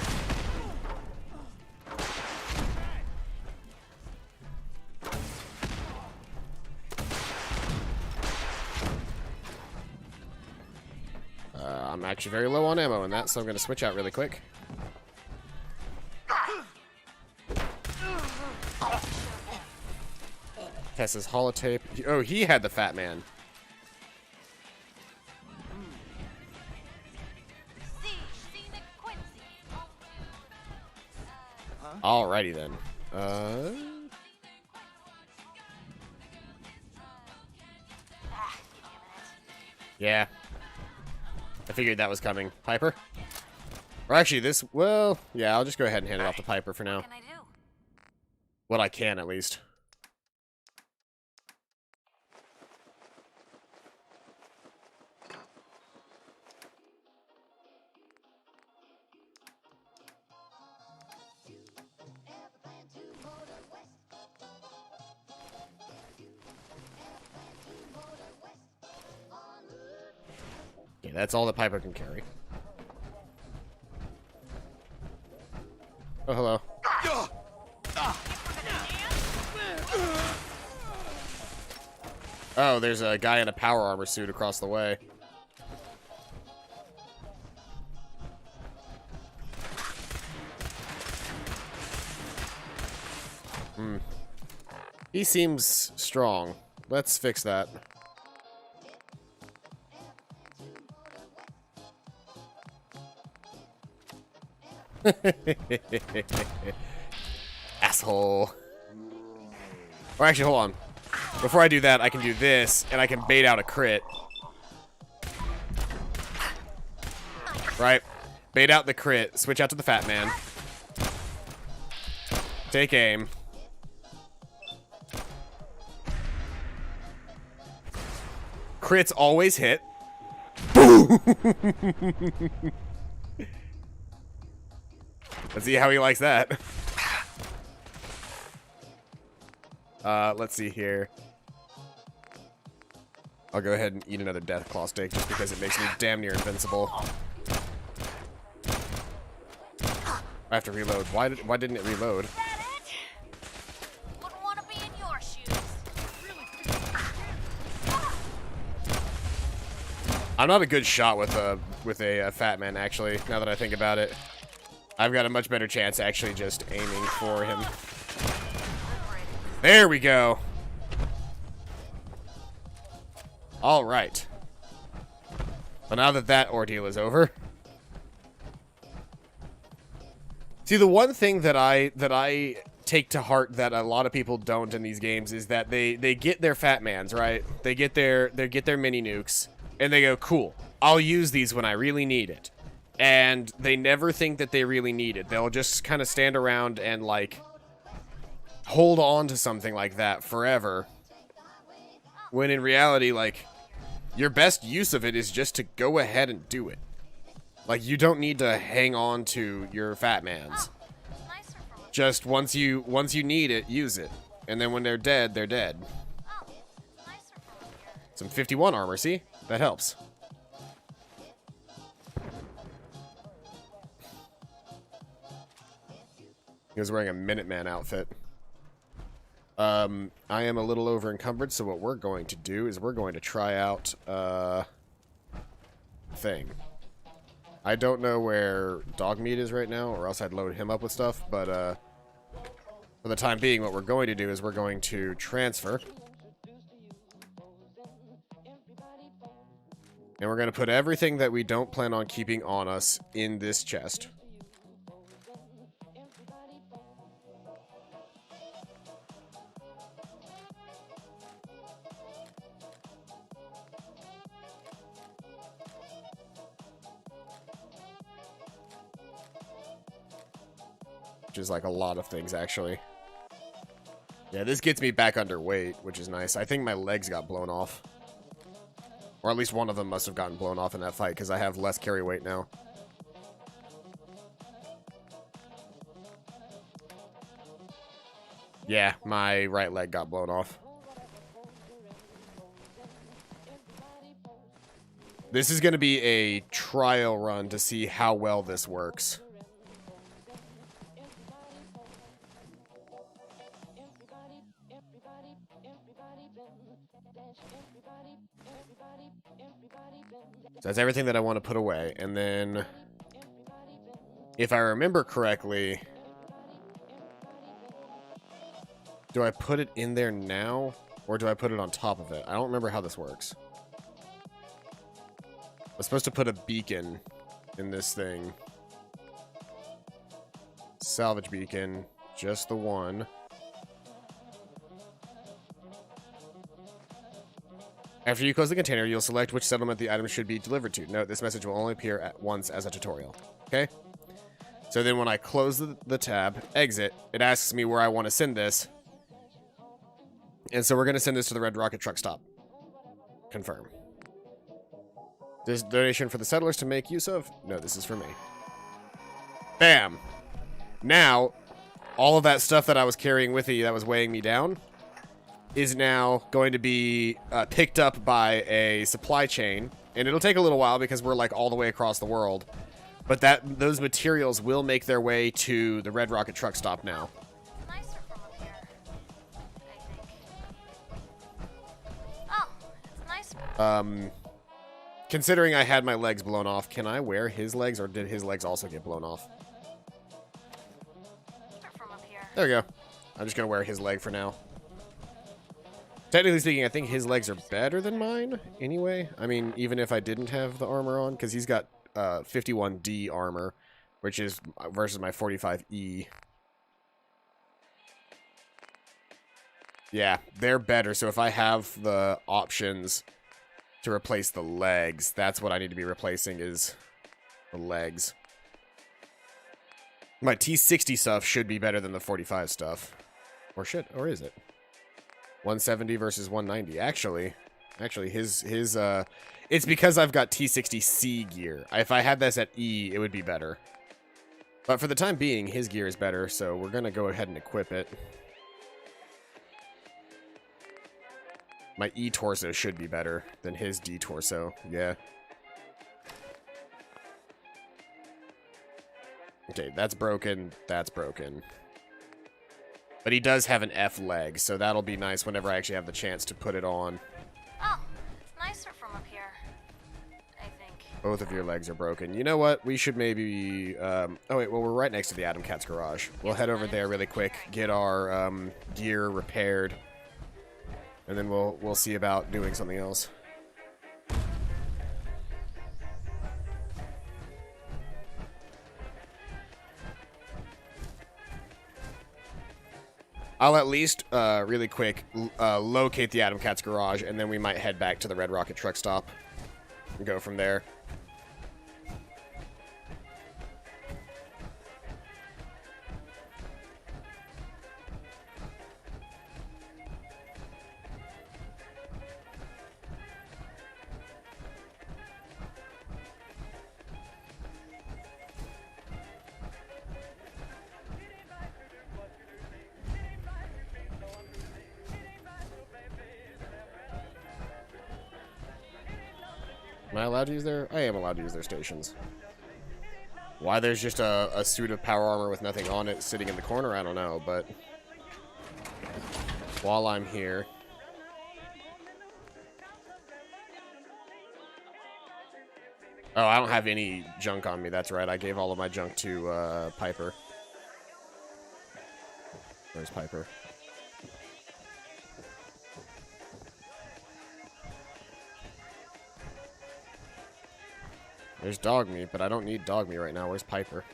I'm actually very low on ammo in that, so I'm going to switch out really quick. Tessa's holotape. Oh, he had the Fat Man. Alrighty then. Yeah. I figured that was coming. Piper? Or actually this, well, yeah, I'll just go ahead and hand it off to Piper for now. What can I do? What I can, at least. Okay, that's all that Piper can carry. Oh, hello. Oh, there's a guy in a power armor suit across the way. He seems strong. Let's fix that. Asshole. Or actually, hold on. Before I do that, I can do this, and I can bait out a crit. Right? Bait out the crit, switch out to the Fat Man. Take aim. Crits always hit. Boom! Let's see how he likes that. Let's see here. I'll go ahead and eat another Deathclaw steak just because it makes me damn near invincible. I have to reload. Why didn't it reload? Wouldn't want to be in your shoes. I'm not a good shot with a Fat Man, actually, now that I think about it. I've got a much better chance actually just aiming for him. There we go. All right. But now that that ordeal is over. See, the one thing that I take to heart that a lot of people don't in these games is that they get their Fat Mans, right? They get their mini nukes and they go, "Cool. I'll use these when I really need it." And they never think that they really need it. They'll just kind of stand around and, like, hold on to something like that forever. When in reality, like, your best use of it is just to go ahead and do it. Like, you don't need to hang on to your Fat Mans. Just once you need it, use it. And then when they're dead, they're dead. Some 51 armor, see? That helps. He was wearing a Minuteman outfit. I am a little over encumbered, so what we're going to do is we're going to try out thing. I don't know where Dogmeat is right now, or else I'd load him up with stuff, but for the time being, what we're going to do is we're going to transfer. And we're going to put everything that we don't plan on keeping on us in this chest. which is like a lot of things, actually. Yeah, this gets me back underweight, which is nice. I think my legs got blown off. Or at least one of them must have gotten blown off in that fight, because I have less carry weight now. Yeah, my right leg got blown off. This is going to be a trial run to see how well this works. So that's everything that I want to put away. And then, if I remember correctly, do I put it in there now? Or do I put it on top of it? I don't remember how this works. I'm supposed to put a beacon in this thing. Salvage beacon. Just the one. After you close the container, you'll select which settlement the item should be delivered to. Note, this message will only appear at once as a tutorial. Okay? So then when I close the tab, exit, it asks me where I want to send this. And so we're going to send this to the Red Rocket truck stop. Confirm. This donation for the settlers to make use of? No, this is for me. Bam! Now, all of that stuff that I was carrying with me that was weighing me down is now going to be picked up by a supply chain. And it'll take a little while because we're like all the way across the world. But those materials will make their way to the Red Rocket truck stop now. Nicer from up here, I think. Oh, it's nicer. Considering I had my legs blown off, can I wear his legs, or did his legs also get blown off? From up here. There we go. I'm just gonna wear his leg for now. Technically speaking, I think his legs are better than mine, anyway. I mean, even if I didn't have the armor on, because he's got 51D armor, which is versus my 45E. Yeah, they're better, so if I have the options to replace the legs, that's what I need to be replacing, is the legs. My T60 stuff should be better than the 45 stuff. Or is it? 170 versus 190. Actually his it's because I've got T60C gear. If I had this at E, it would be better. But for the time being, his gear is better, so we're gonna go ahead and equip it. My E torso should be better than his D torso. Yeah. Okay, that's broken. That's broken. But he does have an F leg, so that'll be nice whenever I actually have the chance to put it on. Oh, it's nicer from up here, I think. Both of your legs are broken. You know what? We should maybe... oh, wait. Well, we're right next to the Atom Cat's garage. We'll head over there really quick, get our gear repaired, and then we'll see about doing something else. I'll at least, really quick, locate the Atom Cat's garage, and then we might head back to the Red Rocket truck stop and go from there. Am I allowed to use their... I am allowed to use their stations. Why there's just a suit of power armor with nothing on it sitting in the corner, I don't know, but... while I'm here... Oh, I don't have any junk on me, that's right. I gave all of my junk to, Piper. Where's Piper? There's dog meat, but I don't need dog meat right now. Where's Piper?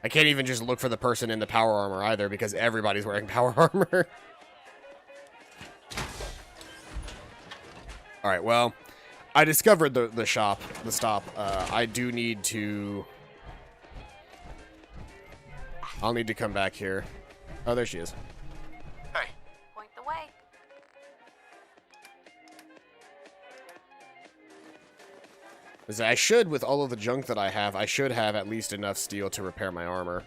I can't even just look for the person in the power armor either, because everybody's wearing power armor. Alright, well, I discovered the stop. I do need to... I'll need to come back here. Oh, there she is. Hey. Point the way. As I should, with all of the junk that I have, I should have at least enough steel to repair my armor.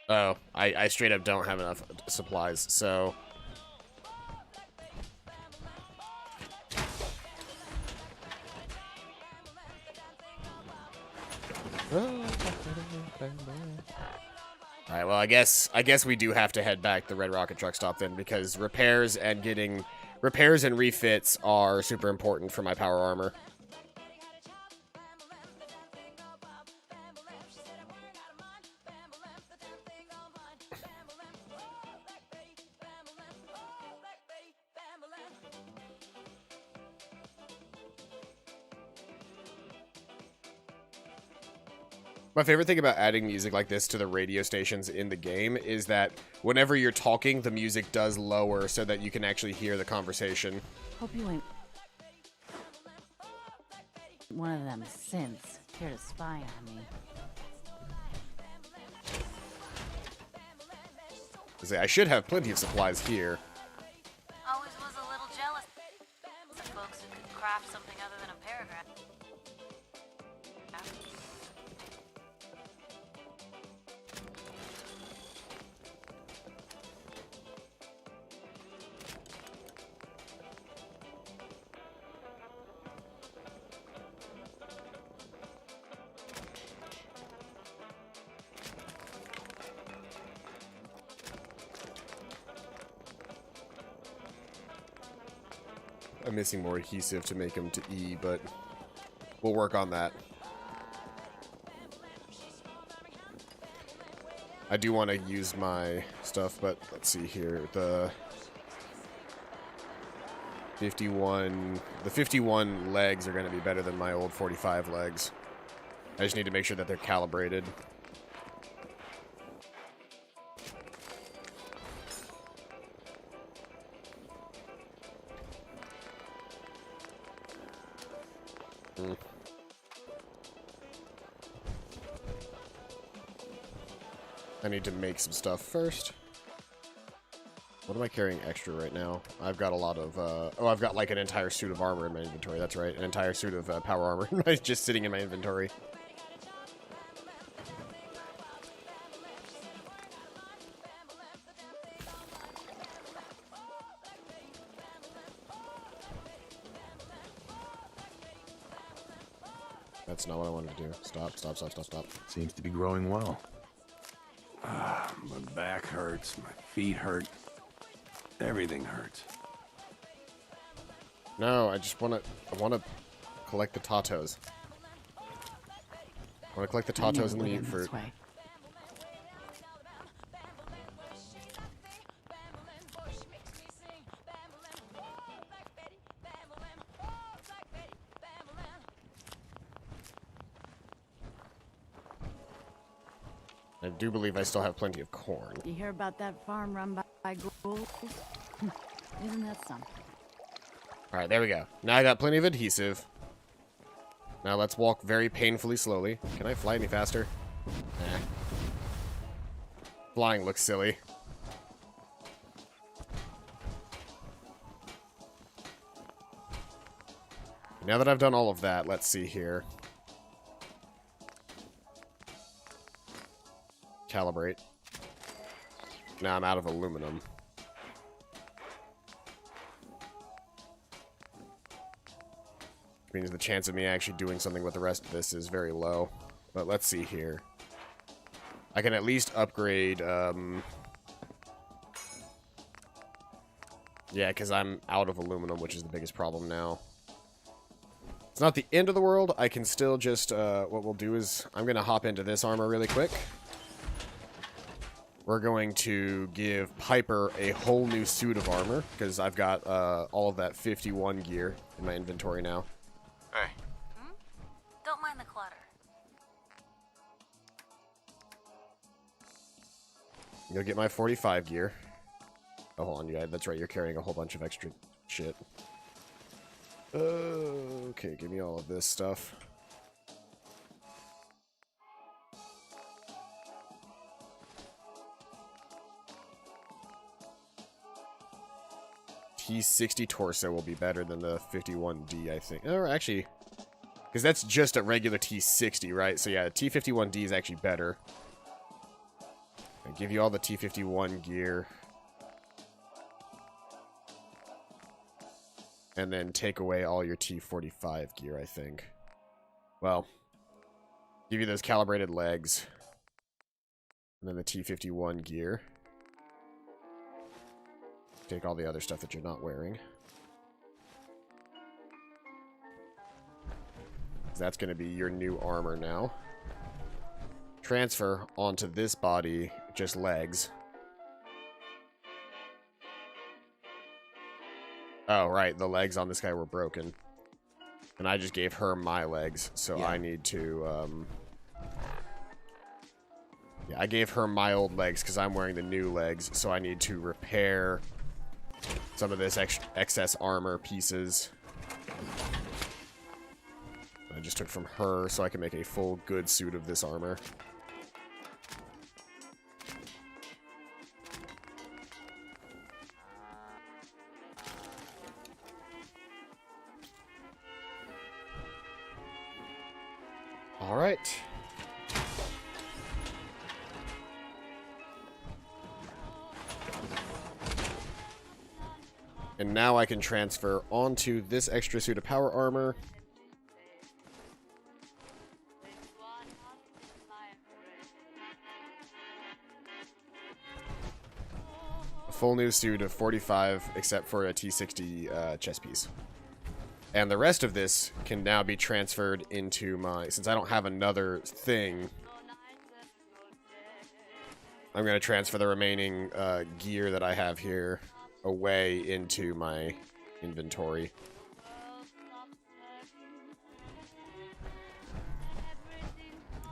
Oh, I straight up don't have enough supplies, so... Alright, well, I guess we do have to head back to the Red Rocket Truck Stop then, because repairs and refits are super important for my power armor. My favorite thing about adding music like this to the radio stations in the game is that whenever you're talking, the music does lower so that you can actually hear the conversation. Hope you ain't one of them synths here to spy on me. I should have plenty of supplies here. Always was a little jealous of folks who could craft something other than a paragraph. I'm missing more adhesive to make them to E, but we'll work on that. I do want to use my stuff, but let's see here. The 51 legs are going to be better than my old 45 legs. I just need to make sure that they're calibrated. I need to make some stuff first. What am I carrying extra right now? I've got a lot of, oh, I've got like an entire suit of armor in my inventory. That's right, an entire suit of power armor just sitting in my inventory. That's not what I wanted to do. Stop, stop, stop, stop, stop. Seems to be growing well. My back hurts, my feet hurt. Everything hurts. No, I want to collect the Tatos. I want to collect the Tatos and the mutant fruit. I do believe I still have plenty of corn. You hear about that farm run by ghouls? Isn't that something? Alright, there we go. Now I got plenty of adhesive. Now let's walk very painfully slowly. Can I fly any faster? Nah. Flying looks silly. Now that I've done all of that, let's see here. Calibrate. Now I'm out of aluminum. Which means the chance of me actually doing something with the rest of this is very low. But let's see here. I can at least upgrade, yeah, because I'm out of aluminum, which is the biggest problem now. It's not the end of the world. I can still just, what we'll do is, I'm going to hop into this armor really quick. we're going to give Piper a whole new suit of armor, because I've got all of that 51 gear in my inventory now. Hey. Don't mind the clutter. You'll get my 45 gear. Oh, hold on, you guys. That's right, you're carrying a whole bunch of extra shit. Okay, give me all of this stuff. T60 torso will be better than the 51D, I think. Or actually, because that's just a regular T60, right? So yeah, T51D is actually better. I give you all the T51 gear. And then take away all your T45 gear, I think. Well, give you those calibrated legs. And then the T51 gear. Take all the other stuff that you're not wearing. That's going to be your new armor now. Transfer onto this body, just legs. Oh, right, the legs on this guy were broken. And I just gave her my legs, so yeah. I need to, yeah, I gave her my old legs because I'm wearing the new legs, so I need to repair some of this excess armor pieces. I just took from her so I can make a full good suit of this armor. All right. And now I can transfer onto this extra suit of power armor. A full new suit of 45, except for a T60 chest piece. And the rest of this can now be transferred into my... Since I don't have another thing, I'm going to transfer the remaining gear that I have here away into my inventory.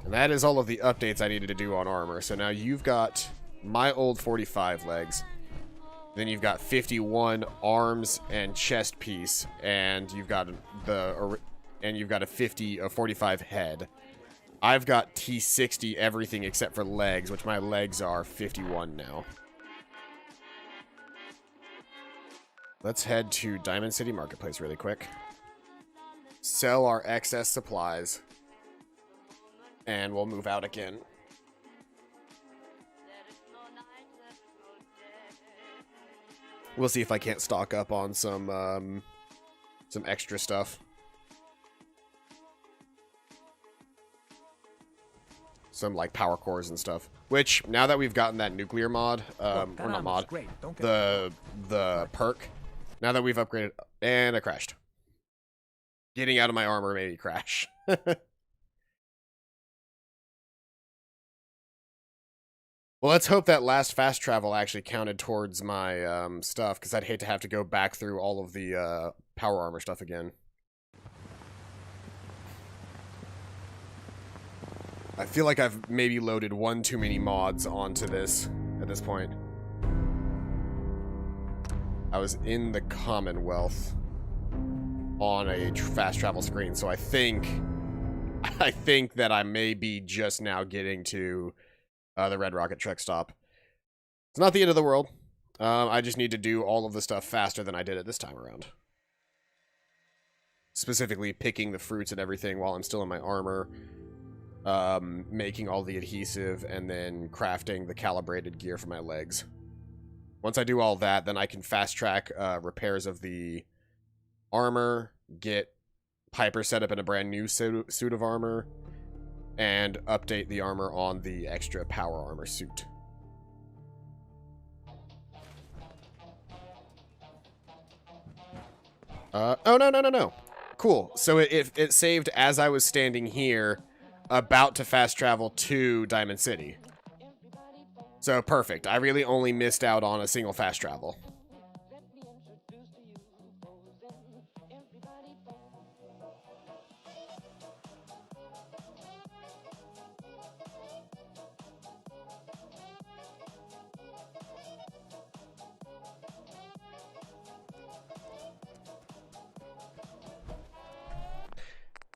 And that is all of the updates I needed to do on armor. So now you've got my old 45 legs. Then you've got 51 arms and chest piece, and you've got a 45 head. I've got T60 everything except for legs, which my legs are 51 now. Let's head to Diamond City Marketplace really quick. Sell our excess supplies. And we'll move out again. We'll see if I can't stock up on some extra stuff. Some, like, power cores and stuff. Which, now that we've gotten that nuclear mod, or not mod, the perk, now that we've upgraded... And I crashed. Getting out of my armor made me crash. Well, let's hope that last fast travel actually counted towards my stuff, because I'd hate to have to go back through all of the power armor stuff again. I feel like I've maybe loaded one too many mods onto this at this point. I was in the Commonwealth on a fast travel screen, so I think that I may be just now getting to the Red Rocket truck stop. It's not the end of the world. I just need to do all of the stuff faster than I did it this time around. Specifically picking the fruits and everything while I'm still in my armor. Making all the adhesive, and then crafting the calibrated gear for my legs. Once I do all that, then I can fast track repairs of the armor, get Piper set up in a brand new suit of armor, and update the armor on the extra power armor suit. Oh, no. Cool. So it saved as I was standing here, about to fast travel to Diamond City. So perfect. I really only missed out on a single fast travel.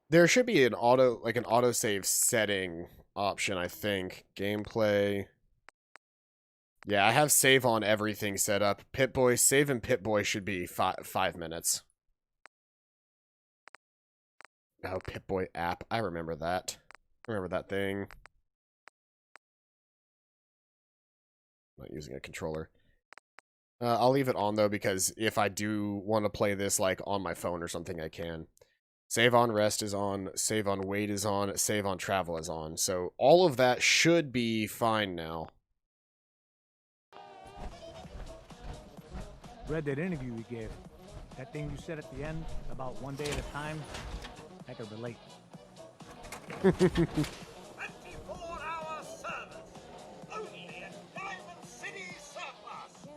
There should be an autosave setting option, I think. Gameplay. Yeah, I have save on everything set up. Pip-Boy, save in Pip-Boy should be 5 minutes. Oh, Pip-Boy app. I remember that. I remember that thing. Not using a controller. I'll leave it on, though, because if I do want to play this, like, on my phone or something, I can. Save on rest is on, save on wait is on, save on travel is on. So all of that should be fine now. Read that interview you gave. That thing you said at the end about one day at a time, I could relate. 24-hour service, only at Diamond City Surplus.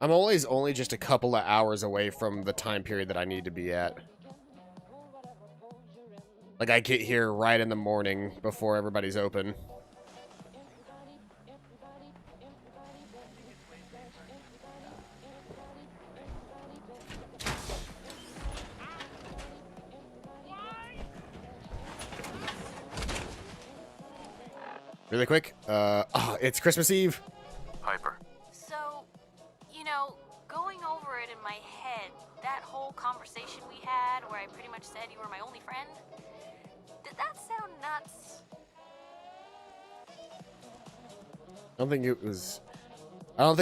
I'm always only just a couple of hours away from the time period that I need to be at. Like, I get here right in the morning before everybody's open. Really quick, it's Christmas Eve. Piper. So, you know, going over it in my head, that whole conversation we had where I pretty much said you were my only friend, did that sound nuts? I don't think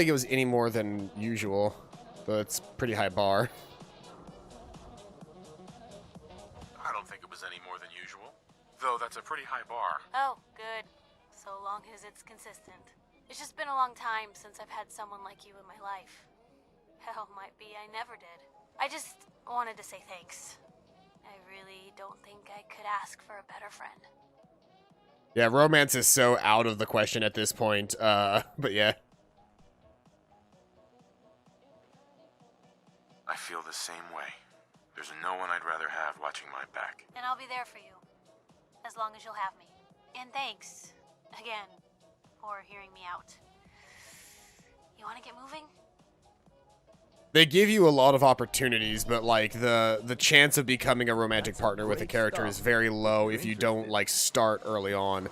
it was any more than usual, but it's a pretty high bar. I don't think it was any more than usual. Though that's a pretty high bar. Oh, good. So long as it's consistent. It's just been a long time since I've had someone like you in my life. Hell, might be I never did. I just wanted to say thanks. I really don't think I could ask for a better friend. Yeah, romance is so out of the question at this point, but yeah. I feel the same way. There's no one I'd rather have watching my back. And I'll be there for you. As long as you'll have me. And thanks, again, for hearing me out. You want to get moving? They give you a lot of opportunities, but like the chance of becoming a romantic partner with a character is very low if you don't like start early on.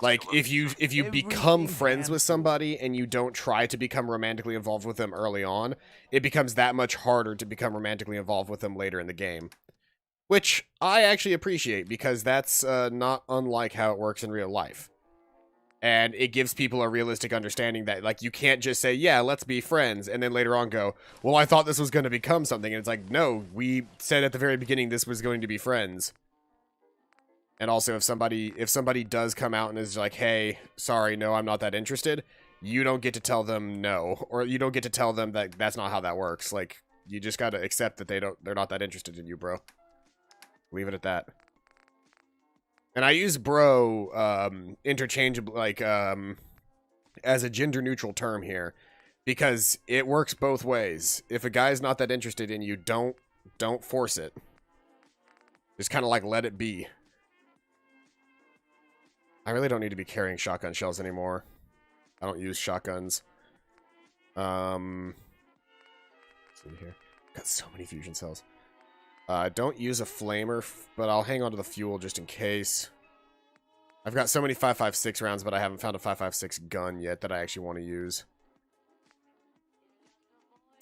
Like if you become friends with somebody and you don't try to become romantically involved with them early on, it becomes that much harder to become romantically involved with them later in the game. Which I actually appreciate because that's not unlike how it works in real life. And it gives people a realistic understanding that, like, you can't just say, yeah, let's be friends, and then later on go, well, I thought this was going to become something. And it's like, no, we said at the very beginning this was going to be friends. And also, if somebody does come out and is like, hey, sorry, no, I'm not that interested, you don't get to tell them no. Or you don't get to tell them that that's not how that works. Like, you just got to accept that they're not that interested in you, bro. Leave it at that. And I use bro interchangeably, like, as a gender-neutral term here, because it works both ways. If a guy's not that interested in you, don't force it. Just kind of like let it be. I really don't need to be carrying shotgun shells anymore. I don't use shotguns. Let's see here. Got so many fusion cells. Don't use a flamer, but I'll hang on to the fuel just in case. I've got so many 5.56 rounds, but I haven't found a 5.56 gun yet that I actually want to use.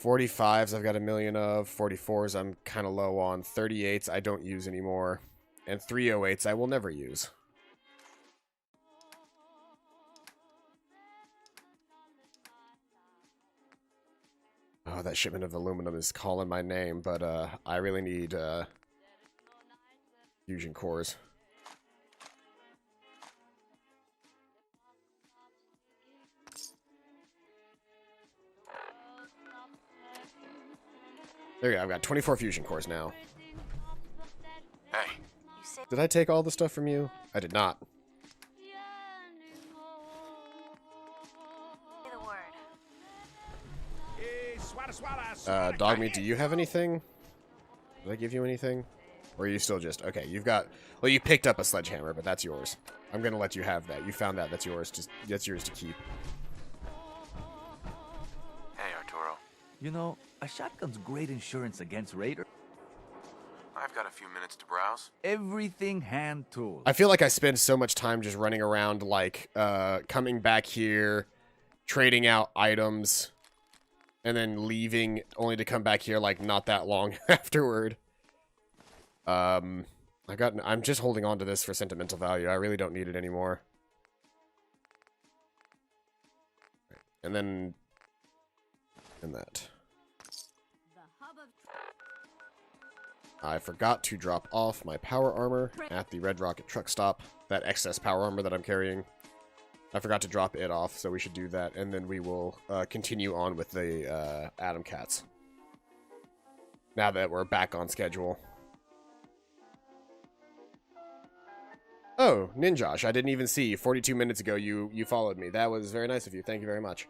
45s I've got a million of. 44s I'm kind of low on. 38s I don't use anymore. And 308s I will never use. Oh, that shipment of aluminum is calling my name, but I really need fusion cores. There you go, I've got 24 fusion cores now. Hey. You say Did I take all the stuff from you? I did not. Dogmeat, do you have anything? Did I give you anything? Or are you still just... Okay, you've got... Well, you picked up a sledgehammer, but that's yours. I'm gonna let you have that. You found that. That's yours. That's yours to keep. Hey, Arturo. You know, a shotgun's great insurance against raiders. I've got a few minutes to browse. Everything hand tool. I feel like I spend so much time just running around, like, coming back here, trading out items, and then leaving, only to come back here, like, not that long afterward. I'm just holding on to this for sentimental value. I really don't need it anymore. And then... And that. I forgot to drop off my power armor at the Red Rocket truck stop. That excess power armor that I'm carrying. I forgot to drop it off, so we should do that. And then we will continue on with the Atom Cats. Now that we're back on schedule. Oh, Ninjosh, I didn't even see. 42 minutes ago you followed me. That was very nice of you. Thank you very much.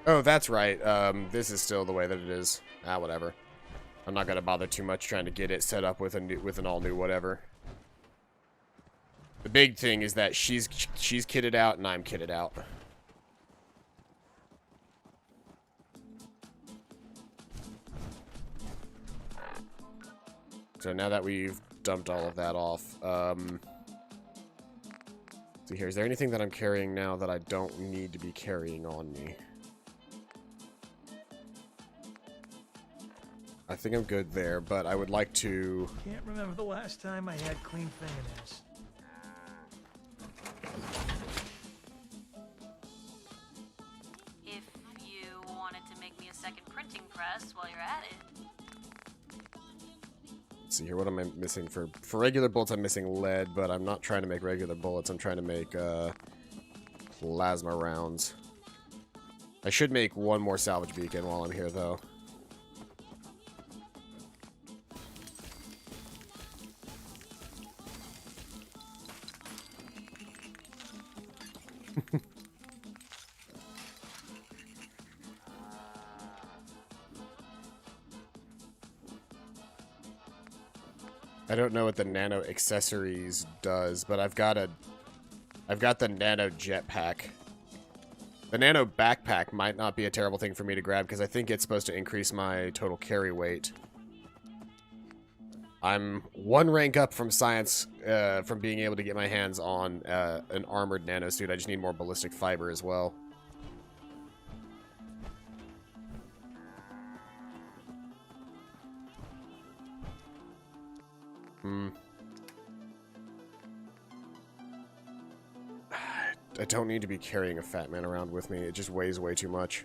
Oh, that's right. This is still the way that it is. Ah, whatever. I'm not gonna bother too much trying to get it set up with an all new whatever. The big thing is that she's kitted out and I'm kitted out. So now that we've dumped all of that off, see here, is there anything that I'm carrying now that I don't need to be carrying on me? I think I'm good there, but I would like to... Can't remember the last time I had clean fingernails. If you wanted to make me a second printing press while you're at it. Let's see here, what am I missing? For regular bullets, I'm missing lead, but I'm not trying to make regular bullets. I'm trying to make plasma rounds. I should make one more salvage beacon while I'm here, though. I don't know what the nano accessories does, but I've got the nano jetpack. The nano backpack might not be a terrible thing for me to grab because I think it's supposed to increase my total carry weight. I'm one rank up from science, from being able to get my hands on an armored nanosuit. I just need more ballistic fiber as well. I don't need to be carrying a fat man around with me. It just weighs way too much.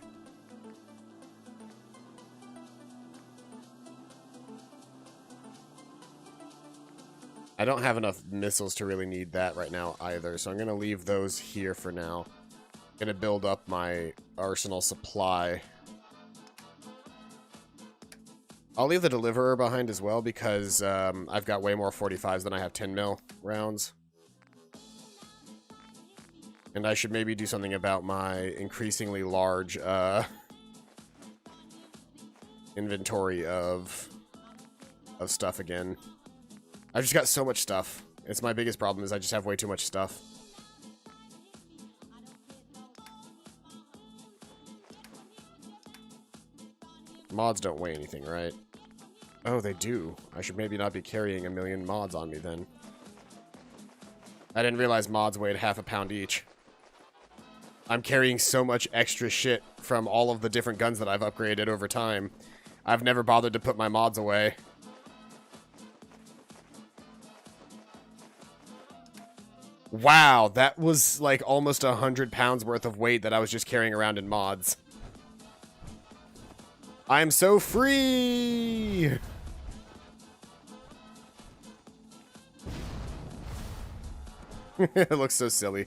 I don't have enough missiles to really need that right now either, so I'm going to leave those here for now. I'm going to build up my arsenal supply. I'll leave the Deliverer behind as well because I've got way more 45s than I have 10mm rounds. And I should maybe do something about my increasingly large inventory of stuff again. I've just got so much stuff. It's my biggest problem is I just have way too much stuff. Mods don't weigh anything, right? Oh, they do. I should maybe not be carrying a million mods on me then. I didn't realize mods weighed half a pound each. I'm carrying so much extra shit from all of the different guns that I've upgraded over time. I've never bothered to put my mods away. Wow, that was like almost 100 pounds worth of weight that I was just carrying around in mods. I'm so free! It looks so silly.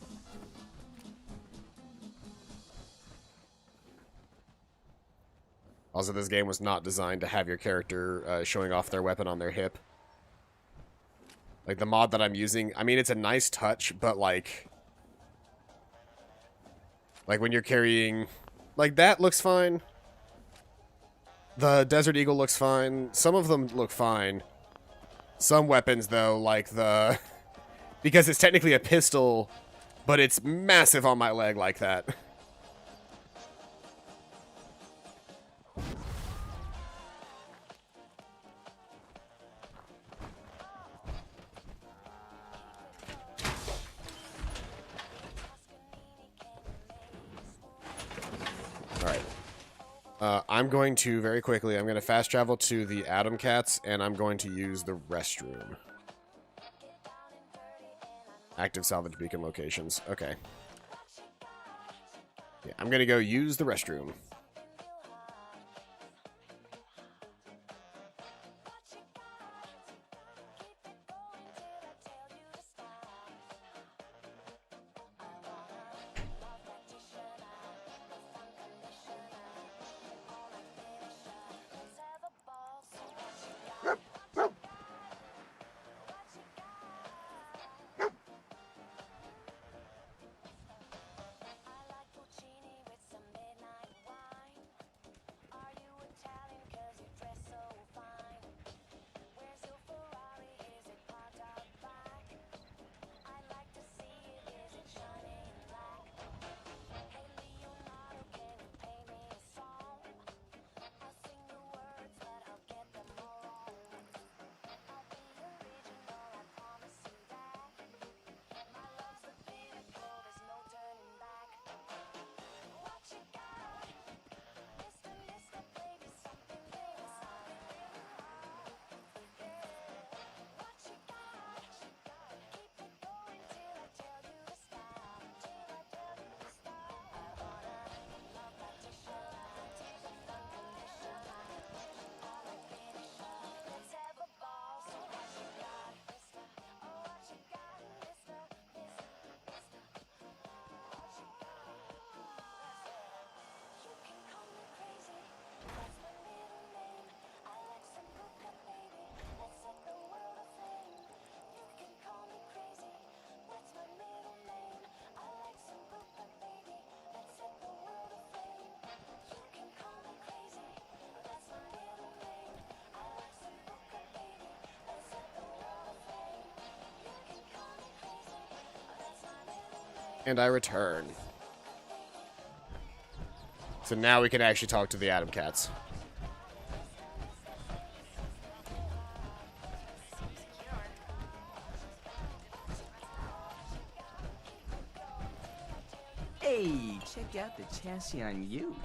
Also, this game was not designed to have your character showing off their weapon on their hip. Like, the mod that I'm using, I mean, it's a nice touch, but, like when you're carrying... Like, that looks fine. The Desert Eagle looks fine. Some of them look fine. Some weapons, though, like the... Because it's technically a pistol, but it's massive on my leg like that. Alright. I'm going to, very quickly, I'm going to fast travel to the Atom Cats, and I'm going to use the restroom. Active salvage beacon locations. Okay. Yeah, I'm going to go use the restroom. And I return. So now we can actually talk to the Atom Cats. Hey, check out the chassis on you.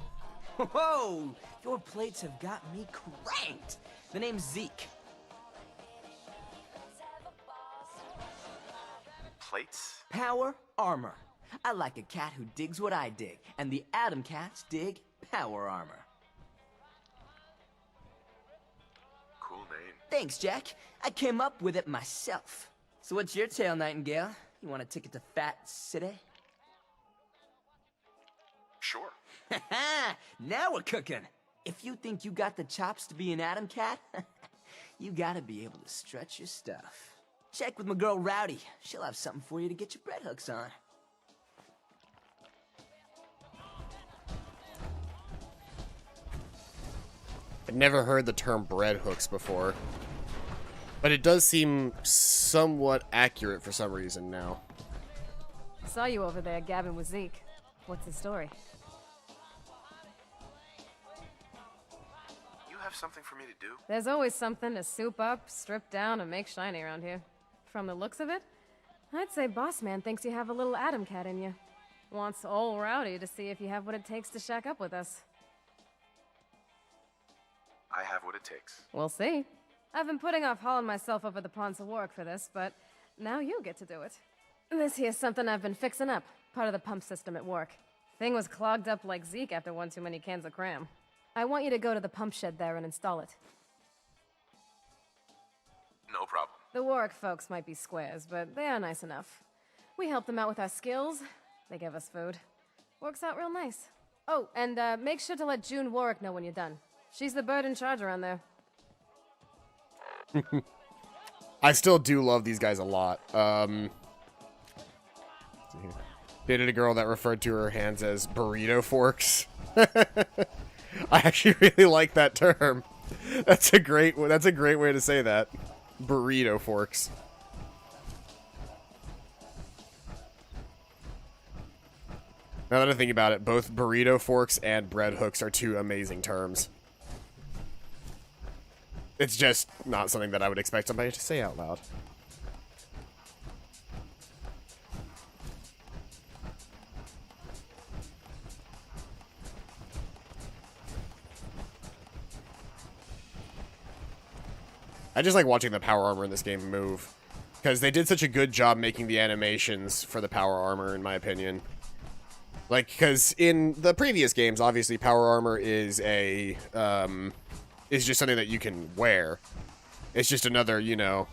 Whoa, your plates have got me cranked. The name's Zeke. Plates? Power armor. I like a cat who digs what I dig, and the Atom Cats dig power armor. Cool name. Thanks, Jack. I came up with it myself. So what's your tale, Nightingale? You want a ticket to Fat City? Sure. Now we're cooking. If you think you got the chops to be an Atom Cat, you gotta be able to stretch your stuff. Check with my girl Rowdy. She'll have something for you to get your bread hooks on. I've never heard the term bread hooks before. But it does seem somewhat accurate for some reason now. Saw you over there gabbing with Zeke. What's the story? You have something for me to do? There's always something to soup up, strip down, and make shiny around here. From the looks of it, I'd say Boss Man thinks you have a little Atom Cat in you. Wants old Rowdy to see if you have what it takes to shack up with us. I have what it takes. We'll see. I've been putting off hauling myself over the ponds of work for this, but now you get to do it. This here's something I've been fixing up, part of the pump system at work. Thing was clogged up like Zeke after one too many cans of cram. I want you to go to the pump shed there and install it. No problem. The Warwick folks might be squares, but they are nice enough. We help them out with our skills. They give us food. Works out real nice. Oh, and make sure to let June Warwick know when you're done. She's the bird in charge around there. I still do love these guys a lot. Dated a girl that referred to her hands as burrito forks. I actually really like that term. That's a great way to say that. Burrito forks. Now that I think about it, both burrito forks and bread hooks are two amazing terms. It's just not something that I would expect somebody to say out loud. I just like watching the power armor in this game move, because they did such a good job making the animations for the power armor, in my opinion. Like, because in the previous games, obviously, power armor is a, is just something that you can wear. It's just another, you know,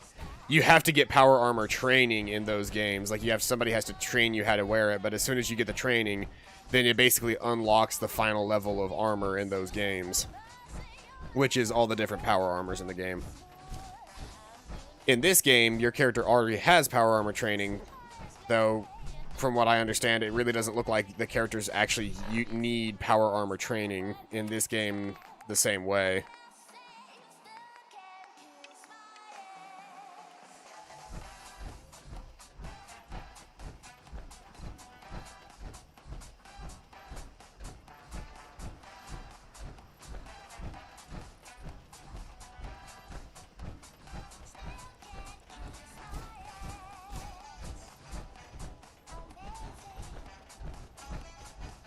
you have to get power armor training in those games. Like, somebody has to train you how to wear it, but as soon as you get the training, then it basically unlocks the final level of armor in those games, which is all the different power armors in the game. In this game, your character already has power armor training, though, from what I understand, it really doesn't look like the characters actually need power armor training in this game the same way.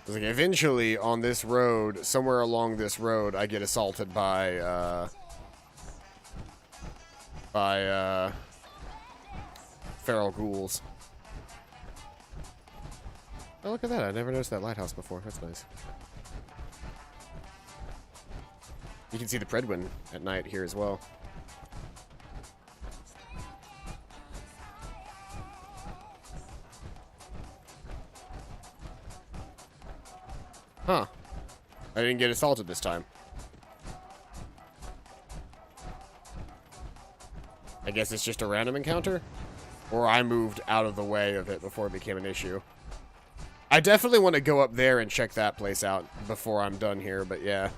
Like, eventually, on this road, somewhere along this road, I get assaulted by feral ghouls. Oh, look at that. I never noticed that lighthouse before. That's nice. You can see the Predwin at night here as well. Huh. I didn't get assaulted this time. I guess it's just a random encounter? Or I moved out of the way of it before it became an issue. I definitely want to go up there and check that place out before I'm done here, but yeah.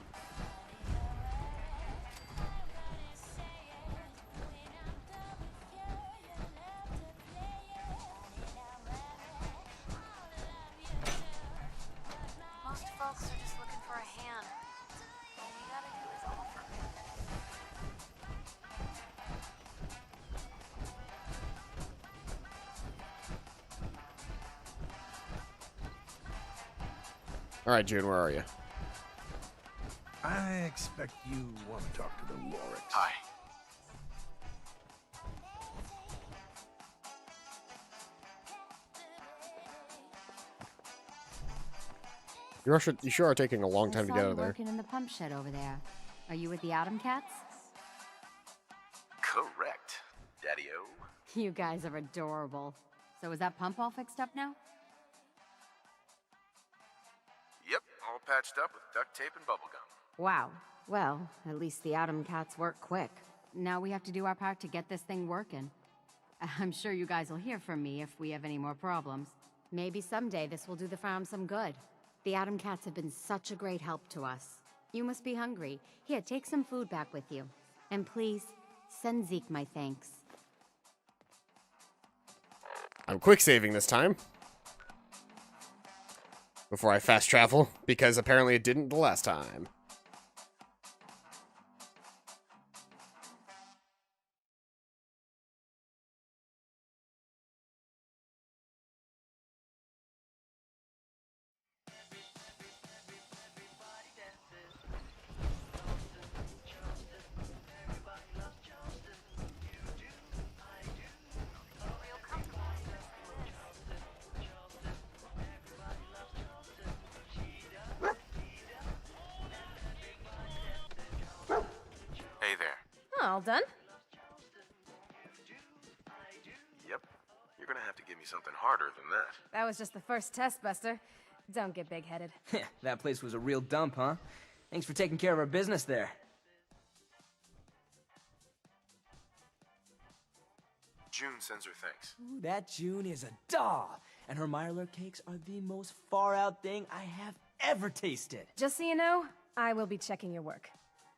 Alright, June, where are you? I expect you want to talk to the Warwicks. Hi. You sure are taking a long time to get out of there. Working in the pump shed over there. Are you with the Atom Cats? Correct, Daddy-O. You guys are adorable. So is that pump all fixed up now? Yep, all patched up with duct tape and bubblegum. Wow. Well, at least the Atom Cats work quick. Now we have to do our part to get this thing working. I'm sure you guys will hear from me if we have any more problems. Maybe someday this will do the farm some good. The Atom Cats have been such a great help to us. You must be hungry. Here, take some food back with you. And please, send Zeke my thanks. I'm quick saving this time. Before I fast travel, because apparently it didn't the last time. All done? Yep. You're gonna have to give me something harder than that. That was just the first test, Buster. Don't get big-headed. That place was a real dump, huh? Thanks for taking care of our business there. June sends her thanks. Ooh, that June is a doll, and her Mirelurk cakes are the most far-out thing I have ever tasted. Just so you know, I will be checking your work.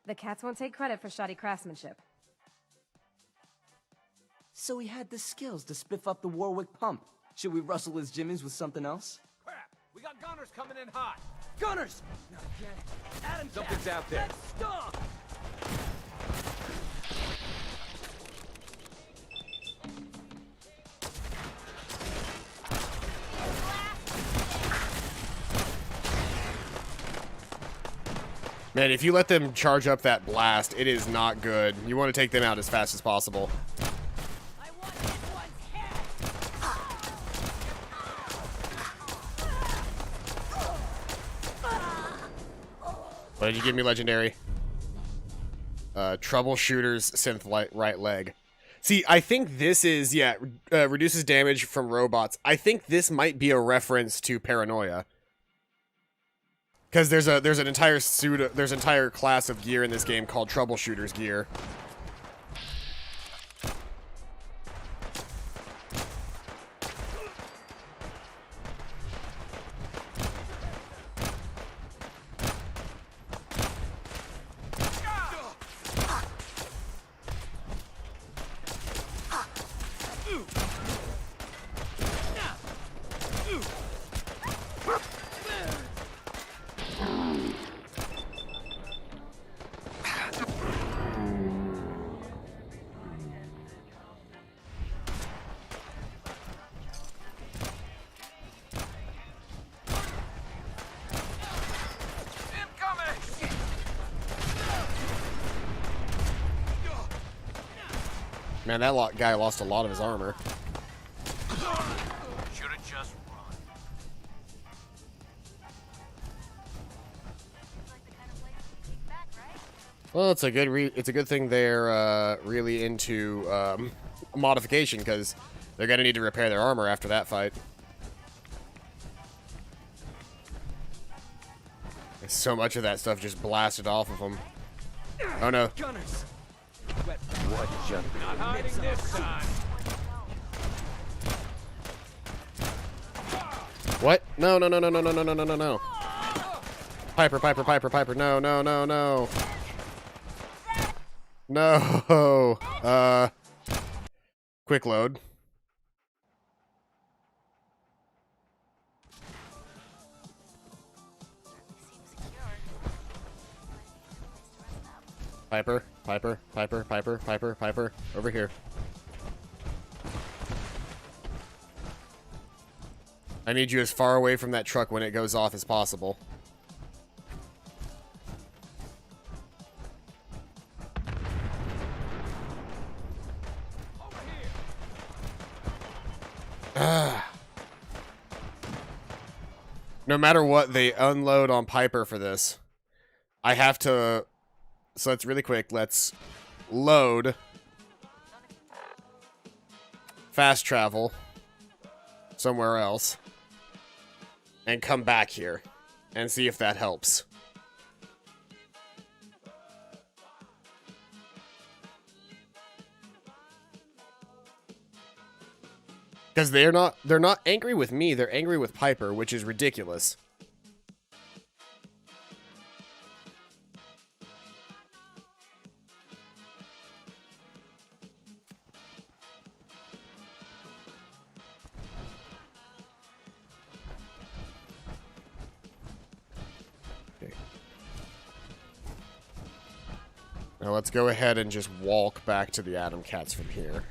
The cats won't take credit for shoddy craftsmanship. So he had the skills to spiff up the Warwick pump. Should we rustle his jimmies with something else? Crap! We got gunners coming in hot! Gunners! Not again. Adam, Something's out there. Let's stop! Man, if you let them charge up that blast, it is not good. You want to take them out as fast as possible. What did you give me, Legendary? Troubleshooter's synth right leg. See, I think this is, yeah, reduces damage from robots. I think this might be a reference to Paranoia. Because there's an entire class of gear in this game called Troubleshooter's gear. Man, that guy lost a lot of his armor. Should've just run. Well, it's a good thing they're really into modification, because they're gonna need to repair their armor after that fight. So much of that stuff just blasted off of them. Oh no. Gunners! What junk? Not hiding this time. What? No, no, no, no, no, no, no, no, no, no, no. Piper, Piper, Piper, Piper. No, no, no, no. No. Quick load. Piper, Piper, Piper, Piper, Piper, Piper. Over here. I need you as far away from that truck when it goes off as possible. No matter what, they unload on Piper for this. I have to... So let's really quick. Let's load. Fast travel. Somewhere else. And come back here. And see if that helps. Because they're not angry with me, they're angry with Piper, which is ridiculous. Okay. Now let's go ahead and just walk back to the Atom Cats from here.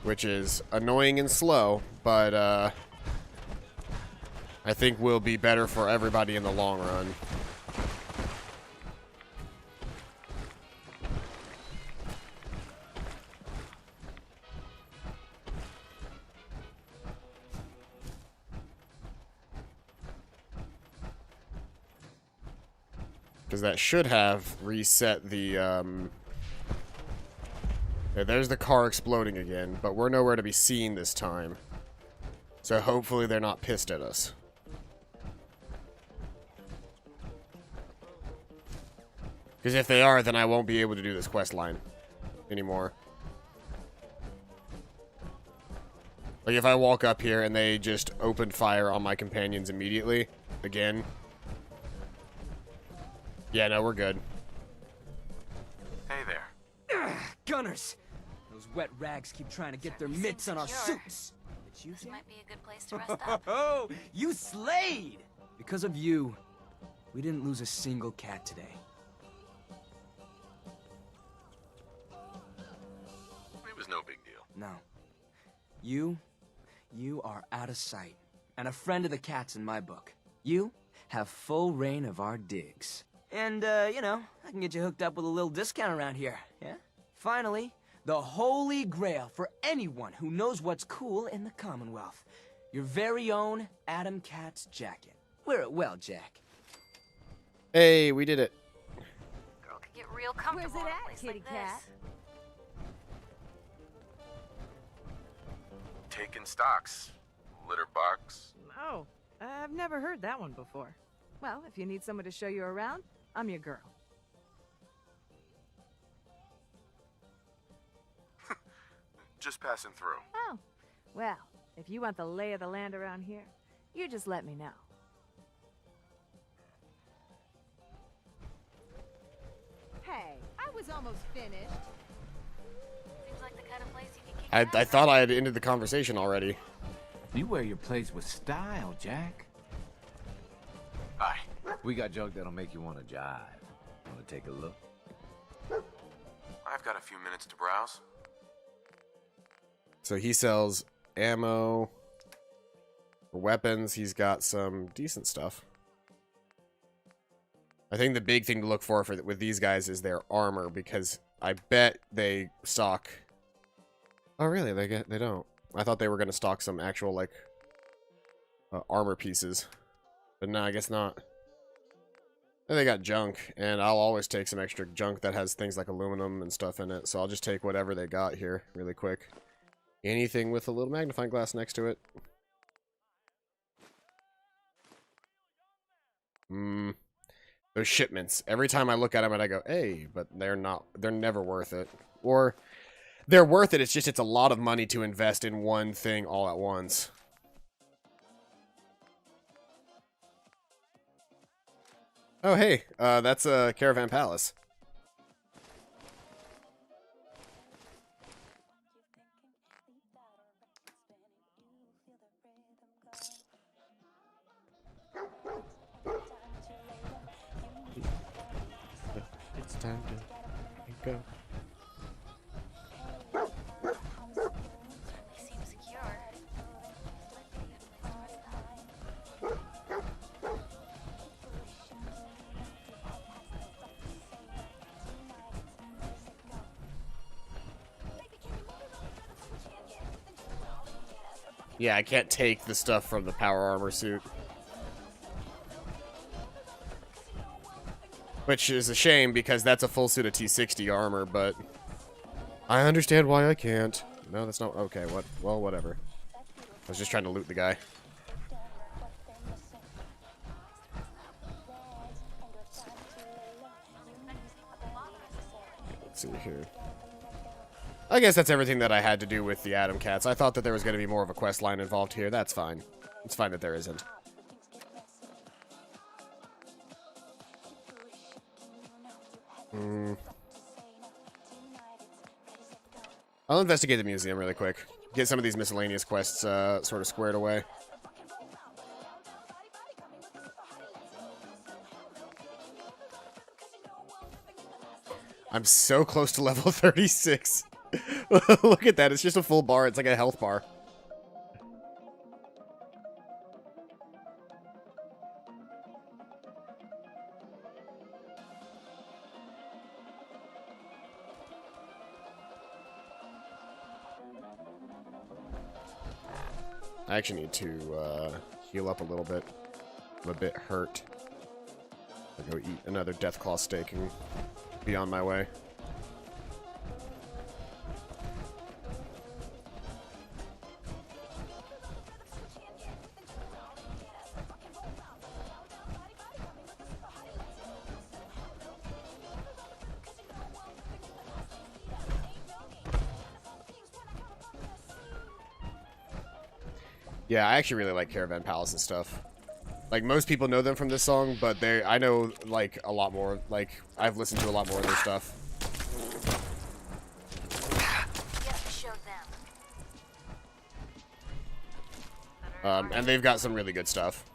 Which is annoying and slow, but I think will be better for everybody in the long run. Because that should have reset the, yeah, there's the car exploding again, but we're nowhere to be seen this time. So hopefully they're not pissed at us. Because if they are, then I won't be able to do this quest line anymore. Like, if I walk up here and they just open fire on my companions immediately, again. Yeah, no, we're good. Hey there. Ugh, gunners! Those wet rags keep trying to get their mitts on our suits. But you This think? might be a good place to rest up. Oh, you slayed! Because of you, we didn't lose a single cat today. It was no big deal. No. You are out of sight. And a friend of the cats in my book. You have full reign of our digs. And, you know, I can get you hooked up with a little discount around here, yeah? Finally, the holy grail for anyone who knows what's cool in the Commonwealth. Your very own Adam Cat's jacket. Wear it well, Jack. Hey, we did it. Girl could get real comfortable Where's it in a at, place kitty like cat? this. Taking stocks. Litter box. Oh, I've never heard that one before. Well, if you need someone to show you around, I'm your girl. Just passing through. Oh, well, if you want the lay of the land around here, you just let me know. Hey, I was almost finished. Seems like the kind of place you can kick I thought I had ended the conversation already. You wear your plays with style, Jack. Bye. We got junk that'll make you want to jive. Want to take a look? I've got a few minutes to browse. So he sells ammo, weapons. He's got some decent stuff. I think the big thing to look for with these guys is their armor, because I bet they stock. Oh, really? They don't. I thought they were going to stock some actual like armor pieces, but no, I guess not. And they got junk, and I'll always take some extra junk that has things like aluminum and stuff in it. So I'll just take whatever they got here really quick. Anything with a little magnifying glass next to it. Those shipments. Every time I look at them and I go, hey, but they're never worth it. Or they're worth it, it's a lot of money to invest in one thing all at once. Oh, hey, that's a Caravan Palace. It's time to go. They seem secure. Yeah, I can't take the stuff from the power armor suit. Which is a shame, because that's a full suit of T60 armor, but I understand why I can't. No, that's not... Okay, what? Well, whatever. I was just trying to loot the guy. Let's see here. I guess that's everything that I had to do with the Atom Cats. I thought that there was going to be more of a quest line involved here. That's fine. It's fine that there isn't. I'll investigate the museum really quick. Get some of these miscellaneous quests sort of squared away. I'm so close to level 36. Look at that. It's just a full bar. It's like a health bar. I actually need to heal up a little bit. I'm a bit hurt. I'll go eat another Deathclaw steak and be on my way. Yeah, I actually really like Caravan Palace and stuff. Like, most people know them from this song, but I know, like, a lot more. Like, I've listened to a lot more of their stuff. And they've got some really good stuff.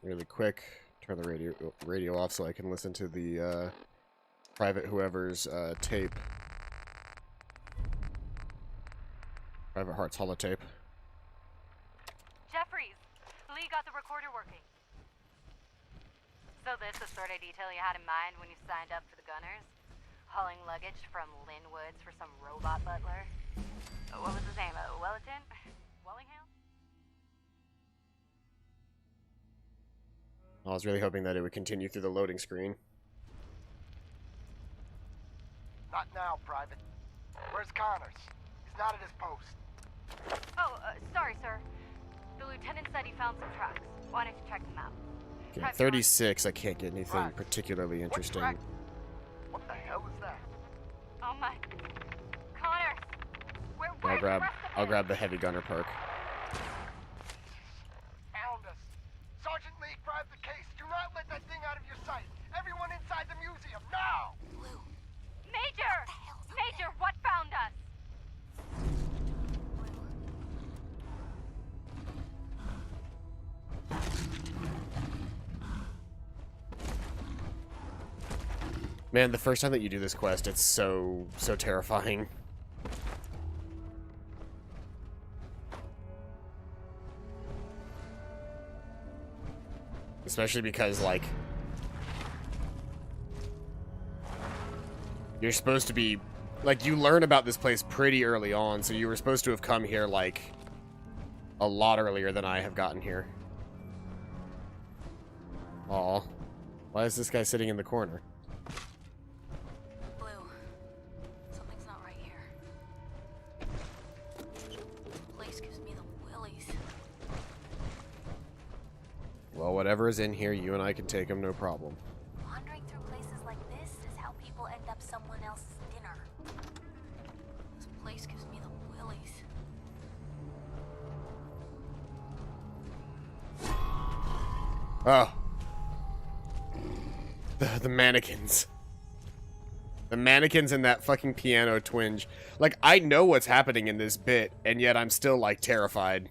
Really quick, turn the radio off so I can listen to the Private Whoever's tape. Private Heart's holotape. Jeffries, Lee got the recorder working. So this the sort of detail you had in mind when you signed up for the Gunners? Hauling luggage from Lynn Woods for some robot butler? What was his name? Wellingham? Wellingham? I was really hoping that it would continue through the loading screen. Not now, Private. Where's Connors? He's not at his post. Oh, sorry, sir. The lieutenant said he found some tracks. Why don't you check them out? Okay, 36, I can't get anything particularly interesting. What the hell is that? Oh my... Connors! I'll grab the heavy gunner perk. Found us. Sergeant Lee, grab the case. Do not let that thing out of your sight. Everyone inside the museum, now! Major! Major, what found us? Man, the first time that you do this quest, it's so terrifying. Especially because, like, you're supposed to be, like, you learn about this place pretty early on, so you were supposed to have come here, like, a lot earlier than I have gotten here. Aw. Why is this guy sitting in the corner? Blue, something's not right here. The place gives me the willies. Well, whatever is in here, you and I can take them, no problem. Wandering through places like this is how people end up someone else's dinner. This place gives me the willies. Oh. The mannequins. The mannequins and that fucking piano twinge. Like, I know what's happening in this bit, and yet I'm still, like, terrified.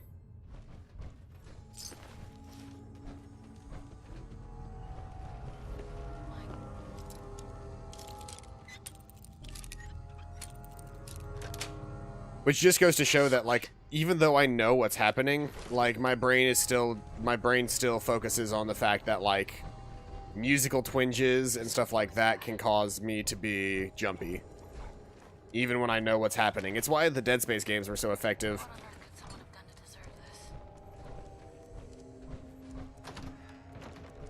Which just goes to show that, like, even though I know what's happening, like, my brain still focuses on the fact that, like, musical twinges and stuff like that can cause me to be jumpy. Even when I know what's happening. It's why the Dead Space games were so effective.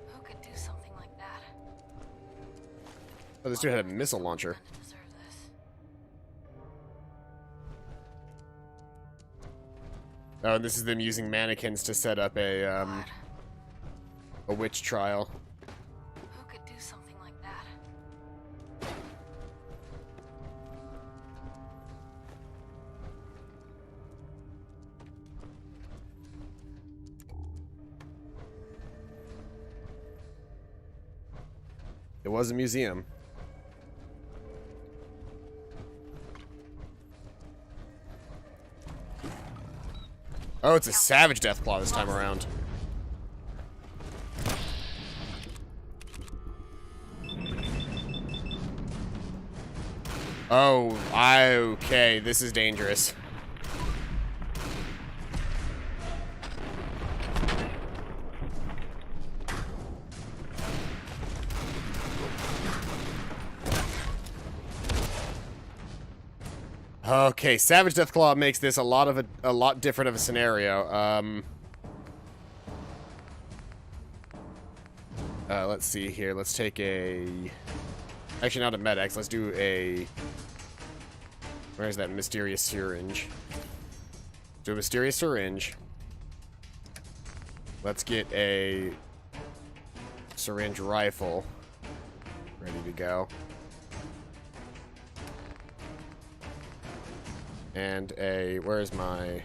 Who could do something like that? Oh, this dude had a missile launcher. Oh, and this is them using mannequins to set up a witch trial. Who could do something like that? It was a museum. Oh, it's a Savage Deathclaw this time around. Oh, okay. This is dangerous. Okay, Savage Deathclaw makes this a lot different of a scenario. Let's see here. Let's take a... Actually, not a Med-X. Let's do a... Where's that mysterious syringe? Do a mysterious syringe. Let's get a syringe rifle ready to go. And a... Where's my...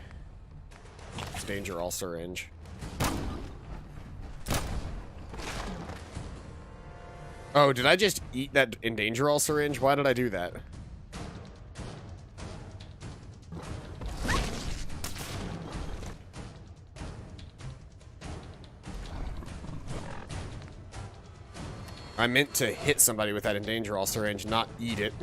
Danger all syringe? Oh, did I just eat that Endanger all syringe? Why did I do that? I meant to hit somebody with that Endanger all syringe, not eat it.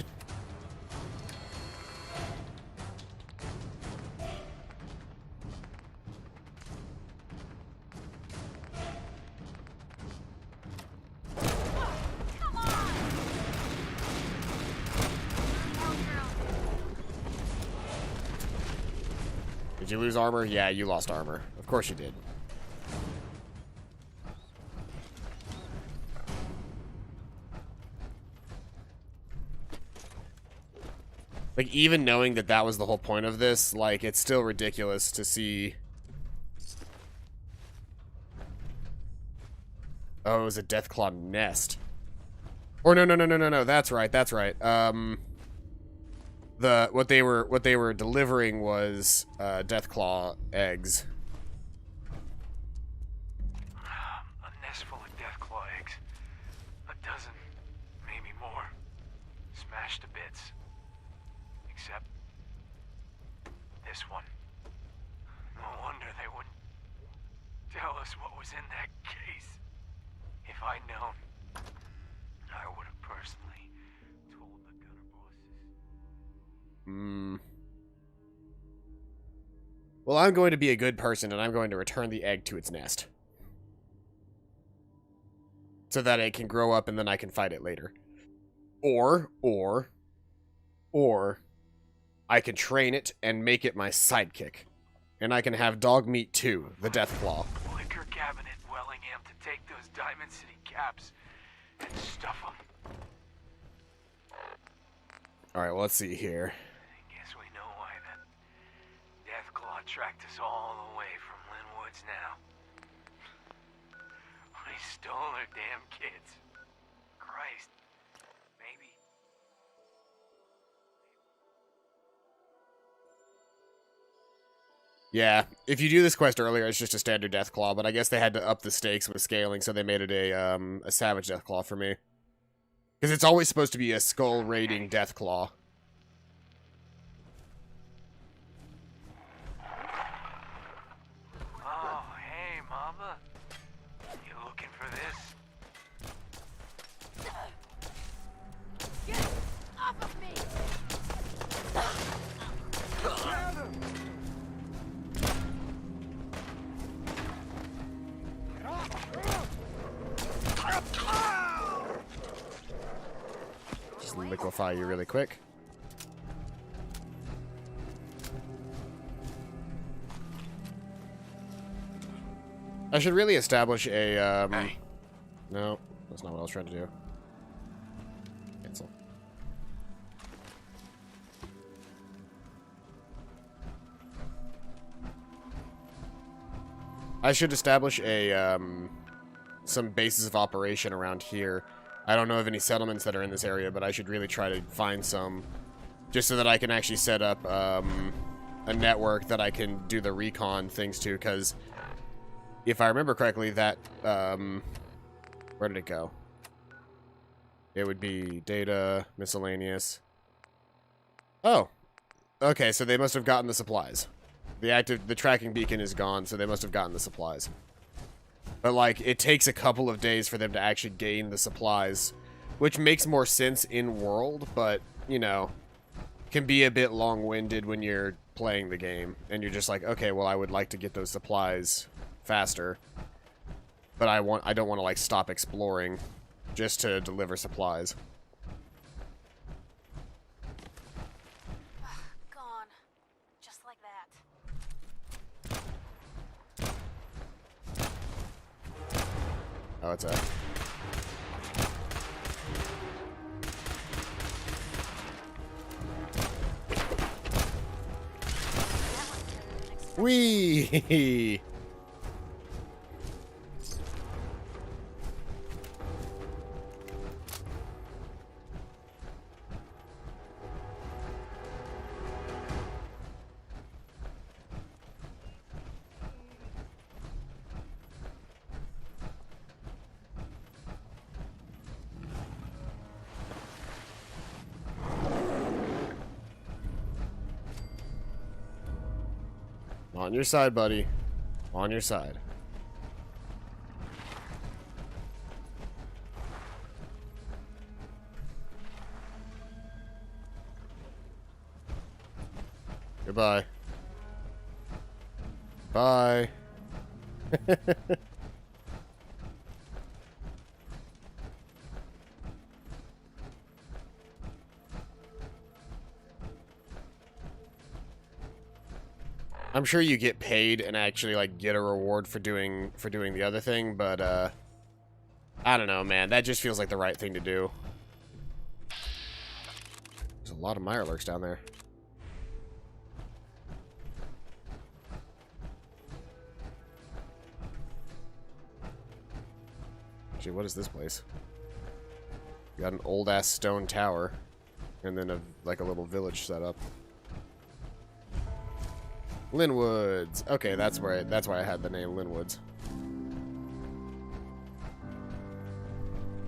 Did you lose armor? Yeah, you lost armor. Of course you did. Like, even knowing that that was the whole point of this, like, it's still ridiculous to see... Oh, it was a Deathclaw nest. Or no, that's right. What they were delivering was Deathclaw eggs. A nest full of Deathclaw eggs. A dozen, maybe more. Smashed to bits. Except this one. No wonder they wouldn't tell us what was in that case. If I'd known, I would have personally told the gunner bosses. Well, I'm going to be a good person, and I'm going to return the egg to its nest. So that it can grow up, and then I can fight it later. Or, I can train it and make it my sidekick. And I can have dog meat too, the Deathclaw. Liquor cabinet Wellingham to take those Diamond City caps and stuff them. Alright, well, let's see here. Guess we know why that Deathclaw tracked us all the way from Linwoods now. We stole their damn kids. Christ. Maybe. Yeah, if you do this quest earlier, it's just a standard Deathclaw, but I guess they had to up the stakes with scaling, so they made it a Savage Deathclaw for me. Because it's always supposed to be a skull-raiding Deathclaw. Oh, hey, Mama. You looking for this? Get off of me! Just liquefy you really quick. I should really establish a, No, that's not what I was trying to do. Cancel. I should establish a, some bases of operation around here. I don't know of any settlements that are in this area, but I should really try to find some, just so that I can actually set up, a network that I can do the recon things to, because if I remember correctly, that, where did it go? It would be data, miscellaneous. Oh, okay, so they must have gotten the supplies. The tracking beacon is gone, so they must have gotten the supplies. But, like, it takes a couple of days for them to actually gain the supplies, which makes more sense in world, but, you know, can be a bit long-winded when you're playing the game, and you're just like, okay, well, I would like to get those supplies faster, but I don't want to, like, stop exploring just to deliver supplies. Gone. Just like that. Oh, it's a... Whee! On your side, buddy. On your side. Goodbye. Bye. I'm sure you get paid and actually like get a reward for doing the other thing, but I don't know, man. That just feels like the right thing to do. There's a lot of Mirelurks down there. Actually, what is this place? You got an old ass stone tower, and then like a little village set up. Linwoods. Okay, that's why I had the name Linwoods.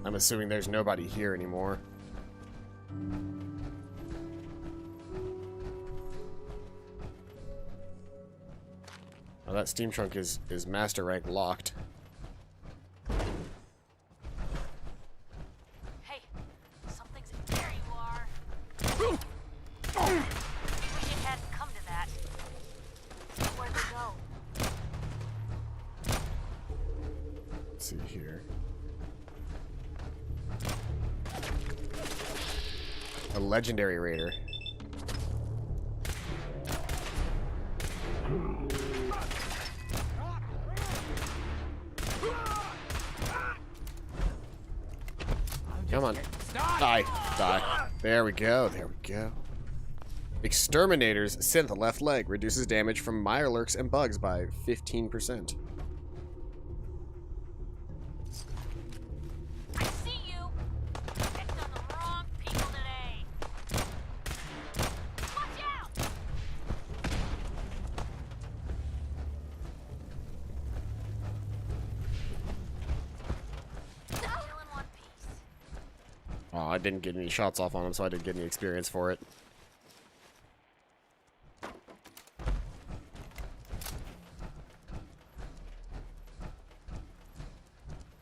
I'm assuming there's nobody here anymore. Oh, that steam trunk is master rank locked. Hey, something's there. You are. I wish it hadn't come to that. Where'd they go? Let's see here. A legendary raider. Come on. Die. Die. There we go. There we go. Exterminator's synth left leg reduces damage from Mirelurks and bugs by 15%. I see you. Picked on the wrong people today. Watch out! Still in one piece. Oh, I didn't get any shots off on him, so I didn't get any experience for it.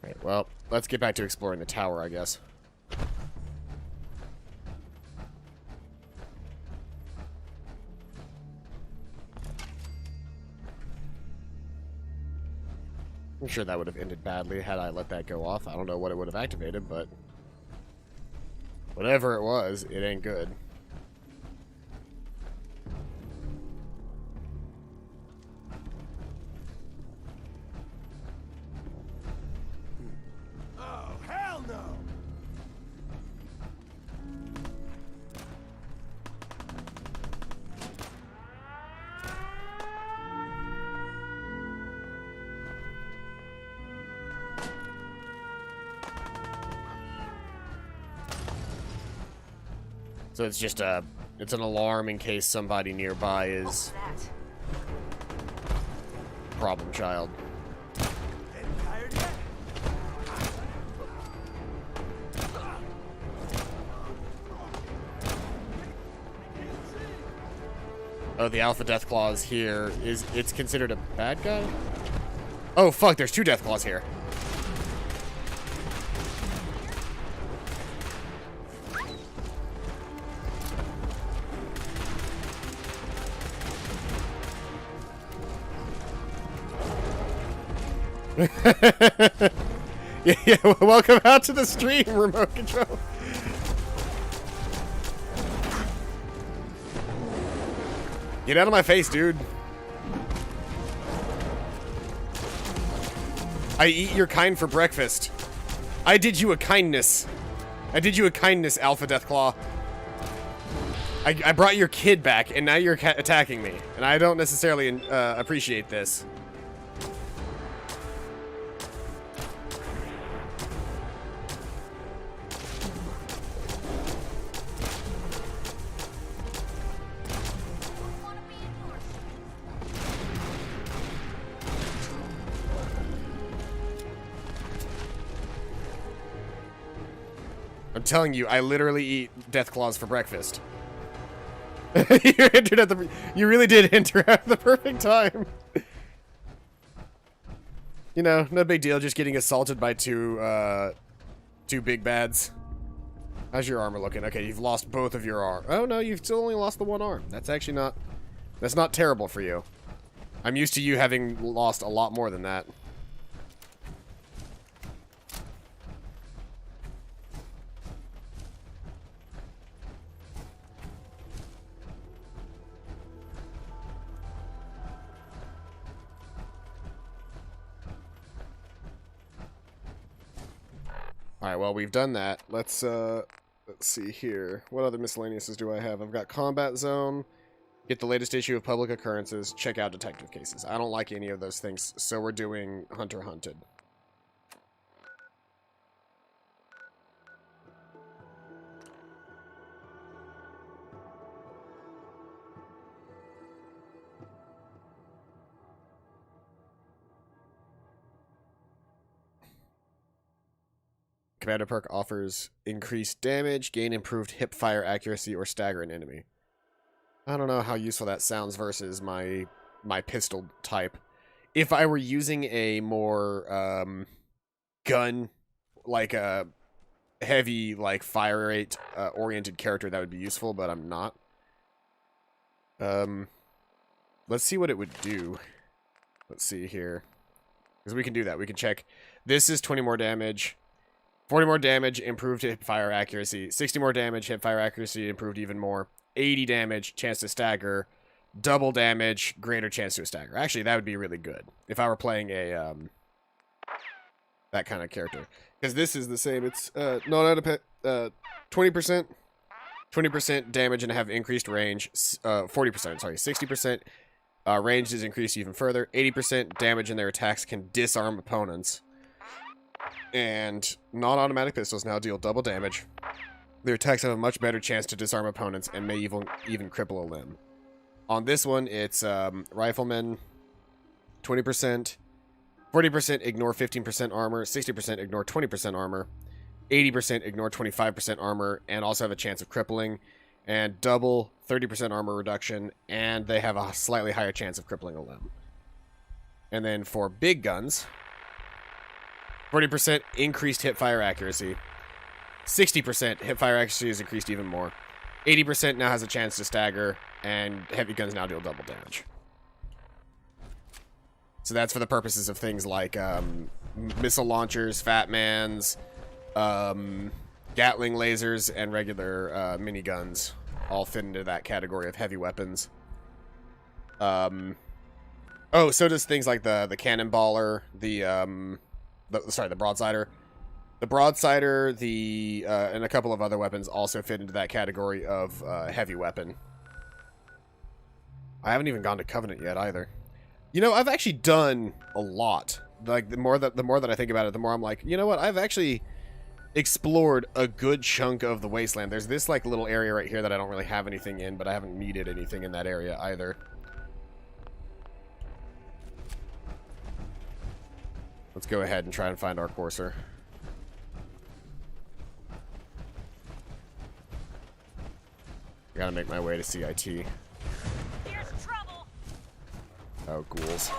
Right, well, let's get back to exploring the tower, I guess. I'm sure that would have ended badly had I let that go off. I don't know what it would have activated, but whatever it was, it ain't good. Oh, hell no! So it's just it's an alarm in case somebody nearby is problem child. Oh, the Alpha Deathclaw is here. It's considered a bad guy? Oh, fuck, there's 2 Deathclaws here. yeah, welcome out to the stream, remote control. Get out of my face, dude. I eat your kind for breakfast. I did you a kindness. I did you a kindness, Alpha Deathclaw. I brought your kid back, and now you're attacking me. And I don't necessarily appreciate this. I'm telling you, I literally eat Deathclaws for breakfast. You really did enter at the perfect time. You know, no big deal, just getting assaulted by two big bads. How's your armor looking? Okay, you've lost both of your arm. Oh no, you've still only lost the one arm. That's actually not... That's not terrible for you. I'm used to you having lost a lot more than that. Alright, well, we've done that. Let's see here. What other miscellaneouses do I have? I've got Combat Zone, get the latest issue of Public Occurrences, check out detective cases. I don't like any of those things, so we're doing Hunter Hunted. Commander perk offers increased damage, gain improved hip fire accuracy, or stagger an enemy. I don't know how useful that sounds versus my pistol type. If I were using a more gun, like a heavy, like fire rate oriented character, that would be useful, but I'm not. Let's see what it would do. Let's see here, because we can do that. We can check. This is 20 more damage. 40 more damage, improved hip fire accuracy. 60 more damage, hip fire accuracy, improved even more. 80 damage, chance to stagger. Double damage, greater chance to stagger. Actually, that would be really good if I were playing a that kind of character. Because this is the same. It's not out of 20%. 20% damage and have increased range. 40%, sorry. 60% range is increased even further. 80% damage in their attacks can disarm opponents. And non-automatic pistols now deal double damage. Their attacks have a much better chance to disarm opponents and may even cripple a limb. On this one, it's Rifleman, 20%, 40% ignore 15% armor, 60% ignore 20% armor, 80% ignore 25% armor, and also have a chance of crippling, and double 30% armor reduction, and they have a slightly higher chance of crippling a limb. And then for big guns... 40% increased hip fire accuracy. 60% hip fire accuracy is increased even more. 80% now has a chance to stagger, and heavy guns now deal double damage. So that's for the purposes of things like missile launchers, Fat Mans, Gatling lasers, and regular miniguns. All fit into that category of heavy weapons. Oh, so does things like the Cannonballer, the Broadsider. The Broadsider, and a couple of other weapons also fit into that category of heavy weapon. I haven't even gone to Covenant yet either. You know, I've actually done a lot. Like the more that I think about it, the more I'm like, you know what? I've actually explored a good chunk of the Wasteland. There's this like little area right here that I don't really have anything in, but I haven't needed anything in that area either. Let's go ahead and try and find our Courser. I gotta make my way to CIT. Here's Oh, ghouls.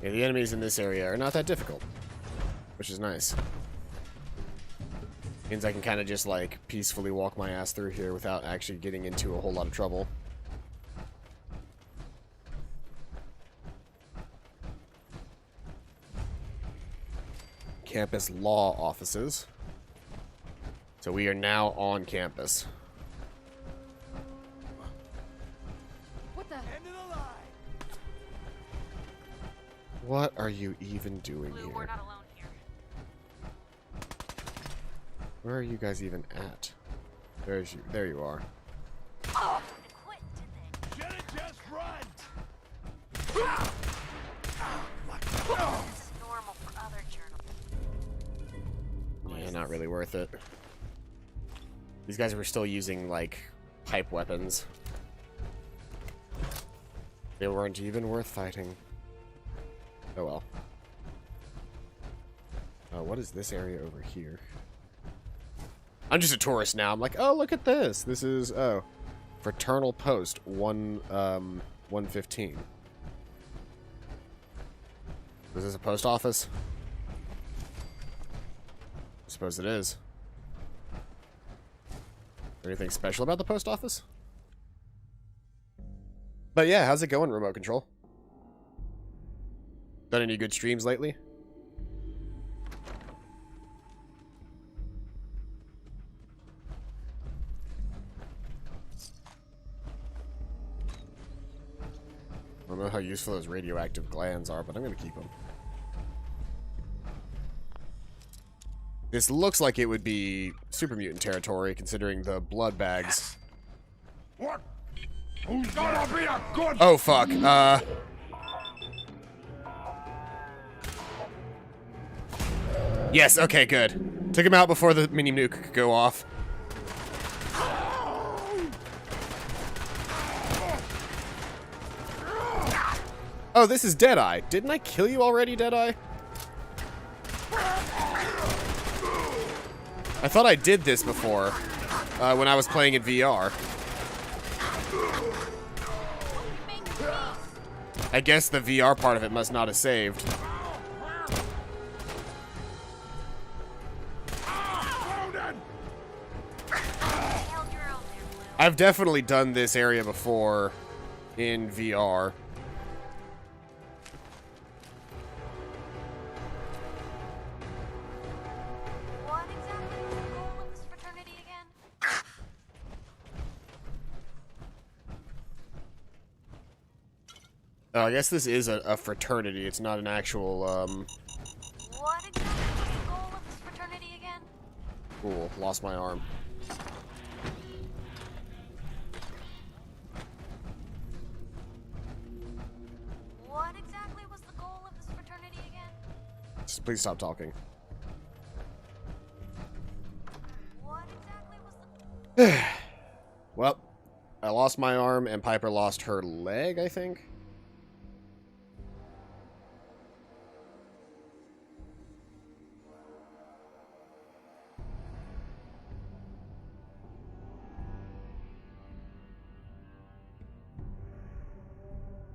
Yeah, the enemies in this area are not that difficult, which is nice. Means I can kind of just, like, peacefully walk my ass through here without actually getting into a whole lot of trouble. Campus law offices. So we are now on campus. What the? End of the line. What are you even doing Blue, here? we're not alone here. Where are you guys even at? There's you. There you are. Oh, they quit, did they? Should've just run! This is normal for other journals. Yeah, not really worth it. These guys were still using, like, pipe weapons. They weren't even worth fighting. Oh well. Oh, what is this area over here? I'm just a tourist now. I'm like, oh, look at this. This is, oh, Fraternal Post 115. Is this a post office? I suppose it is. Anything special about the post office? But yeah, how's it going, remote control? Done any good streams lately? I don't know how useful those radioactive glands are, but I'm gonna keep them. This looks like it would be super mutant territory, considering the blood bags. What? Who's gonna be a good? Oh fuck. Yes. Okay. Good. Took him out before the mini nuke could go off. Oh, this is Deadeye. Didn't I kill you already, Deadeye? I thought I did this before, when I was playing in VR. I guess the VR part of it must not have saved. I've definitely done this area before in VR. Oh, I guess this is a fraternity. It's not an actual, What exactly was the goal of this fraternity again? Cool. Lost my arm. What exactly was the goal of this fraternity again? Just please stop talking. What exactly was the... Well, I lost my arm and Piper lost her leg, I think.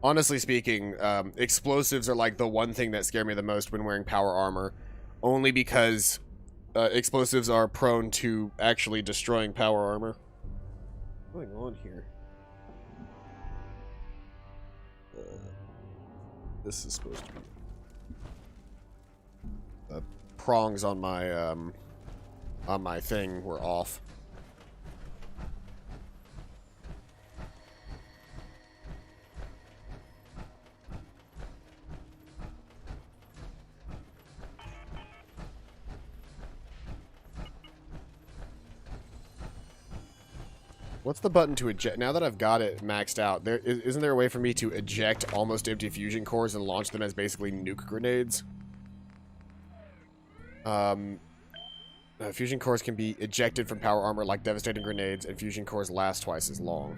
Honestly speaking, explosives are like the one thing that scare me the most when wearing power armor. Only because explosives are prone to actually destroying power armor. What's going on here? This is supposed to be... The prongs on my thing were off. What's the button to eject? Now that I've got it maxed out, isn't there a way for me to eject almost empty fusion cores and launch them as basically nuke grenades? Fusion cores can be ejected from power armor like devastating grenades, and fusion cores last twice as long.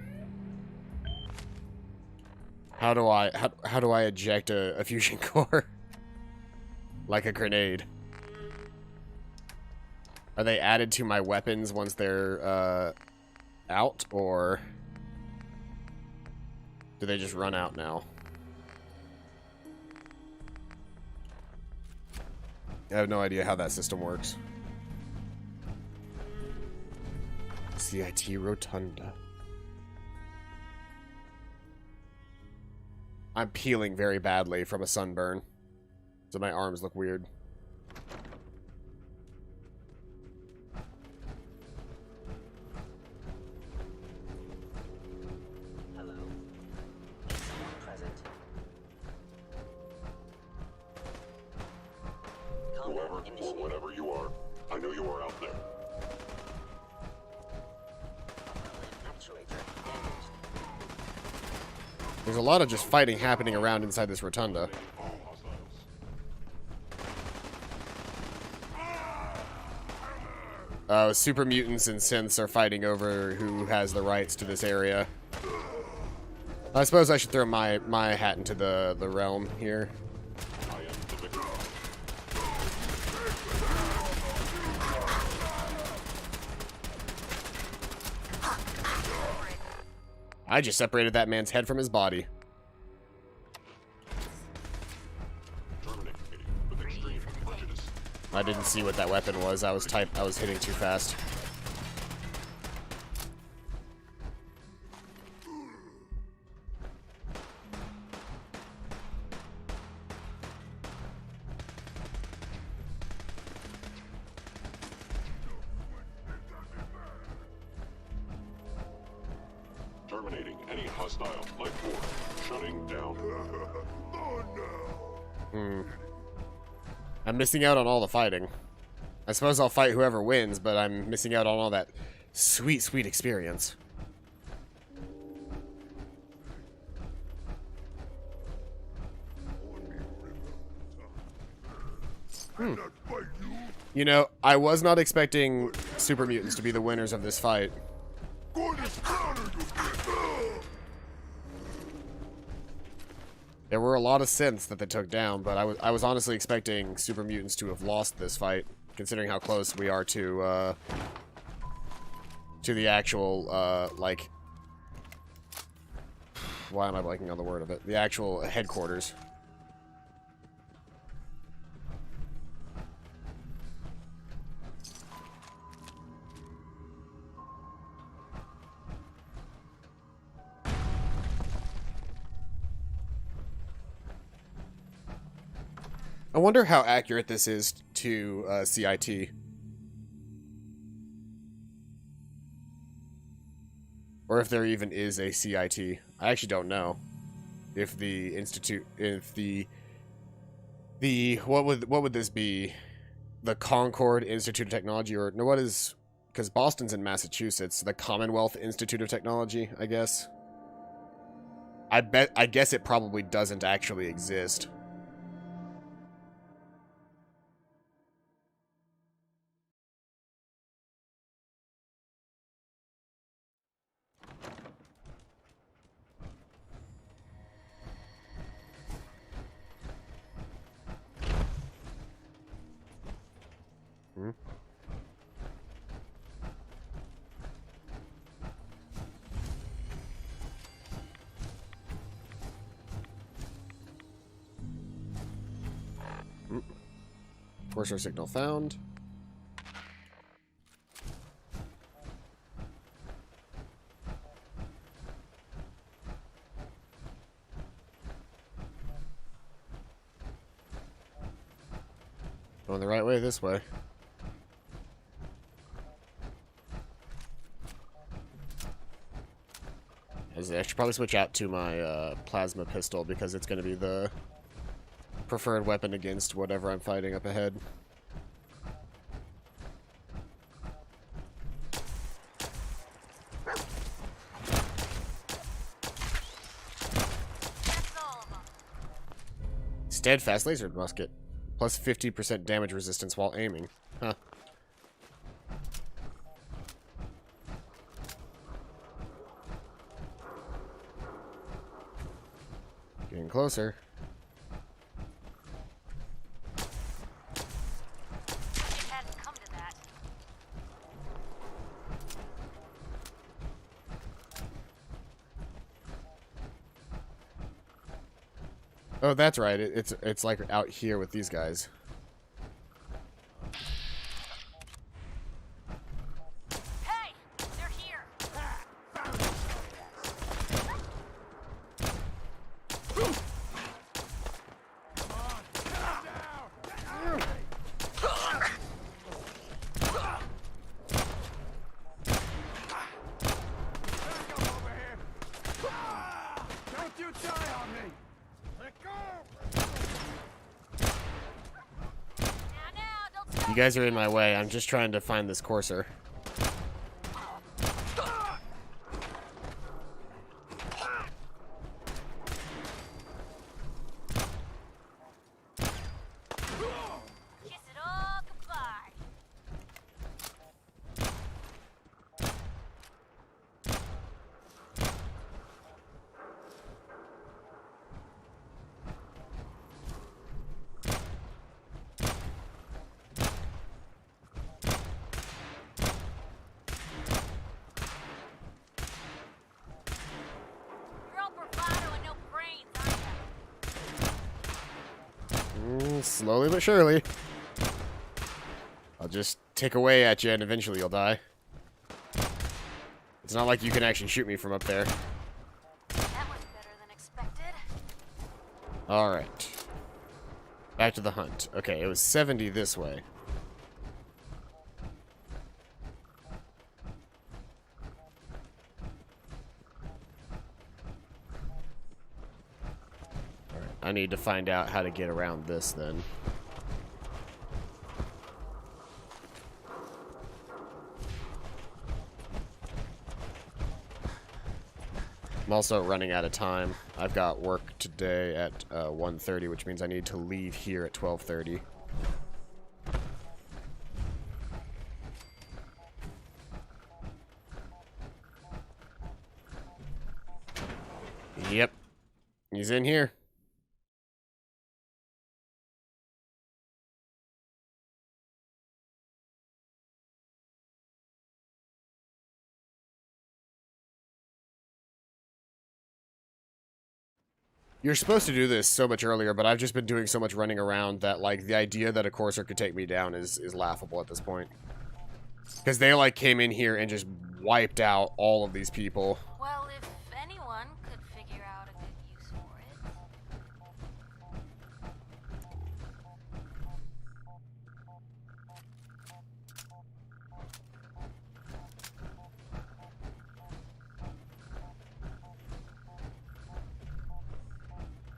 How do I eject a fusion core? Like a grenade. Are they added to my weapons once they're out, or do they just run out now? I have no idea how that system works. CIT Rotunda. I'm peeling very badly from a sunburn, so my arms look weird. Whoever or whatever you are, I know you are out there. There's a lot of just fighting happening around inside this rotunda. Super mutants and synths are fighting over who has the rights to this area. I suppose I should throw my hat into the realm here. I just separated that man's head from his body. I didn't see what that weapon was. I was hitting too fast. Terminating any hostile life force. Shutting down. I'm missing out on all the fighting. I suppose I'll fight whoever wins, but I'm missing out on all that sweet, sweet experience. You know, I was not expecting super mutants to be the winners of this fight. There were a lot of synths that they took down, but I was honestly expecting super mutants to have lost this fight, considering how close we are to the actual, like... Why am I blanking on the word of it? The actual headquarters. I wonder how accurate this is to CIT. Or if there even is a CIT. I actually don't know. If the institute, if the what would this be? The Concord Institute of Technology, or no, what is? Because Boston's in Massachusetts. The Commonwealth Institute of Technology, I guess. I guess it probably doesn't actually exist. Forcer signal found. Going the right way this way. I should probably switch out to my plasma pistol because it's going to be the preferred weapon against whatever I'm fighting up ahead. Steadfast laser musket. Plus 50% damage resistance while aiming. Huh. Getting closer. Oh, that's right. It's like out here with these guys. Hey, they're here. Don't you die on me! Let go! You guys are in my way. I'm just trying to find this courser. Kiss it all goodbye. You're all bravado and no brains, aren't you? Slowly but surely. I'll just tick away at you and eventually you'll die. It's not like you can actually shoot me from up there. That was better than expected. Alright. Back to the hunt. Okay, it was 70 this way. Alright, I need to find out how to get around this then. I'm also running out of time. I've got work today at 1:30, which means I need to leave here at 12:30. Yep. He's in here. You're supposed to do this so much earlier, but I've just been doing so much running around that, like, the idea that a courser could take me down is laughable at this point. Because they, like, came in here and just wiped out all of these people. Well, if anyone could figure out a good use for it.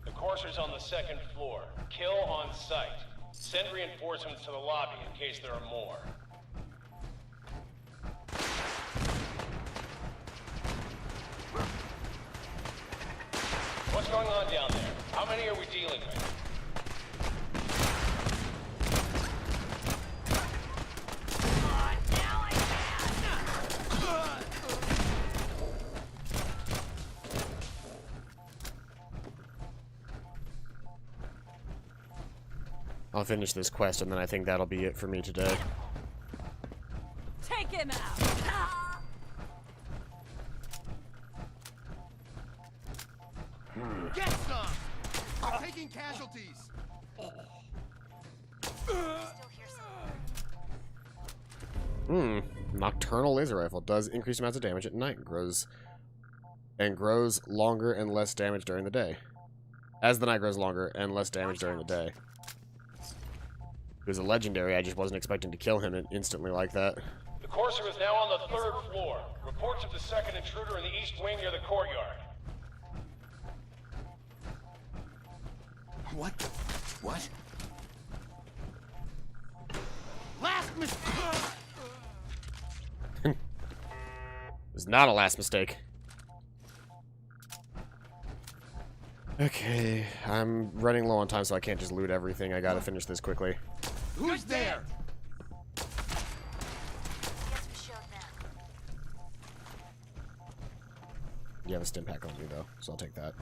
The courser's on the second floor. Kill on sight. Send reinforcements to the lobby in case there are more. What's going on down there? How many are we dealing with? I'll finish this quest, and then I think that'll be it for me today. Take him out! Get some! I'm taking casualties! Nocturnal laser rifle does increase amounts of damage at night. Grows longer and less damage during the day. As the night grows longer and less damage during the day. It was a legendary. I just wasn't expecting to kill him instantly like that. The courser is now on the third floor. Reports of the second intruder in the east wing near the courtyard. What the... What? Last mistake! It was not a last mistake. Okay, I'm running low on time, so I can't just loot everything. I gotta finish this quickly. Who's there? You have a stim pack on you, though, so I'll take that.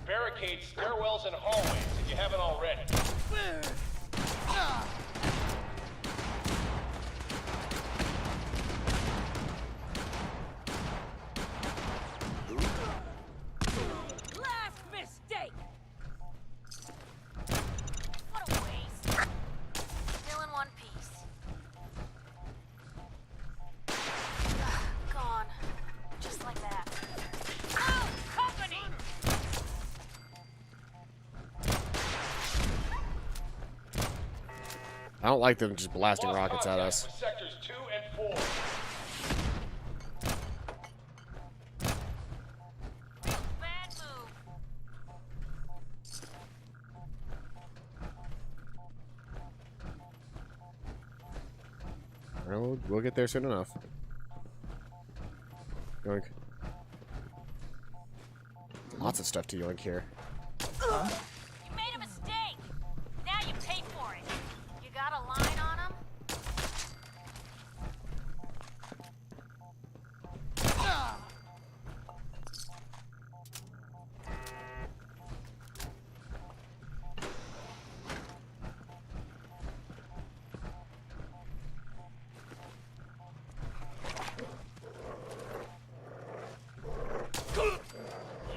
Barricade stairwells and hallways if you haven't already. I don't like them just blasting rockets at us. Sectors 2 and 4. We'll get there soon enough. Yoink. Lots of stuff to yoink here. You made a mistake. Now you pay for it. You got a line on him?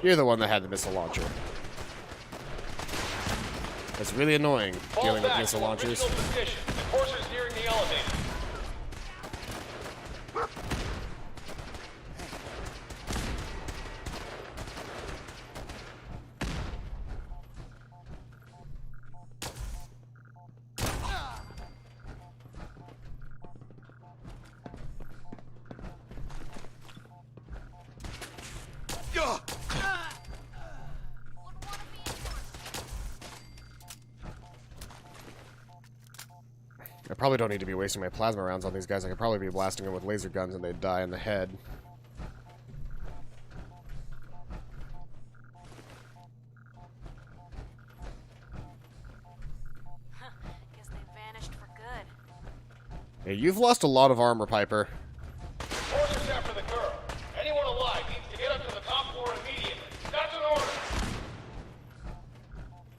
You're the one that had the missile launcher. It's really annoying dealing with missile launchers. The courser's nearing the elevator. I probably don't need to be wasting my plasma rounds on these guys. I could probably be blasting them with laser guns and they'd die in the head. Guess they vanished for good. Hey, you've lost a lot of armor, Piper. Courser's after the girl. Anyone alive needs to get up to the top floor immediately. That's an order.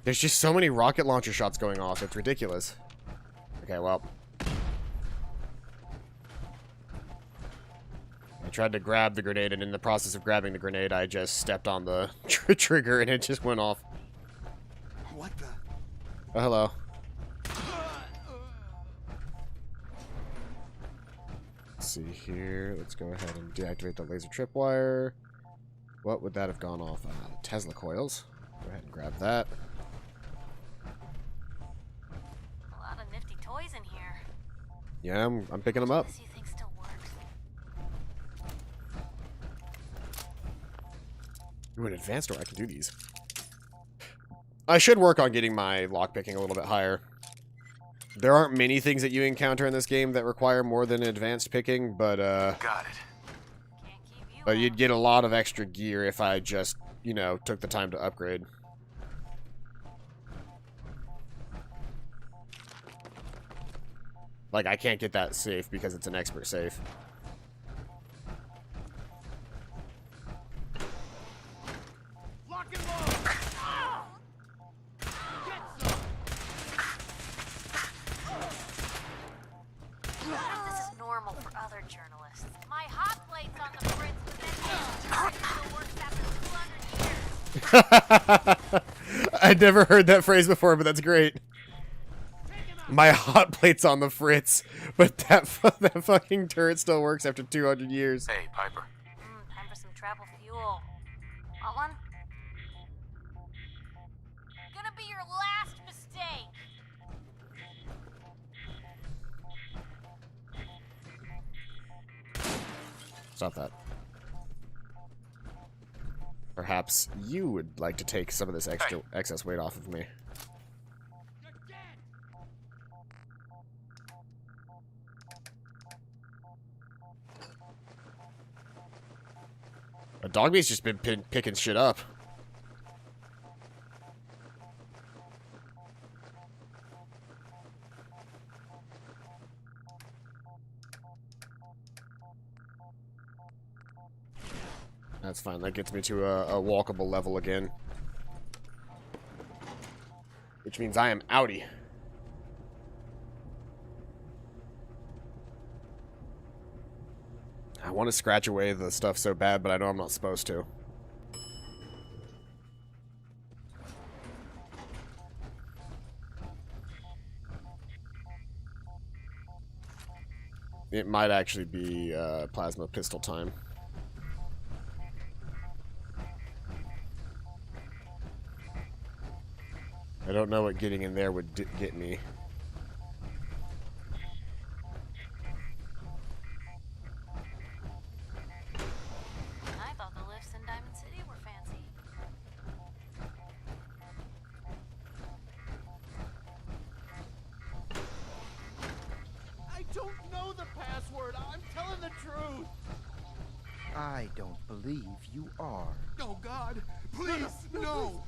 There's just so many rocket launcher shots going off. It's ridiculous. Okay, well. I tried to grab the grenade, and in the process of grabbing the grenade, I just stepped on the trigger, and it just went off. What the? Oh, hello. Let's see here. Let's go ahead and deactivate the laser tripwire. What would that have gone off? Tesla coils. Go ahead and grab that. A lot of nifty toys in here. Yeah, I'm picking them up. This you think still works? Ooh, an advanced door. I can do these. I should work on getting my lockpicking a little bit higher. There aren't many things that you encounter in this game that require more than advanced picking, but Got it. but you'd get a lot of extra gear if I just, you know, took the time to upgrade. Like, I can't get that safe because it's an expert safe. Lock and load! This is normal for other journalists. My hot plate's on the fritz, but then still works after 200 years. I'd never heard that phrase before, but that's great. My hot plate's on the fritz, but that fucking turret still works after 200 years. Hey, Piper. Time for some travel fuel. Want one? Gonna be your last mistake. Stop that. Perhaps you would like to take some of this excess weight off of me. A Dogbeat's just been picking shit up. That's fine. That gets me to a walkable level again. Which means I am outie. I want to scratch away the stuff so bad, but I know I'm not supposed to. It might actually be plasma pistol time. I don't know what getting in there would get me. I don't believe you are. Oh, God. Please, no.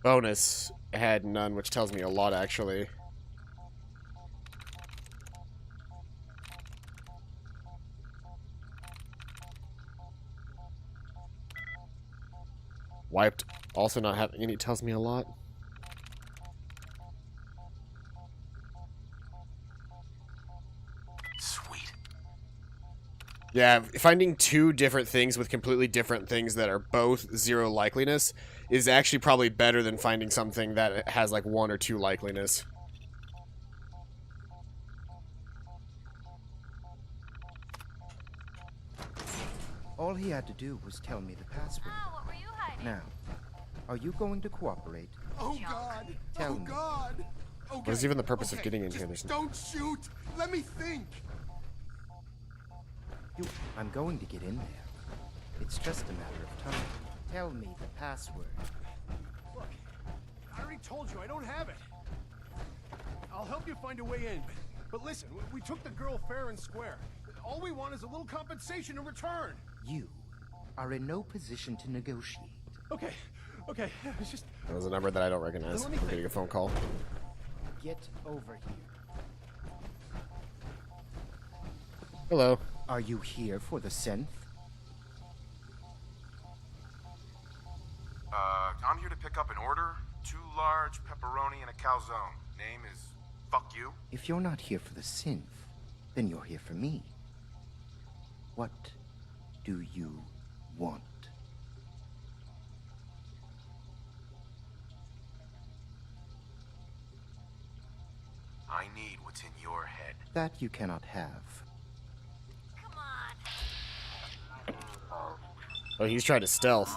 Bonus had none, which tells me a lot, actually. Wiped, also not having any, tells me a lot. Sweet. Yeah, finding two different things with completely different things that are both 0 likeliness is actually probably better than finding something that has like 1 or 2 likeliness. All he had to do was tell me the password. What were you hiding? Now, are you going to cooperate? Oh, God. Tell Oh, me. God. Okay. What is even the purpose of getting in here? There's Don't shoot. Let me think. I'm going to get in there. It's just a matter of time. Tell me the password. Look, I already told you I don't have it. I'll help you find a way in. But listen, we took the girl fair and square. All we want is a little compensation in return. You are in no position to negotiate. Okay, it's just... That was a number that I don't recognize. I'm getting a phone call. Get over here. Hello. Are you here for the synth? I'm here to pick up an order. 2 large pepperoni and a calzone. Name is Fuck You. If you're not here for the synth, then you're here for me. What do you want? I need what's in your head. That you cannot have. Oh, he's trying to stealth.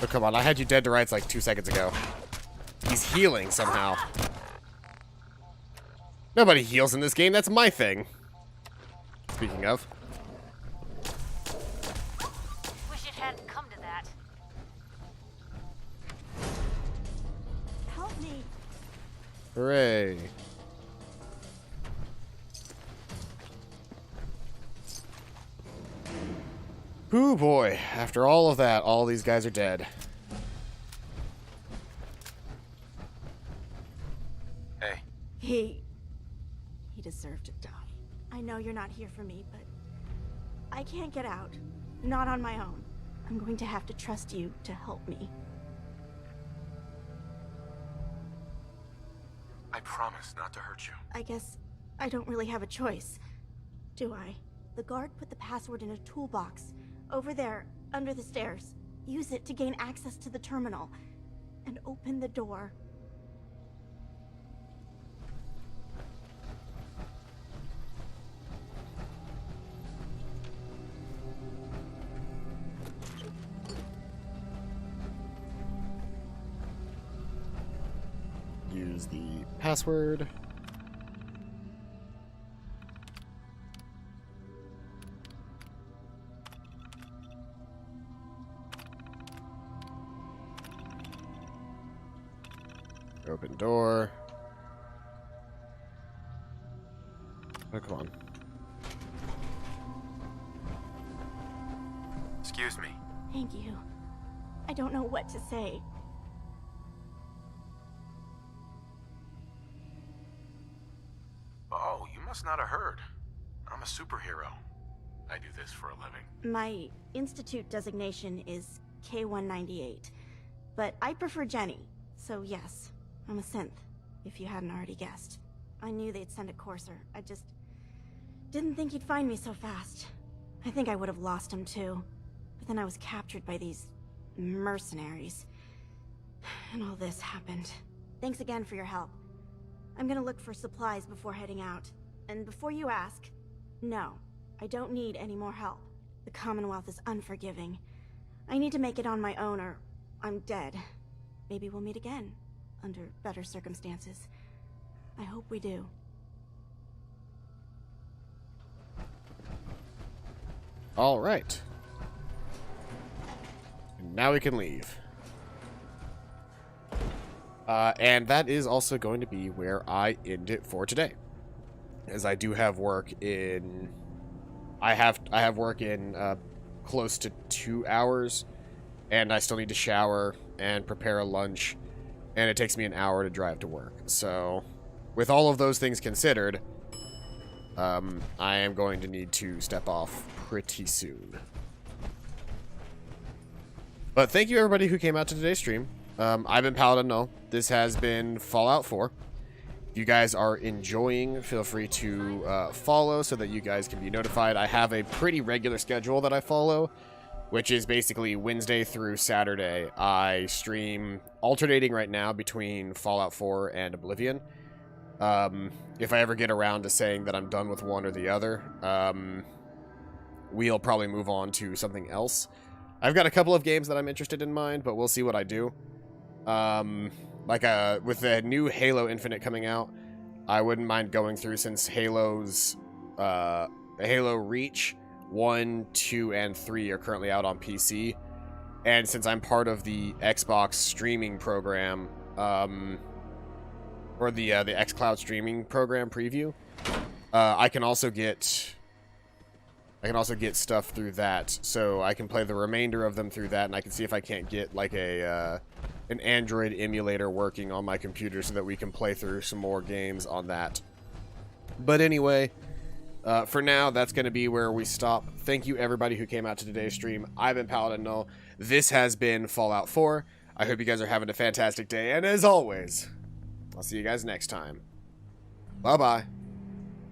Oh, come on. I had you dead to rights like 2 seconds ago. He's healing somehow. Nobody heals in this game. That's my thing. Speaking of. Wish it hadn't come to that. Help me. Hooray. Ooh boy. After all of that, all these guys are dead. Hey. He deserved to die. I know you're not here for me, but I can't get out. Not on my own. I'm going to have to trust you to help me. I promise not to hurt you. I guess I don't really have a choice, do I? The guard put the password in a toolbox over there under the stairs. Use it to gain access to the terminal and open the door. Use the password. Open door. Oh, come on. Excuse me. Thank you. I don't know what to say. Oh, you must not have heard. I'm a superhero. I do this for a living. My Institute designation is K-198, but I prefer Jenny, so yes, I'm a synth, if you hadn't already guessed. I knew they'd send a courser. I just didn't think he'd find me so fast. I think I would have lost him too, but then I was captured by these mercenaries. And all this happened. Thanks again for your help. I'm gonna look for supplies before heading out. And before you ask, no, I don't need any more help. The Commonwealth is unforgiving. I need to make it on my own or I'm dead. Maybe we'll meet again. under better circumstances. I hope we do. All right. Now we can leave. And that is also going to be where I end it for today, as I do have work in. I have work in close to 2 hours, and I still need to shower and prepare a lunch, and it takes me an hour to drive to work. So, with all of those things considered, I am going to need to step off pretty soon. But thank you everybody who came out to today's stream. I've been Paladin Null. This has been Fallout 4. If you guys are enjoying, feel free to follow so that you guys can be notified. I have a pretty regular schedule that I follow, which is basically Wednesday through Saturday. I stream alternating right now between Fallout 4 and Oblivion. If I ever get around to saying that I'm done with one or the other, we'll probably move on to something else. I've got a couple of games that I'm interested in mind, but we'll see what I do. With the new Halo Infinite coming out, I wouldn't mind going through, since Halo's Halo Reach 1, 2, and 3 are currently out on PC, and since I'm part of the Xbox streaming program, or the xCloud streaming program preview, I can also get stuff through that, so I can play the remainder of them through that, and I can see if I can't get like an Android emulator working on my computer so that we can play through some more games on that. But anyway, for now, that's going to be where we stop. Thank you everybody who came out to today's stream. I've been Paladin Null. This has been Fallout 4. I hope you guys are having a fantastic day, and as always, I'll see you guys next time. Bye-bye.